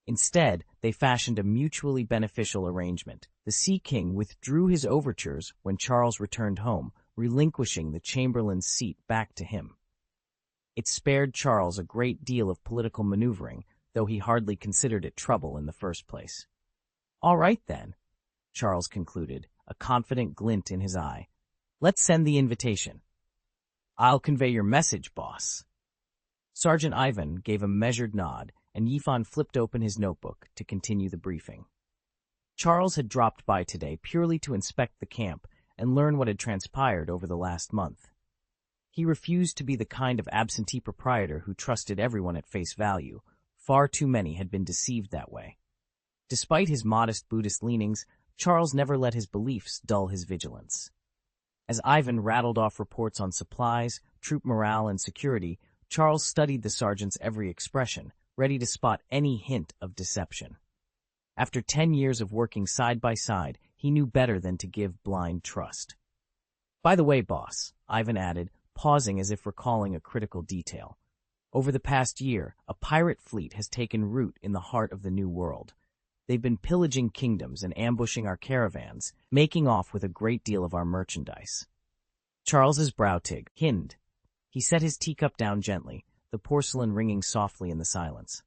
Instead, they fashioned a mutually beneficial arrangement. The Sea King withdrew his overtures when Charles returned home, relinquishing the Chamberlain's seat back to him. It spared Charles a great deal of political maneuvering, though he hardly considered it trouble in the first place. "All right, then," Charles concluded, a confident glint in his eye. "Let's send the invitation." "I'll convey your message, boss." Sergeant Ivan gave a measured nod, and Yifan flipped open his notebook to continue the briefing. Charles had dropped by today purely to inspect the camp and learn what had transpired over the last month. He refused to be the kind of absentee proprietor who trusted everyone at face value. Far too many had been deceived that way. Despite his modest Buddhist leanings, Charles never let his beliefs dull his vigilance. As Ivan rattled off reports on supplies, troop morale, and security, Charles studied the sergeant's every expression, ready to spot any hint of deception. After 10 years of working side by side, he knew better than to give blind trust. "By the way, boss," Ivan added, pausing as if recalling a critical detail. "Over the past year, a pirate fleet has taken root in the heart of the New World. They've been pillaging kingdoms and ambushing our caravans, making off with a great deal of our merchandise." Charles's brow hinned. He set his teacup down gently, the porcelain ringing softly in the silence.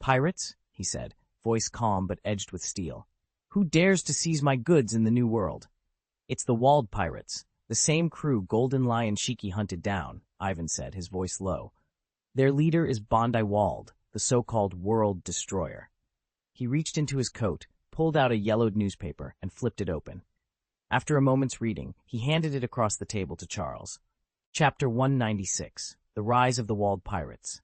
Pirates? He said, voice calm but edged with steel. Who dares to seize my goods in the New World? It's the Walled Pirates, the same crew Golden Lion Shiki hunted down, Ivan said, his voice low. Their leader is Bondi Walled, the so-called World Destroyer. He reached into his coat, pulled out a yellowed newspaper, and flipped it open. After a moment's reading, he handed it across the table to Charles. Chapter 196, The Rise of the Walled Pirates.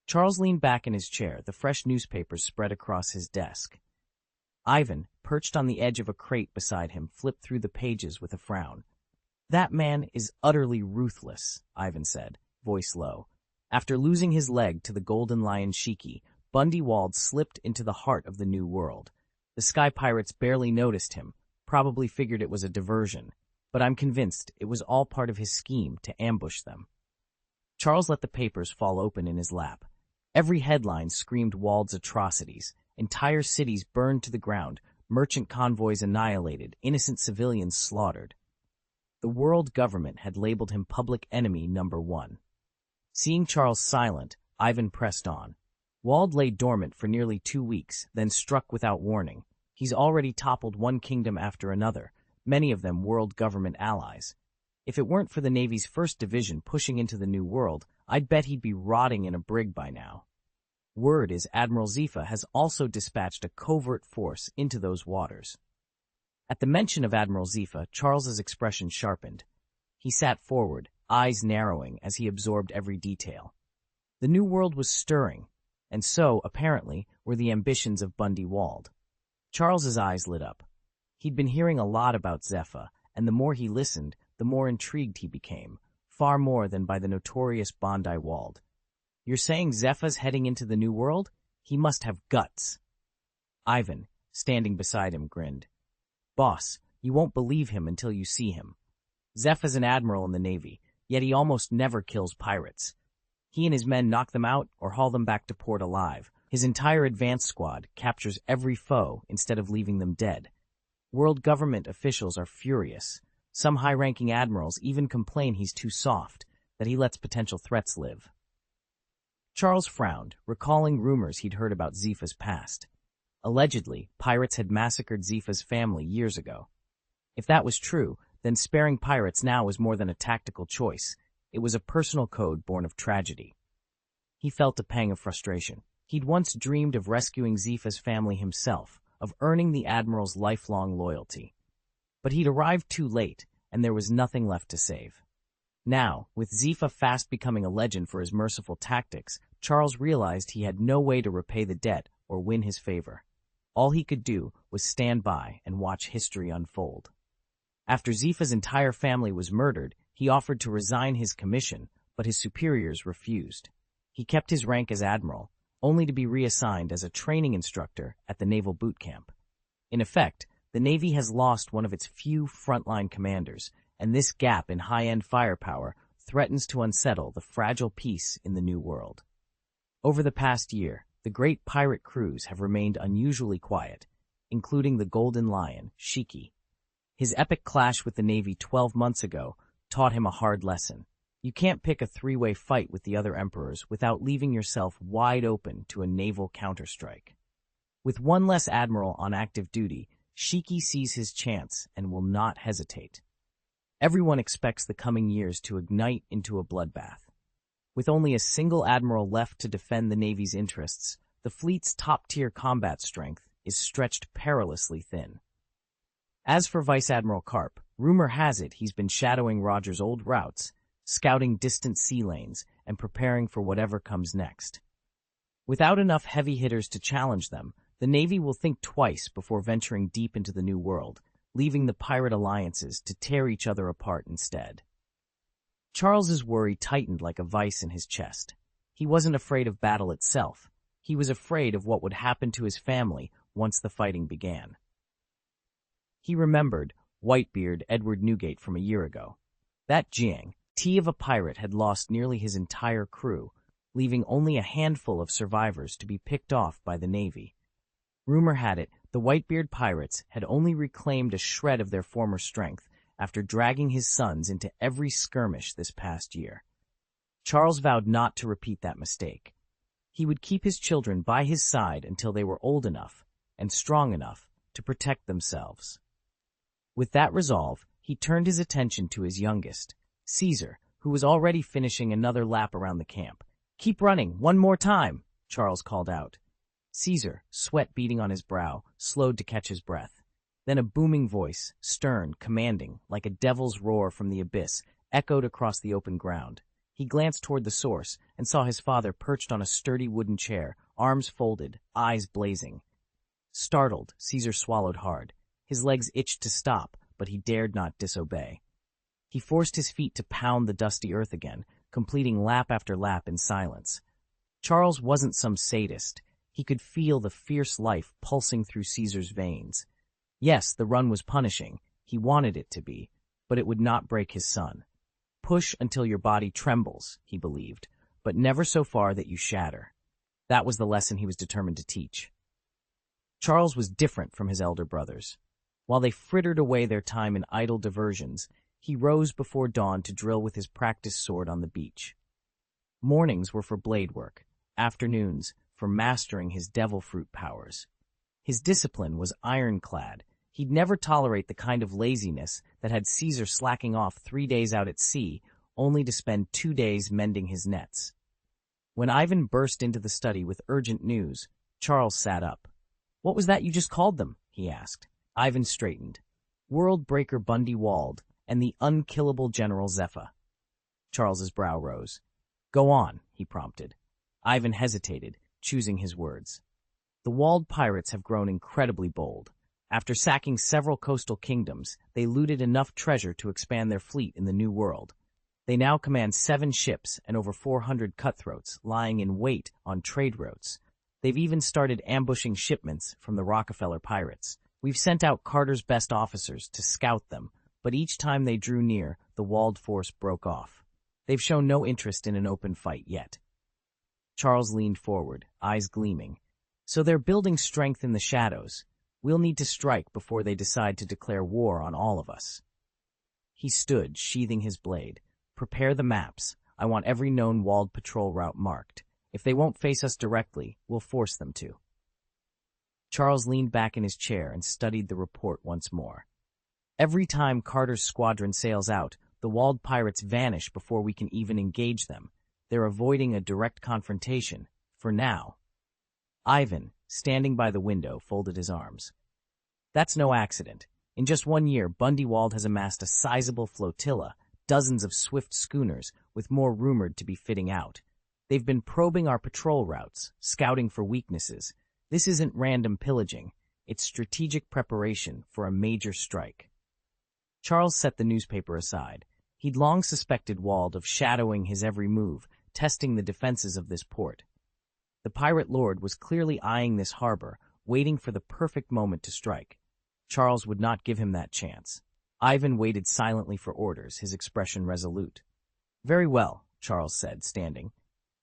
Charles leaned back in his chair, the fresh newspapers spread across his desk. Ivan, perched on the edge of a crate beside him, flipped through the pages with a frown. That man is utterly ruthless, Ivan said, voice low. After losing his leg to the Golden Lion Shiki, Bondi Walled slipped into the heart of the New World. The Sky Pirates barely noticed him, probably figured it was a diversion, but I'm convinced it was all part of his scheme to ambush them. Charles let the papers fall open in his lap. Every headline screamed Wald's atrocities. Entire cities burned to the ground, merchant convoys annihilated, innocent civilians slaughtered. The world government had labeled him public enemy number 1. Seeing Charles silent, Ivan pressed on. Wald lay dormant for nearly 2 weeks, then struck without warning. He's already toppled one kingdom after another, many of them world government allies. If it weren't for the Navy's 1st Division pushing into the New World, I'd bet he'd be rotting in a brig by now. Word is Admiral Zifa has also dispatched a covert force into those waters. At the mention of Admiral Zifa, Charles's expression sharpened. He sat forward, eyes narrowing as he absorbed every detail. The New World was stirring, and so, apparently, were the ambitions of Bondi Walled. Charles's eyes lit up. He'd been hearing a lot about Zepha, and the more he listened, the more intrigued he became, far more than by the notorious Bondi Walled. You're saying Zepha's heading into the New World? He must have guts. Ivan, standing beside him, grinned. Boss, you won't believe him until you see him. Zepha's an admiral in the Navy, yet he almost never kills pirates. He and his men knock them out or haul them back to port alive. His entire advance squad captures every foe instead of leaving them dead. World government officials are furious. Some high-ranking admirals even complain he's too soft, that he lets potential threats live. Charles frowned, recalling rumors he'd heard about Zifa's past. Allegedly, pirates had massacred Zifa's family years ago. If that was true, then sparing pirates now was more than a tactical choice. It was a personal code born of tragedy. He felt a pang of frustration. He'd once dreamed of rescuing Zifa's family himself, of earning the Admiral's lifelong loyalty. But he'd arrived too late, and there was nothing left to save. Now, with Zifa fast becoming a legend for his merciful tactics, Charles realized he had no way to repay the debt or win his favor. All he could do was stand by and watch history unfold. After Zifa's entire family was murdered, he offered to resign his commission, but his superiors refused. He kept his rank as admiral, only to be reassigned as a training instructor at the naval boot camp. In effect, the Navy has lost one of its few frontline commanders, and this gap in high-end firepower threatens to unsettle the fragile peace in the New World. Over the past year, the great pirate crews have remained unusually quiet, including the Golden Lion, Shiki. His epic clash with the Navy 12 months ago taught him a hard lesson. You can't pick a three-way fight with the other emperors without leaving yourself wide open to a naval counterstrike. With one less admiral on active duty, Shiki sees his chance and will not hesitate. Everyone expects the coming years to ignite into a bloodbath. With only a single admiral left to defend the Navy's interests, the fleet's top-tier combat strength is stretched perilously thin. As for Vice Admiral Karp, rumor has it he's been shadowing Roger's old routes, scouting distant sea lanes, and preparing for whatever comes next. Without enough heavy hitters to challenge them, the Navy will think twice before venturing deep into the New World, leaving the pirate alliances to tear each other apart instead. Charles's worry tightened like a vice in his chest. He wasn't afraid of battle itself. He was afraid of what would happen to his family once the fighting began. He remembered Whitebeard Edward Newgate from a year ago. That Jiang, T of a pirate, had lost nearly his entire crew, leaving only a handful of survivors to be picked off by the Navy. Rumor had it the Whitebeard pirates had only reclaimed a shred of their former strength after dragging his sons into every skirmish this past year. Charles vowed not to repeat that mistake. He would keep his children by his side until they were old enough and strong enough to protect themselves. With that resolve, he turned his attention to his youngest, Caesar, who was already finishing another lap around the camp. "Keep running, one more time," Charles called out. Caesar, sweat beading on his brow, slowed to catch his breath. Then a booming voice, stern, commanding, like a devil's roar from the abyss, echoed across the open ground. He glanced toward the source and saw his father perched on a sturdy wooden chair, arms folded, eyes blazing. Startled, Caesar swallowed hard. His legs itched to stop, but he dared not disobey. He forced his feet to pound the dusty earth again, completing lap after lap in silence. Charles wasn't some sadist. He could feel the fierce life pulsing through Caesar's veins. Yes, the run was punishing. He wanted it to be, but it would not break his son. Push until your body trembles, he believed, but never so far that you shatter. That was the lesson he was determined to teach. Charles was different from his elder brothers. While they frittered away their time in idle diversions, he rose before dawn to drill with his practiced sword on the beach. Mornings were for blade work, afternoons for mastering his devil fruit powers. His discipline was ironclad. He'd never tolerate the kind of laziness that had Caesar slacking off 3 days out at sea, only to spend 2 days mending his nets. When Ivan burst into the study with urgent news, Charles sat up. "What was that you just called them?" he asked. Ivan straightened. "World Breaker Bundy Wald and the unkillable General Zephyr." Charles's brow rose. "Go on," he prompted. Ivan hesitated, choosing his words. "The Wald pirates have grown incredibly bold. After sacking several coastal kingdoms, they looted enough treasure to expand their fleet in the New World. They now command 7 ships and over 400 cutthroats lying in wait on trade routes. They've even started ambushing shipments from the Rockefeller pirates. We've sent out Carter's best officers to scout them, but each time they drew near, the Wald force broke off. They've shown no interest in an open fight yet." Charles leaned forward, eyes gleaming. "So they're building strength in the shadows. We'll need to strike before they decide to declare war on all of us." He stood, sheathing his blade. "Prepare the maps. I want every known Wald patrol route marked. If they won't face us directly, we'll force them to." Charles leaned back in his chair and studied the report once more. "Every time Carter's squadron sails out, the Wald pirates vanish before we can even engage them. They're avoiding a direct confrontation, for now." Ivan, standing by the window, folded his arms. "That's no accident. In just 1 year, Bundy Wald has amassed a sizable flotilla, dozens of swift schooners, with more rumored to be fitting out. They've been probing our patrol routes, scouting for weaknesses. This isn't random pillaging. It's strategic preparation for a major strike." Charles set the newspaper aside. He'd long suspected Wald of shadowing his every move, testing the defenses of this port. The pirate lord was clearly eyeing this harbor, waiting for the perfect moment to strike. Charles would not give him that chance. Ivan waited silently for orders, his expression resolute. "Very well," Charles said, standing.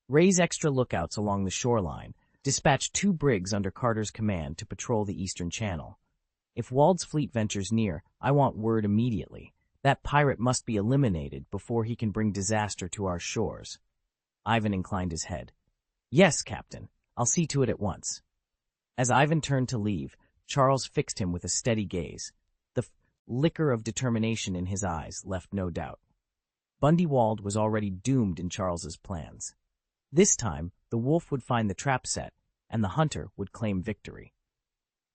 "Raise extra lookouts along the shoreline. Dispatch 2 brigs under Carter's command to patrol the eastern channel. If Wald's fleet ventures near, I want word immediately. That pirate must be eliminated before he can bring disaster to our shores." Ivan inclined his head. "Yes, Captain. I'll see to it at once." As Ivan turned to leave, Charles fixed him with a steady gaze. The liquor of determination in his eyes left no doubt. Bundy Wald was already doomed in Charles's plans. This time, the wolf would find the trap set, and the hunter would claim victory.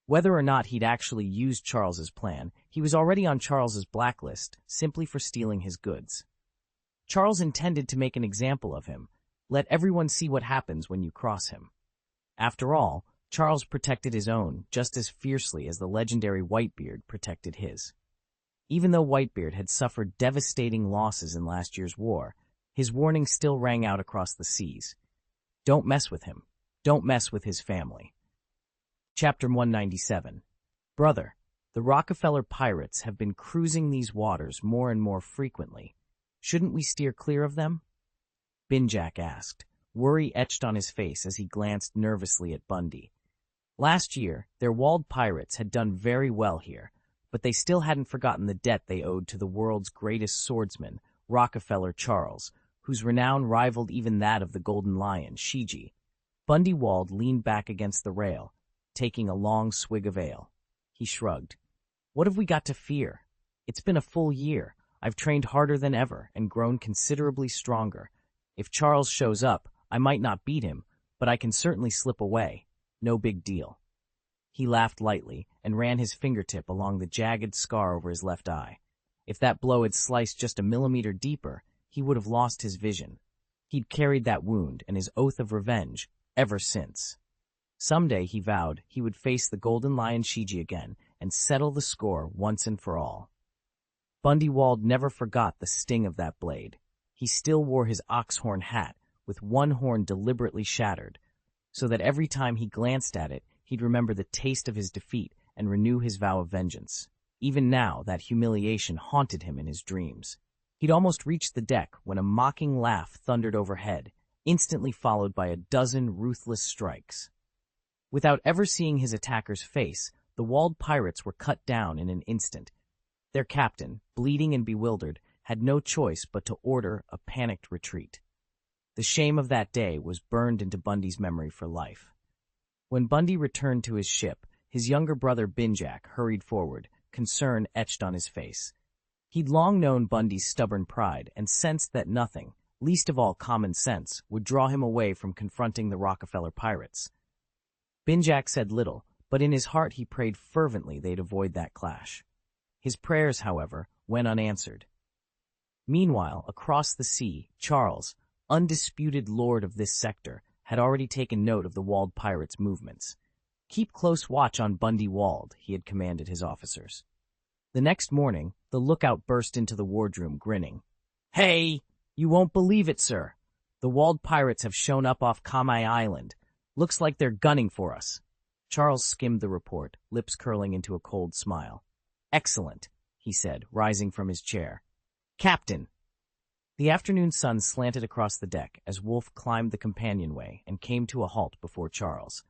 Whether or not he'd actually used Charles's plan, he was already on Charles's blacklist simply for stealing his goods. Charles intended to make an example of him. Let everyone see what happens when you cross him. After all, Charles protected his own just as fiercely as the legendary Whitebeard protected his. Even though Whitebeard had suffered devastating losses in last year's war, his warning still rang out across the seas. Don't mess with him. Don't mess with his family. Chapter 197. Brother, the Rockefeller pirates have been cruising these waters more and more frequently. Shouldn't we steer clear of them? Binjak asked, worry etched on his face as he glanced nervously at Bundy. Last year, their Wald pirates had done very well here, but they still hadn't forgotten the debt they owed to the world's greatest swordsman, Rockefeller Charles, whose renown rivaled even that of the Golden Lion, Shiji. Bundy Wald leaned back against the rail, taking a long swig of ale. He shrugged. What have we got to fear? It's been a full year. I've trained harder than ever and grown considerably stronger. If Charles shows up, I might not beat him, but I can certainly slip away. No big deal. He laughed lightly and ran his fingertip along the jagged scar over his left eye. If that blow had sliced just a millimeter deeper, he would have lost his vision. He'd carried that wound and his oath of revenge ever since. Someday, he vowed, he would face the Golden Lion Shiji again and settle the score once and for all. Bundy Wald never forgot the sting of that blade. He still wore his ox-horn hat, with one horn deliberately shattered, so that every time he glanced at it, he'd remember the taste of his defeat and renew his vow of vengeance. Even now, that humiliation haunted him in his dreams. He'd almost reached the deck when a mocking laugh thundered overhead, instantly followed by a dozen ruthless strikes. Without ever seeing his attacker's face, the Wald pirates were cut down in an instant. Their captain, bleeding and bewildered, had no choice but to order a panicked retreat. The shame of that day was burned into Bundy's memory for life. When Bundy returned to his ship, his younger brother Binjak hurried forward, concern etched on his face. He'd long known Bundy's stubborn pride and sensed that nothing, least of all common sense, would draw him away from confronting the Rockefeller pirates. Binjak said little, but in his heart he prayed fervently they'd avoid that clash. His prayers, however, went unanswered. Meanwhile, across the sea, Charles, undisputed lord of this sector, had already taken note of the Wald pirates' movements. Keep close watch on Bundy Wald, he had commanded his officers. The next morning, the lookout burst into the wardroom, grinning. Hey! You won't believe it, sir. The Wald pirates have shown up off Kamai Island. Looks like they're gunning for us. Charles skimmed the report, lips curling into a cold smile. Excellent, he said, rising from his chair. Captain! The afternoon sun slanted across the deck as Wolfe climbed the companionway and came to a halt before Charles.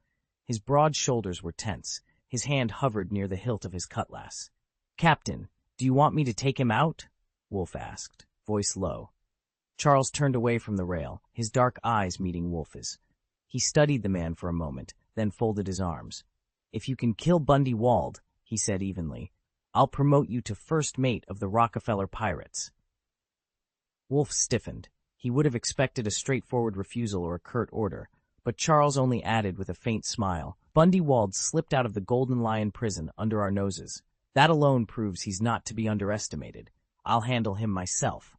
His broad shoulders were tense. His hand hovered near the hilt of his cutlass. Captain, do you want me to take him out? Wolfe asked, voice low. Charles turned away from the rail, his dark eyes meeting Wolfe's. He studied the man for a moment, then folded his arms. If you can kill Bundy Wald, he said evenly, I'll promote you to first mate of the Rockefeller pirates. Wolfe stiffened. He would have expected a straightforward refusal or a curt order, but Charles only added with a faint smile, Bundy Wald slipped out of the Golden Lion prison under our noses. That alone proves he's not to be underestimated. I'll handle him myself.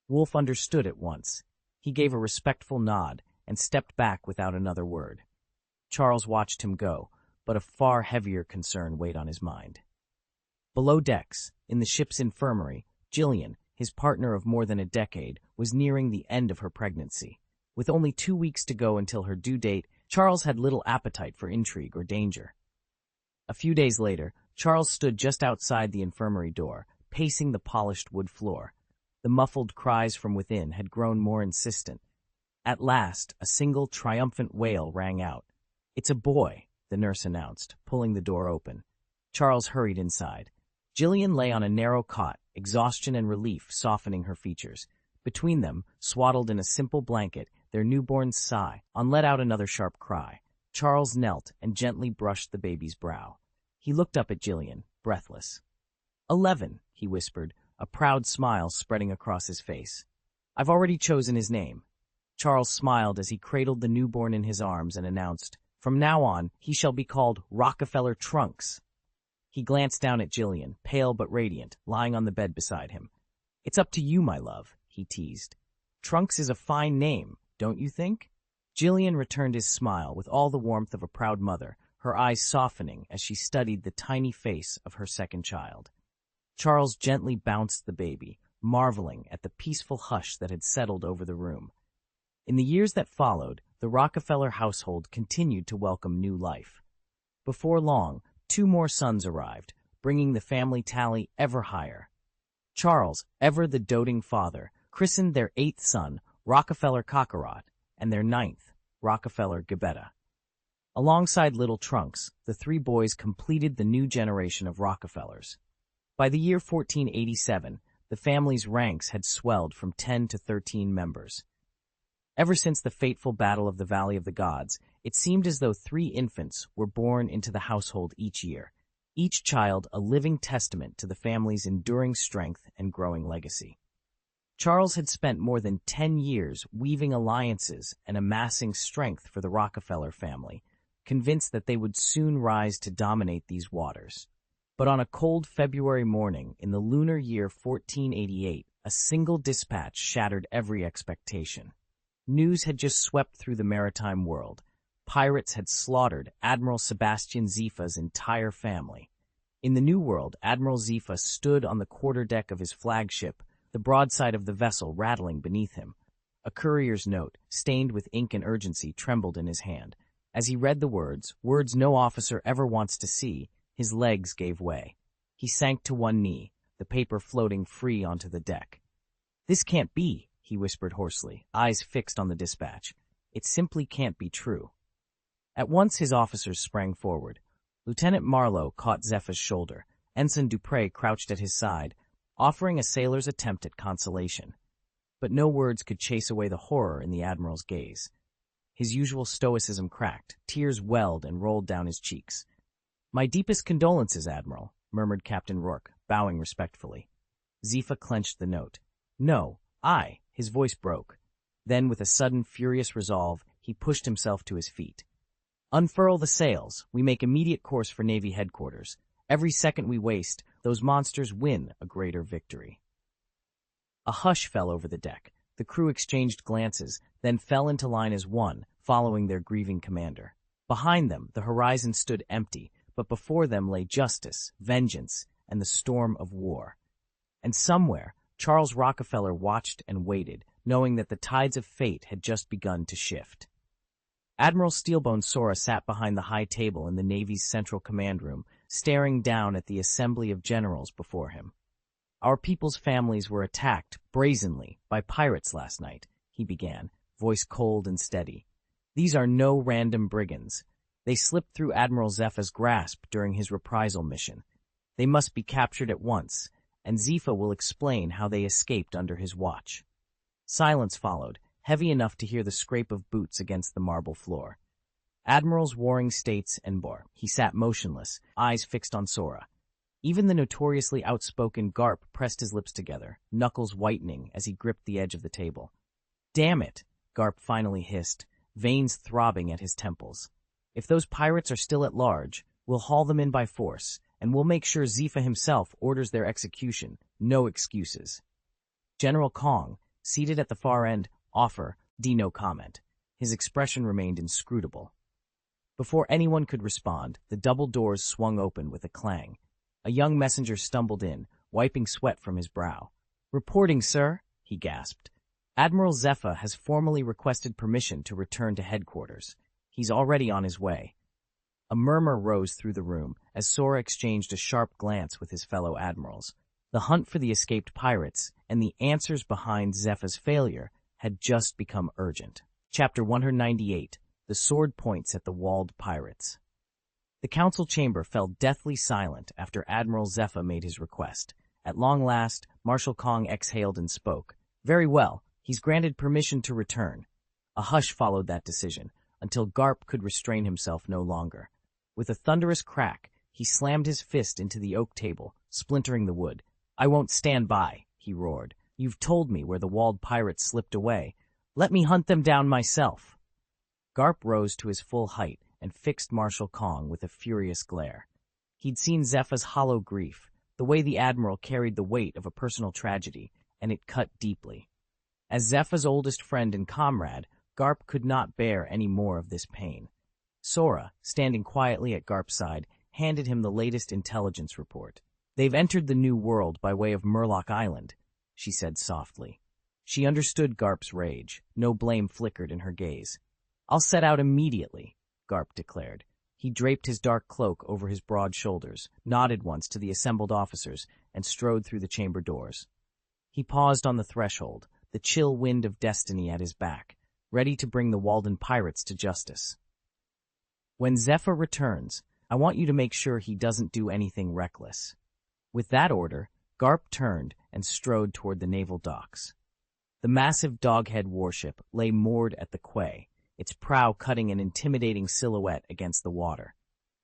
Wolfe understood at once. He gave a respectful nod and stepped back without another word. Charles watched him go, but a far heavier concern weighed on his mind. Below decks, in the ship's infirmary, Jillian, his partner of more than a decade, was nearing the end of her pregnancy. With only 2 weeks to go until her due date, Charles had little appetite for intrigue or danger. A few days later, Charles stood just outside the infirmary door, pacing the polished wood floor. The muffled cries from within had grown more insistent. At last, a single triumphant wail rang out. It's a boy, the nurse announced, pulling the door open. Charles hurried inside. Jillian lay on a narrow cot, exhaustion and relief softening her features. Between them, swaddled in a simple blanket, their newborn's sigh let out another sharp cry. Charles knelt and gently brushed the baby's brow. He looked up at Jillian, breathless. 11, he whispered, a proud smile spreading across his face. I've already chosen his name. Charles smiled as he cradled the newborn in his arms and announced, from now on, he shall be called Rockefeller Trunks. He glanced down at Jillian, pale but radiant, lying on the bed beside him. It's up to you, my love, he teased. Trunks is a fine name, don't you think? Jillian returned his smile with all the warmth of a proud mother, her eyes softening as she studied the tiny face of her second child. Charles gently bounced the baby, marveling at the peaceful hush that had settled over the room. In the years that followed, the Rockefeller household continued to welcome new life. Before long, 2 more sons arrived, bringing the family tally ever higher. Charles, ever the doting father, christened their 8th son Rockefeller Kakarot and their 9th, Rockefeller Gabetta. Alongside little Trunks, the 3 boys completed the new generation of Rockefellers. By the year 1487, the family's ranks had swelled from 10 to 13 members. Ever since the fateful battle of the Valley of the Gods, it seemed as though 3 infants were born into the household each year, each child a living testament to the family's enduring strength and growing legacy. Charles had spent more than 10 years weaving alliances and amassing strength for the Rockefeller family, convinced that they would soon rise to dominate these waters. But on a cold February morning in the lunar year 1488, a single dispatch shattered every expectation. News had just swept through the maritime world. Pirates had slaughtered Admiral Sebastian Zifa's entire family. In the New World, Admiral Zifa stood on the quarterdeck of his flagship, the broadside of the vessel rattling beneath him. A courier's note, stained with ink and urgency, trembled in his hand. As he read the words no officer ever wants to see, his legs gave way. He sank to one knee, the paper floating free onto the deck. "This can't be," he whispered hoarsely, eyes fixed on the dispatch. "It simply can't be true." At once his officers sprang forward. Lieutenant Marlowe caught Zepha's shoulder. Ensign Dupré crouched at his side, offering a sailor's attempt at consolation. But no words could chase away the horror in the Admiral's gaze. His usual stoicism cracked, tears welled and rolled down his cheeks. "My deepest condolences, Admiral," murmured Captain Rourke, bowing respectfully. Zifa clenched the note. "No, I," his voice broke. Then, with a sudden, furious resolve, he pushed himself to his feet. "Unfurl the sails. We make immediate course for Navy headquarters. Every second we waste, those monsters win a greater victory." A hush fell over the deck. The crew exchanged glances, then fell into line as one, following their grieving commander. Behind them, the horizon stood empty, but before them lay justice, vengeance, and the storm of war. And somewhere, Charles Rockefeller watched and waited, knowing that the tides of fate had just begun to shift. Admiral Steelbone Sora sat behind the high table in the Navy's central command room, staring down at the assembly of generals before him. "Our people's families were attacked, brazenly, by pirates last night," he began, voice cold and steady. "These are no random brigands. They slipped through Admiral Zepha's grasp during his reprisal mission. They must be captured at once, and Zifa will explain how they escaped under his watch." Silence followed, heavy enough to hear the scrape of boots against the marble floor. Admirals warring states and bore. He sat motionless, eyes fixed on Sora. Even the notoriously outspoken Garp pressed his lips together, knuckles whitening as he gripped the edge of the table. "Damn it," Garp finally hissed, veins throbbing at his temples. "If those pirates are still at large, we'll haul them in by force, and we'll make sure Zifa himself orders their execution. No excuses." General Kong, seated at the far end, did no comment. His expression remained inscrutable. Before anyone could respond, the double doors swung open with a clang. A young messenger stumbled in, wiping sweat from his brow. "Reporting, sir," he gasped. "Admiral Zepha has formally requested permission to return to headquarters. He's already on his way." A murmur rose through the room as Sora exchanged a sharp glance with his fellow admirals. The hunt for the escaped pirates and the answers behind Zepha's failure had just become urgent. Chapter 198, The Sword Points at the Walled Pirates. The council chamber fell deathly silent after Admiral Zepha made his request. At long last, Marshal Kong exhaled and spoke. "Very well, he's granted permission to return." A hush followed that decision, until Garp could restrain himself no longer. With a thunderous crack, he slammed his fist into the oak table, splintering the wood. "I won't stand by," he roared. "You've told me where the walled pirates slipped away. Let me hunt them down myself." Garp rose to his full height and fixed Marshal Kong with a furious glare. He'd seen Zepha's hollow grief, the way the Admiral carried the weight of a personal tragedy, and it cut deeply. As Zepha's oldest friend and comrade, Garp could not bear any more of this pain. Sora, standing quietly at Garp's side, handed him the latest intelligence report. "They've entered the New World by way of Murloc Island," she said softly. She understood Garp's rage. No blame flickered in her gaze. "I'll set out immediately," Garp declared. He draped his dark cloak over his broad shoulders, nodded once to the assembled officers, and strode through the chamber doors. He paused on the threshold, the chill wind of destiny at his back, ready to bring the Walden pirates to justice. "When Zepha returns, I want you to make sure he doesn't do anything reckless." With that order, Garp turned and strode toward the naval docks. The massive doghead warship lay moored at the quay, its prow cutting an intimidating silhouette against the water.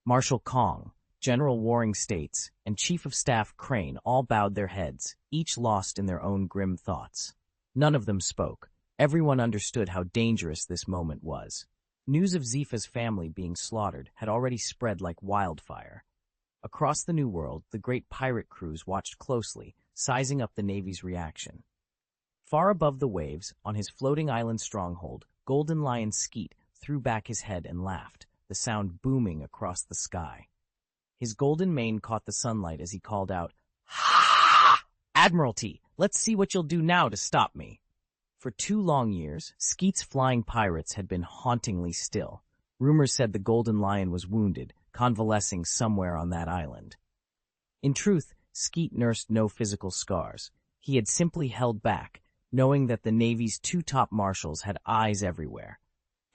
Marshal Kong, General Warring States, and Chief of Staff Crane all bowed their heads, each lost in their own grim thoughts. None of them spoke. Everyone understood how dangerous this moment was. News of Zifa's family being slaughtered had already spread like wildfire. Across the New World, the great pirate crews watched closely, sizing up the Navy's reaction. Far above the waves, on his floating island stronghold, Golden Lion Skeet threw back his head and laughed, the sound booming across the sky. His golden mane caught the sunlight as he called out, "Ha! Admiralty, let's see what you'll do now to stop me." For 2 long years, Skeet's flying pirates had been hauntingly still. Rumors said the Golden Lion was wounded, convalescing somewhere on that island. In truth, Skeet nursed no physical scars. He had simply held back, knowing that the Navy's 2 top marshals had eyes everywhere.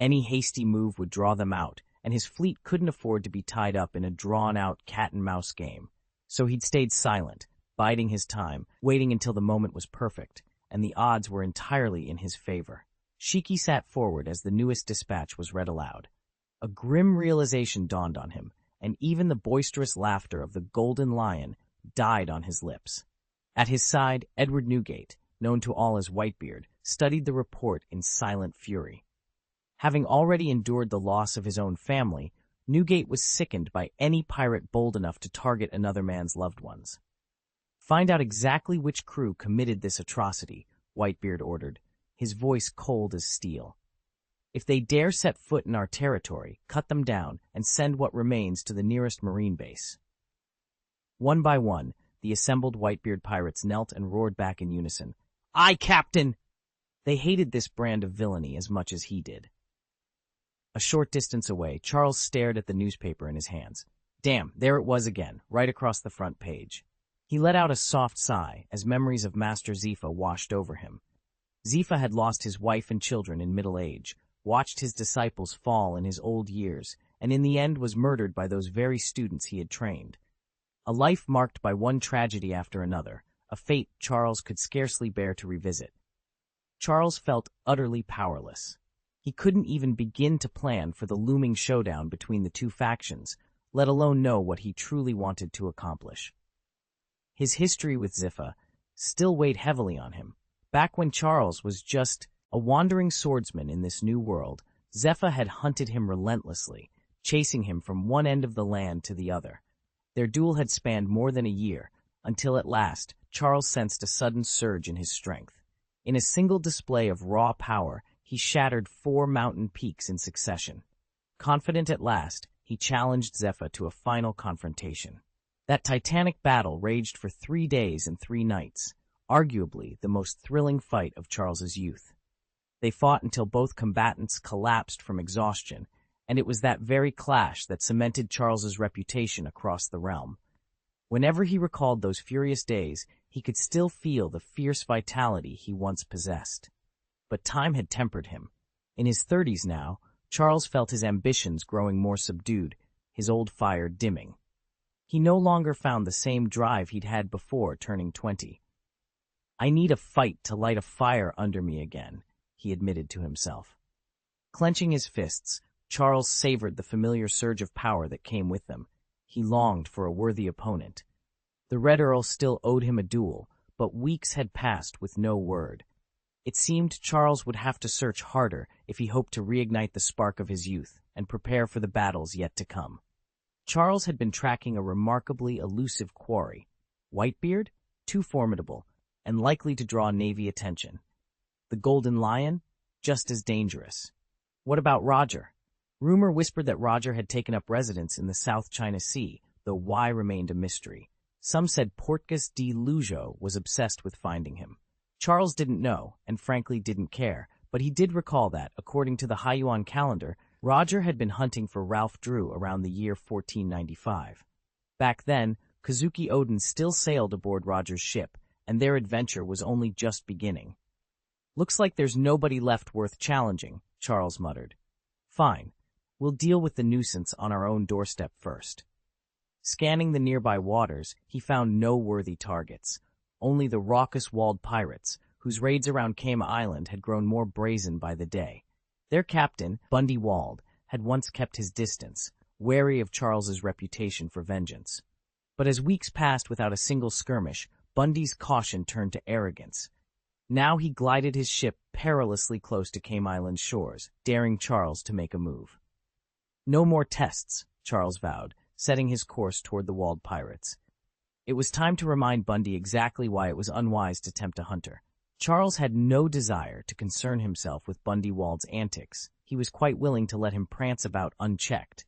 Any hasty move would draw them out, and his fleet couldn't afford to be tied up in a drawn-out cat-and-mouse game. So he'd stayed silent, biding his time, waiting until the moment was perfect, and the odds were entirely in his favor. Shiki sat forward as the newest dispatch was read aloud. A grim realization dawned on him, and even the boisterous laughter of the Golden Lion died on his lips. At his side, Edward Newgate, known to all as Whitebeard, studied the report in silent fury. Having already endured the loss of his own family, Newgate was sickened by any pirate bold enough to target another man's loved ones. "Find out exactly which crew committed this atrocity," Whitebeard ordered, his voice cold as steel. "If they dare set foot in our territory, cut them down and send what remains to the nearest marine base." One by one, the assembled Whitebeard pirates knelt and roared back in unison, "Aye, Captain!" They hated this brand of villainy as much as he did. A short distance away, Charles stared at the newspaper in his hands. Damn, there it was again, right across the front page. He let out a soft sigh as memories of Master Zifa washed over him. Zifa had lost his wife and children in middle age, watched his disciples fall in his old years, and in the end was murdered by those very students he had trained. A life marked by one tragedy after another, a fate Charles could scarcely bear to revisit. Charles felt utterly powerless. He couldn't even begin to plan for the looming showdown between the 2 factions, let alone know what he truly wanted to accomplish. His history with Zifa still weighed heavily on him. Back when Charles was just a wandering swordsman in this new world, Zifa had hunted him relentlessly, chasing him from one end of the land to the other. Their duel had spanned more than a year, until at last Charles sensed a sudden surge in his strength. In a single display of raw power, he shattered 4 mountain peaks in succession. Confident at last, he challenged Zifa to a final confrontation. That titanic battle raged for 3 days and 3 nights, arguably the most thrilling fight of Charles's youth. They fought until both combatants collapsed from exhaustion, and it was that very clash that cemented Charles's reputation across the realm. Whenever he recalled those furious days, he could still feel the fierce vitality he once possessed. But time had tempered him. In his 30s now, Charles felt his ambitions growing more subdued, his old fire dimming. He no longer found the same drive he'd had before turning 20. "I need a fight to light a fire under me again," he admitted to himself. Clenching his fists, Charles savored the familiar surge of power that came with them. He longed for a worthy opponent. The Red Earl still owed him a duel, but weeks had passed with no word. It seemed Charles would have to search harder if he hoped to reignite the spark of his youth and prepare for the battles yet to come. Charles had been tracking a remarkably elusive quarry. Whitebeard? Too formidable, and likely to draw Navy attention. The Golden Lion? Just as dangerous. What about Roger? Rumor whispered that Roger had taken up residence in the South China Sea, though why remained a mystery. Some said Portgas de Lujo was obsessed with finding him. Charles didn't know, and frankly didn't care, but he did recall that, according to the Haiyuan calendar, Roger had been hunting for Ralph Drew around the year 1495. Back then, Kazuki Oden still sailed aboard Roger's ship, and their adventure was only just beginning. "Looks like there's nobody left worth challenging," Charles muttered. "Fine. We'll deal with the nuisance on our own doorstep first." Scanning the nearby waters, he found no worthy targets. Only the raucous walled pirates, whose raids around Kama Island had grown more brazen by the day. Their captain, Bundy Wald, had once kept his distance, wary of Charles's reputation for vengeance. But as weeks passed without a single skirmish, Bundy's caution turned to arrogance. Now he glided his ship perilously close to Kama Island's shores, daring Charles to make a move. No more tests, Charles vowed, setting his course toward the Walled pirates. It was time to remind Bundy exactly why it was unwise to tempt a hunter. Charles had no desire to concern himself with Bundy Wald's antics. He was quite willing to let him prance about unchecked.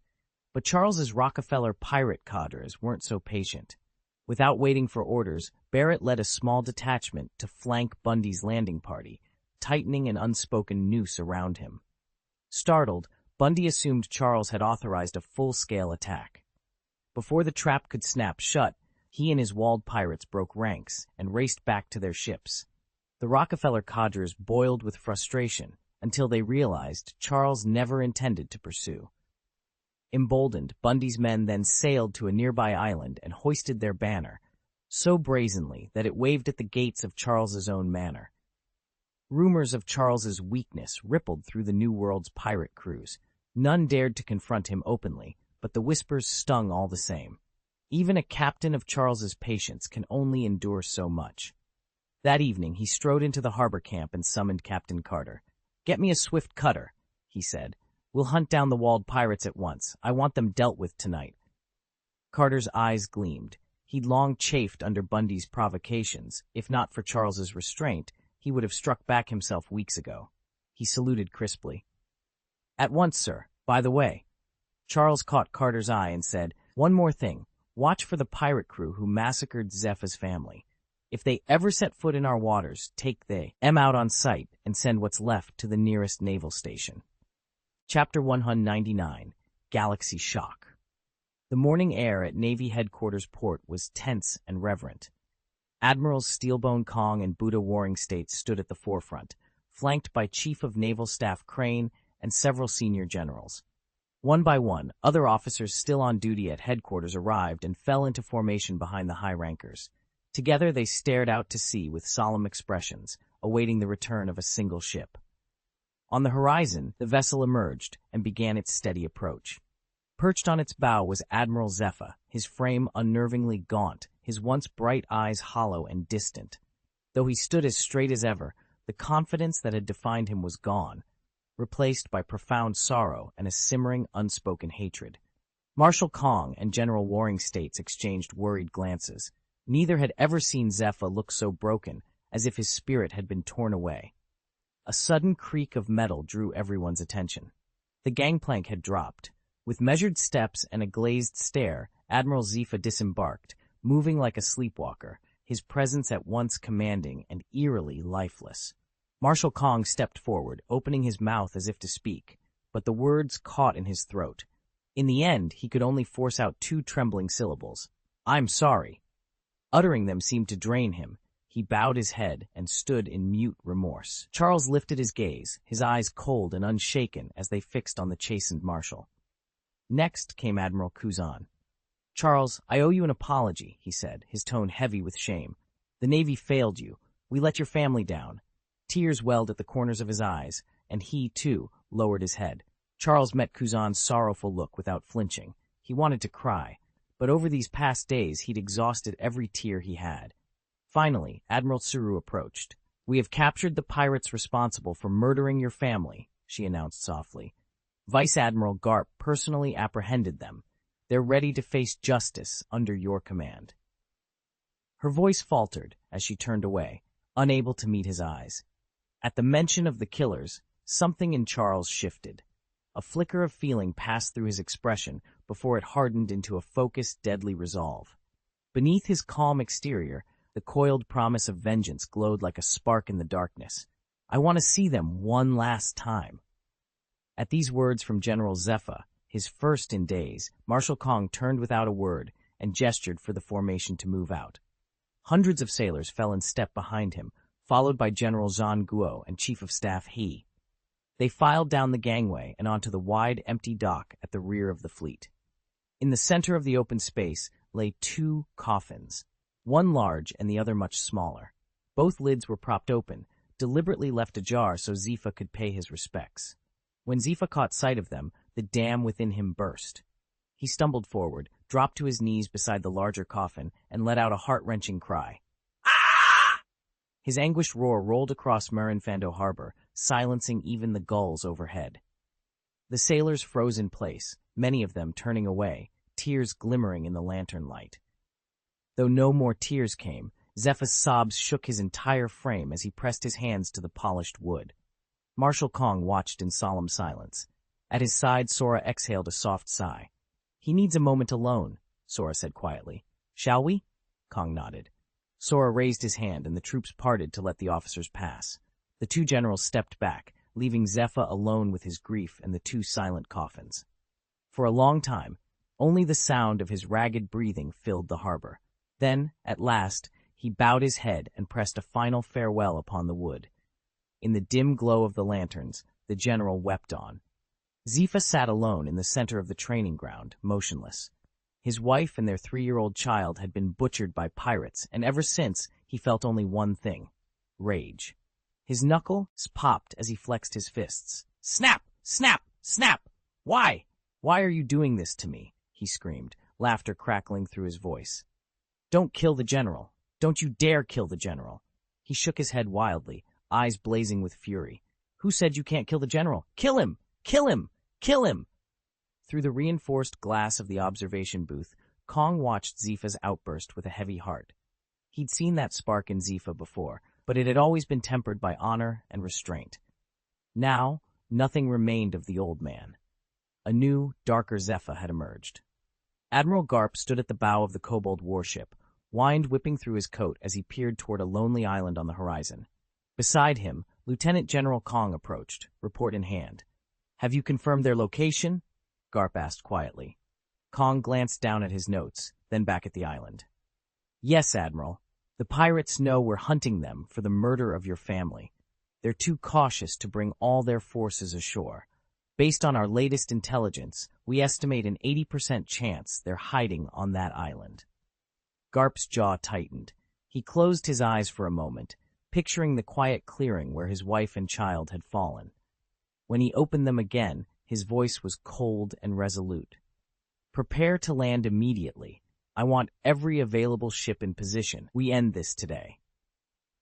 But Charles's Rockefeller pirate cadres weren't so patient. Without waiting for orders, Barrett led a small detachment to flank Bundy's landing party, tightening an unspoken noose around him. Startled, Bundy assumed Charles had authorized a full-scale attack. Before the trap could snap shut, he and his Walled pirates broke ranks and raced back to their ships. The Rockefeller cadres boiled with frustration until they realized Charles never intended to pursue. Emboldened, Bundy's men then sailed to a nearby island and hoisted their banner, so brazenly that it waved at the gates of Charles's own manor. Rumors of Charles's weakness rippled through the New World's pirate crews. None dared to confront him openly, but the whispers stung all the same. Even a captain of Charles's patience can only endure so much. That evening, he strode into the harbor camp and summoned Captain Carter. "Get me a swift cutter," he said. "We'll hunt down the Walled pirates at once. I want them dealt with tonight." Carter's eyes gleamed. He'd long chafed under Bundy's provocations. If not for Charles's restraint, he would have struck back himself weeks ago. He saluted crisply. "At once, sir. By the way." Charles caught Carter's eye and said, "One more thing. Watch for the pirate crew who massacred Zepha's family. If they ever set foot in our waters, take them out on sight and send what's left to the nearest naval station." Chapter 199, Galaxy Shock. The morning air at Navy Headquarters Port was tense and reverent. Admirals Steelbone Kong and Buddha Warring States stood at the forefront, flanked by Chief of Naval Staff Crane and several senior generals. One by one, other officers still on duty at headquarters arrived and fell into formation behind the high rankers. Together they stared out to sea with solemn expressions, awaiting the return of a single ship. On the horizon, the vessel emerged and began its steady approach. Perched on its bow was Admiral Zepha, his frame unnervingly gaunt, his once bright eyes hollow and distant. Though he stood as straight as ever, the confidence that had defined him was gone, replaced by profound sorrow and a simmering, unspoken hatred. Marshal Kong and General Warring States exchanged worried glances. Neither had ever seen Zepha look so broken, as if his spirit had been torn away. A sudden creak of metal drew everyone's attention. The gangplank had dropped. With measured steps and a glazed stare, Admiral Zepha disembarked, moving like a sleepwalker, his presence at once commanding and eerily lifeless. Marshal Kong stepped forward, opening his mouth as if to speak, but the words caught in his throat. In the end, he could only force out 2 trembling syllables. "I'm sorry." Uttering them seemed to drain him. He bowed his head and stood in mute remorse. Charles lifted his gaze, his eyes cold and unshaken as they fixed on the chastened marshal. Next came Admiral Kuzan. "Charles, I owe you an apology," he said, his tone heavy with shame. "The Navy failed you. We let your family down." Tears welled at the corners of his eyes, and he, too, lowered his head. Charles met Kuzan's sorrowful look without flinching. He wanted to cry, but over these past days he'd exhausted every tear he had. Finally, Admiral Tsuru approached. "We have captured the pirates responsible for murdering your family," she announced softly. "Vice Admiral Garp personally apprehended them. They're ready to face justice under your command." Her voice faltered as she turned away, unable to meet his eyes. At the mention of the killers, something in Charles shifted. A flicker of feeling passed through his expression before it hardened into a focused, deadly resolve. Beneath his calm exterior, the coiled promise of vengeance glowed like a spark in the darkness. "I want to see them one last time." At these words from General Zepha, his first in days, Marshal Kong turned without a word and gestured for the formation to move out. Hundreds of sailors fell in step behind him, followed by General Zhang Guo and Chief of Staff He. They filed down the gangway and onto the wide, empty dock at the rear of the fleet. In the center of the open space lay 2 coffins, one large and the other much smaller. Both lids were propped open, deliberately left ajar so Zifa could pay his respects. When Zifa caught sight of them, the dam within him burst. He stumbled forward, dropped to his knees beside the larger coffin, and let out a heart-wrenching cry. Ah! His anguished roar rolled across Marinfando Harbor, silencing even the gulls overhead. The sailors froze in place, many of them turning away, tears glimmering in the lantern light. Though no more tears came, Zepha's sobs shook his entire frame as he pressed his hands to the polished wood. Marshal Kong watched in solemn silence. At his side, Sora exhaled a soft sigh. "He needs a moment alone," Sora said quietly. "Shall we?" Kong nodded. Sora raised his hand and the troops parted to let the officers pass. The two generals stepped back, leaving Zepha alone with his grief and the two silent coffins. For a long time, only the sound of his ragged breathing filled the harbor. Then, at last, he bowed his head and pressed a final farewell upon the wood. In the dim glow of the lanterns, the general wept on. Zifa sat alone in the center of the training ground, motionless. His wife and their 3-year-old child had been butchered by pirates, and ever since, he felt only one thing: rage. His knuckles popped as he flexed his fists. "Snap! Snap! Snap! Why? Why are you doing this to me?" he screamed, laughter crackling through his voice. "Don't kill the general. Don't you dare kill the general." He shook his head wildly, eyes blazing with fury. "Who said you can't kill the general? Kill him! Kill him! Kill him!" Through the reinforced glass of the observation booth, Kong watched Zifa's outburst with a heavy heart. He'd seen that spark in Zifa before, but it had always been tempered by honor and restraint. Now, nothing remained of the old man. A new, darker Zepha had emerged. Admiral Garp stood at the bow of the kobold warship, wind whipping through his coat as he peered toward a lonely island on the horizon. Beside him, Lieutenant General Kong approached, report in hand. "Have you confirmed their location?" Garp asked quietly. Kong glanced down at his notes, then back at the island. "Yes, Admiral. The pirates know we're hunting them for the murder of your family. They're too cautious to bring all their forces ashore. Based on our latest intelligence, we estimate an 80% chance they're hiding on that island." Garp's jaw tightened. He closed his eyes for a moment, picturing the quiet clearing where his wife and child had fallen. When he opened them again, his voice was cold and resolute. "Prepare to land immediately. I want every available ship in position. We end this today."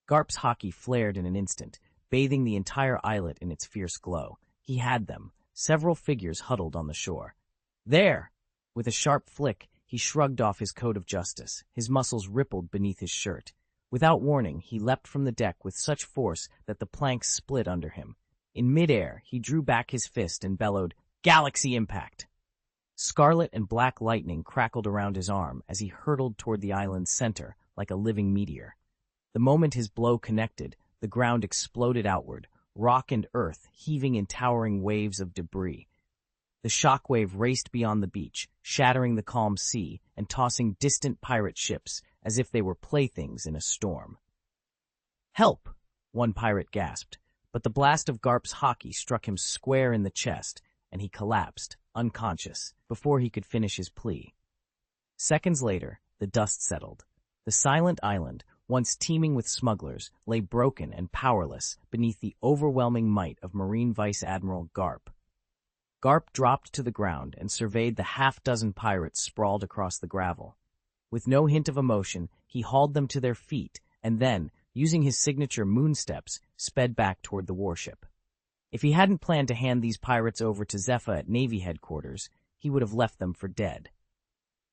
Garp's Haki flared in an instant, bathing the entire islet in its fierce glow. He had them, several figures huddled on the shore. "There!" With a sharp flick, he shrugged off his coat of justice. His muscles rippled beneath his shirt. Without warning, he leapt from the deck with such force that the planks split under him. In midair, he drew back his fist and bellowed, "Galaxy impact!" Scarlet and black lightning crackled around his arm as he hurtled toward the island's center like a living meteor. The moment his blow connected, the ground exploded outward, rock and earth heaving in towering waves of debris. The shockwave raced beyond the beach, shattering the calm sea and tossing distant pirate ships as if they were playthings in a storm. "Help!" one pirate gasped, but the blast of Garp's Haki struck him square in the chest, and he collapsed, unconscious, before he could finish his plea. Seconds later, the dust settled. The silent island, once teeming with smugglers, lay broken and powerless beneath the overwhelming might of Marine Vice Admiral Garp. Garp dropped to the ground and surveyed the half-dozen pirates sprawled across the gravel. With no hint of emotion, he hauled them to their feet and then, using his signature moonsteps, sped back toward the warship. If he hadn't planned to hand these pirates over to Zepha at Navy headquarters, he would have left them for dead.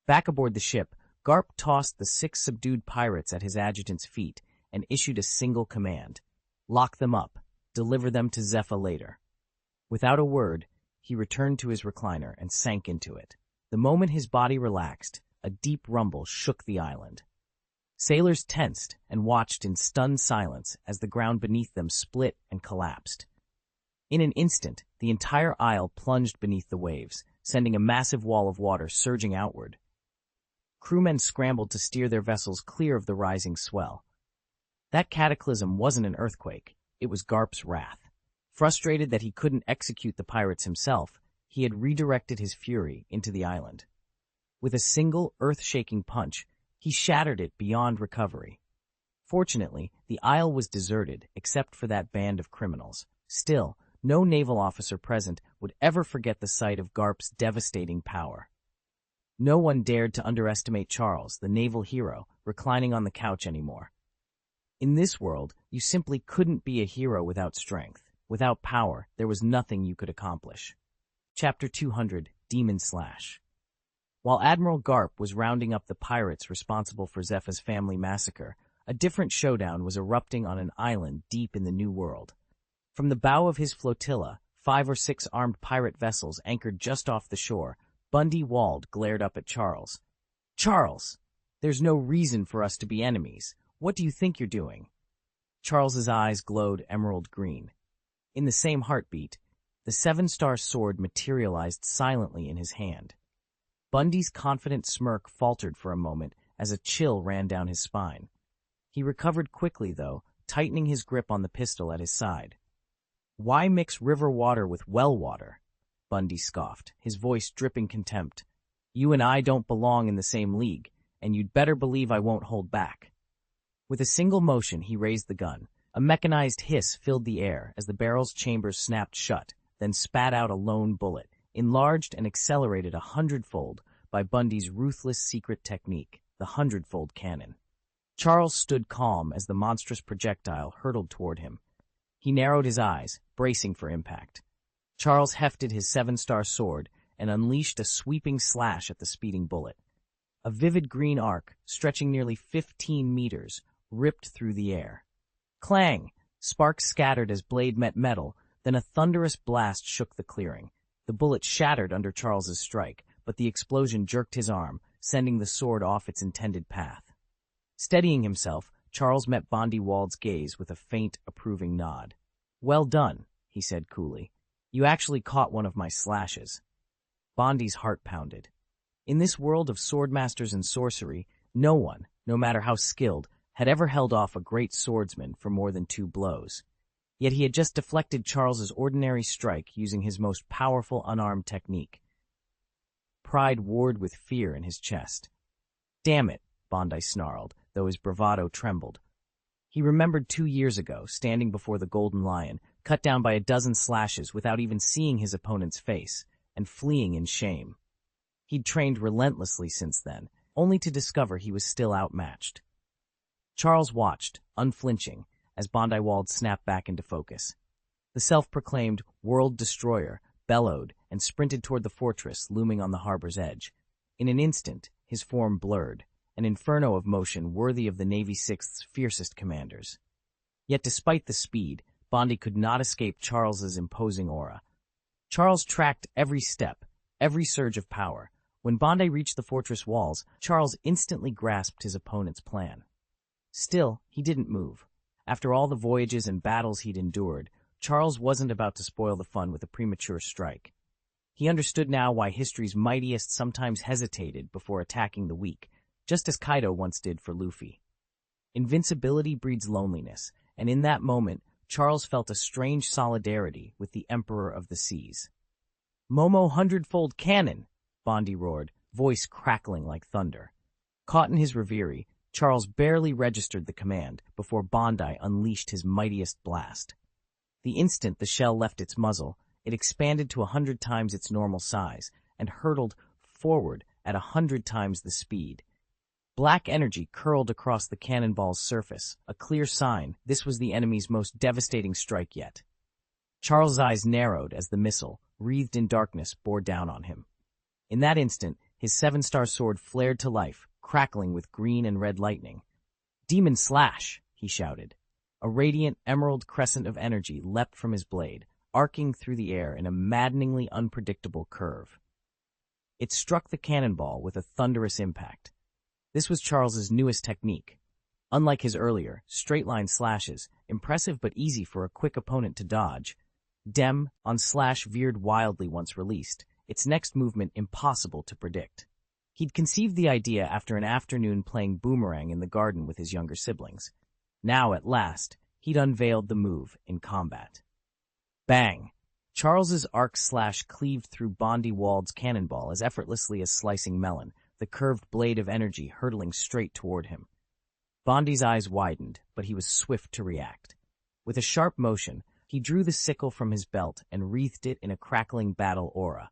Back aboard the ship, Garp tossed the 6 subdued pirates at his adjutant's feet and issued a single command: lock them up, deliver them to Zepha later. Without a word, he returned to his recliner and sank into it. The moment his body relaxed, a deep rumble shook the island. Sailors tensed and watched in stunned silence as the ground beneath them split and collapsed. In an instant, the entire isle plunged beneath the waves, sending a massive wall of water surging outward. Crewmen scrambled to steer their vessels clear of the rising swell. That cataclysm wasn't an earthquake, it was Garp's wrath. Frustrated that he couldn't execute the pirates himself, he had redirected his fury into the island. With a single earth-shaking punch, he shattered it beyond recovery. Fortunately, the isle was deserted except for that band of criminals. Still, no naval officer present would ever forget the sight of Garp's devastating power. No one dared to underestimate Charles, the naval hero, reclining on the couch anymore. In this world, you simply couldn't be a hero without strength. Without power, there was nothing you could accomplish. Chapter 200, Demon Slash. While Admiral Garp was rounding up the pirates responsible for Zepha's family massacre, a different showdown was erupting on an island deep in the New World. From the bow of his flotilla, 5 or 6 armed pirate vessels anchored just off the shore. Bundy Wald glared up at Charles. "Charles! There's no reason for us to be enemies. What do you think you're doing?" Charles's eyes glowed emerald green. In the same heartbeat, the 7-star sword materialized silently in his hand. Bundy's confident smirk faltered for a moment as a chill ran down his spine. He recovered quickly, though, tightening his grip on the pistol at his side. "Why mix river water with well water?" Bundy scoffed, his voice dripping contempt. "You and I don't belong in the same league, and you'd better believe I won't hold back." With a single motion, he raised the gun. A mechanized hiss filled the air as the barrel's chambers snapped shut, then spat out a lone bullet, enlarged and accelerated 100-fold by Bundy's ruthless secret technique, the 100-fold cannon. Charles stood calm as the monstrous projectile hurtled toward him. He narrowed his eyes, bracing for impact. Charles hefted his 7-star sword and unleashed a sweeping slash at the speeding bullet. A vivid green arc, stretching nearly 15 meters, ripped through the air. Clang! Sparks scattered as blade met metal, then a thunderous blast shook the clearing. The bullet shattered under Charles's strike, but the explosion jerked his arm, sending the sword off its intended path. Steadying himself, Charles met Bundy Wald's gaze with a faint, approving nod. "Well done," he said coolly. "You actually caught one of my slashes." Bundy's heart pounded. In this world of swordmasters and sorcery, no one, no matter how skilled, had ever held off a great swordsman for more than 2 blows. Yet he had just deflected Charles's ordinary strike using his most powerful unarmed technique. Pride warred with fear in his chest. "Damn it," Bundy snarled, though his bravado trembled. He remembered 2 years ago, standing before the Golden Lion, cut down by a dozen slashes without even seeing his opponent's face, and fleeing in shame. He'd trained relentlessly since then, only to discover he was still outmatched. Charles watched, unflinching, as Bundy Wald snapped back into focus. The self-proclaimed world destroyer bellowed and sprinted toward the fortress looming on the harbor's edge. In an instant, his form blurred, an inferno of motion worthy of the Navy Sixth's fiercest commanders. Yet despite the speed, Bundy could not escape Charles's imposing aura. Charles tracked every step, every surge of power. When Bundy reached the fortress walls, Charles instantly grasped his opponent's plan. Still, he didn't move. After all the voyages and battles he'd endured, Charles wasn't about to spoil the fun with a premature strike. He understood now why history's mightiest sometimes hesitated before attacking the weak, just as Kaido once did for Luffy. Invincibility breeds loneliness, and in that moment, Charles felt a strange solidarity with the Emperor of the Seas. "Momo 100-fold cannon!" Bundy roared, voice crackling like thunder. Caught in his reverie, Charles barely registered the command before Bundy unleashed his mightiest blast. The instant the shell left its muzzle, it expanded to 100 times its normal size and hurtled forward at 100 times the speed. Black energy curled across the cannonball's surface, a clear sign this was the enemy's most devastating strike yet. Charles' eyes narrowed as the missile, wreathed in darkness, bore down on him. In that instant, his 7-star sword flared to life, crackling with green and red lightning. "Demon Slash!" he shouted. A radiant emerald crescent of energy leapt from his blade, arcing through the air in a maddeningly unpredictable curve. It struck the cannonball with a thunderous impact. This was Charles's newest technique. Unlike his earlier, straight-line slashes, impressive but easy for a quick opponent to dodge, Dem on slash veered wildly once released, its next movement impossible to predict. He'd conceived the idea after an afternoon playing boomerang in the garden with his younger siblings. Now, at last, he'd unveiled the move in combat. Bang! Charles's arc slash cleaved through Bundy Wald's cannonball as effortlessly as slicing melon, the curved blade of energy hurtling straight toward him. Bondi's eyes widened, but he was swift to react. With a sharp motion, he drew the sickle from his belt and wreathed it in a crackling battle aura.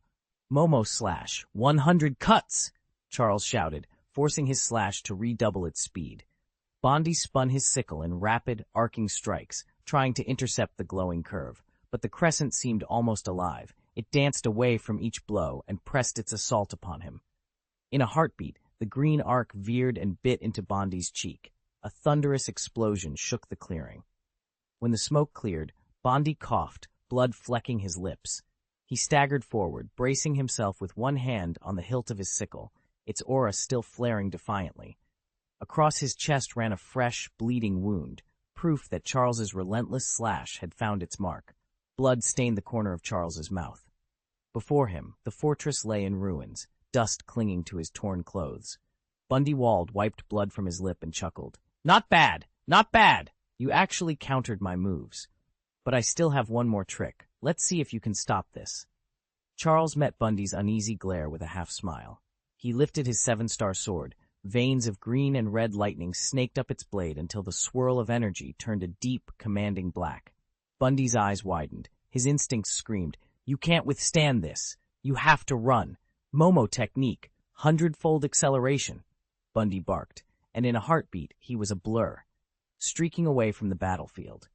"Momo slash, 100 cuts!" Charles shouted, forcing his slash to redouble its speed. Bondi spun his sickle in rapid, arcing strikes, trying to intercept the glowing curve, but the crescent seemed almost alive. It danced away from each blow and pressed its assault upon him. In a heartbeat, the green arc veered and bit into Bondi's cheek. A thunderous explosion shook the clearing. When the smoke cleared, Bondi coughed, blood flecking his lips. He staggered forward, bracing himself with one hand on the hilt of his sickle, its aura still flaring defiantly. Across his chest ran a fresh, bleeding wound, proof that Charles's relentless slash had found its mark. Blood stained the corner of Charles's mouth. Before him, the fortress lay in ruins, dust clinging to his torn clothes. Bondi Wald wiped blood from his lip and chuckled. "Not bad! Not bad! You actually countered my moves. But I still have one more trick. Let's see if you can stop this." Charles met Bondi's uneasy glare with a half-smile. He lifted his 7-star sword. Veins of green and red lightning snaked up its blade until the swirl of energy turned a deep, commanding black. Bondi's eyes widened. His instincts screamed, "You can't withstand this. You have to run. Momo technique. 100-fold acceleration." Bondi barked, and in a heartbeat he was a blur, streaking away from the battlefield.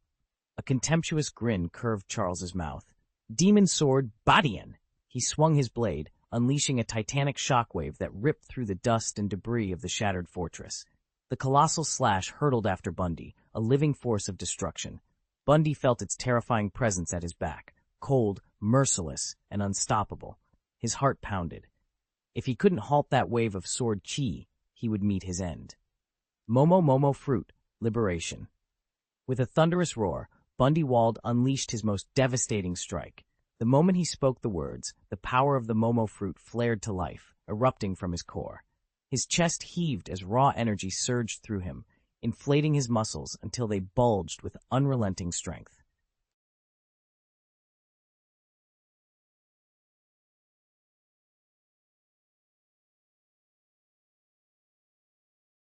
A contemptuous grin curved Charles's mouth. "Demon sword, Badian!" He swung his blade, unleashing a titanic shockwave that ripped through the dust and debris of the shattered fortress. The colossal slash hurtled after Bondi, a living force of destruction. Bondi felt its terrifying presence at his back, cold, merciless, and unstoppable. His heart pounded. If he couldn't halt that wave of sword chi, he would meet his end. Momo fruit, liberation. With a thunderous roar, Bondi Wald unleashed his most devastating strike. The moment he spoke the words, the power of the Momo fruit flared to life, erupting from his core. His chest heaved as raw energy surged through him, inflating his muscles until they bulged with unrelenting strength.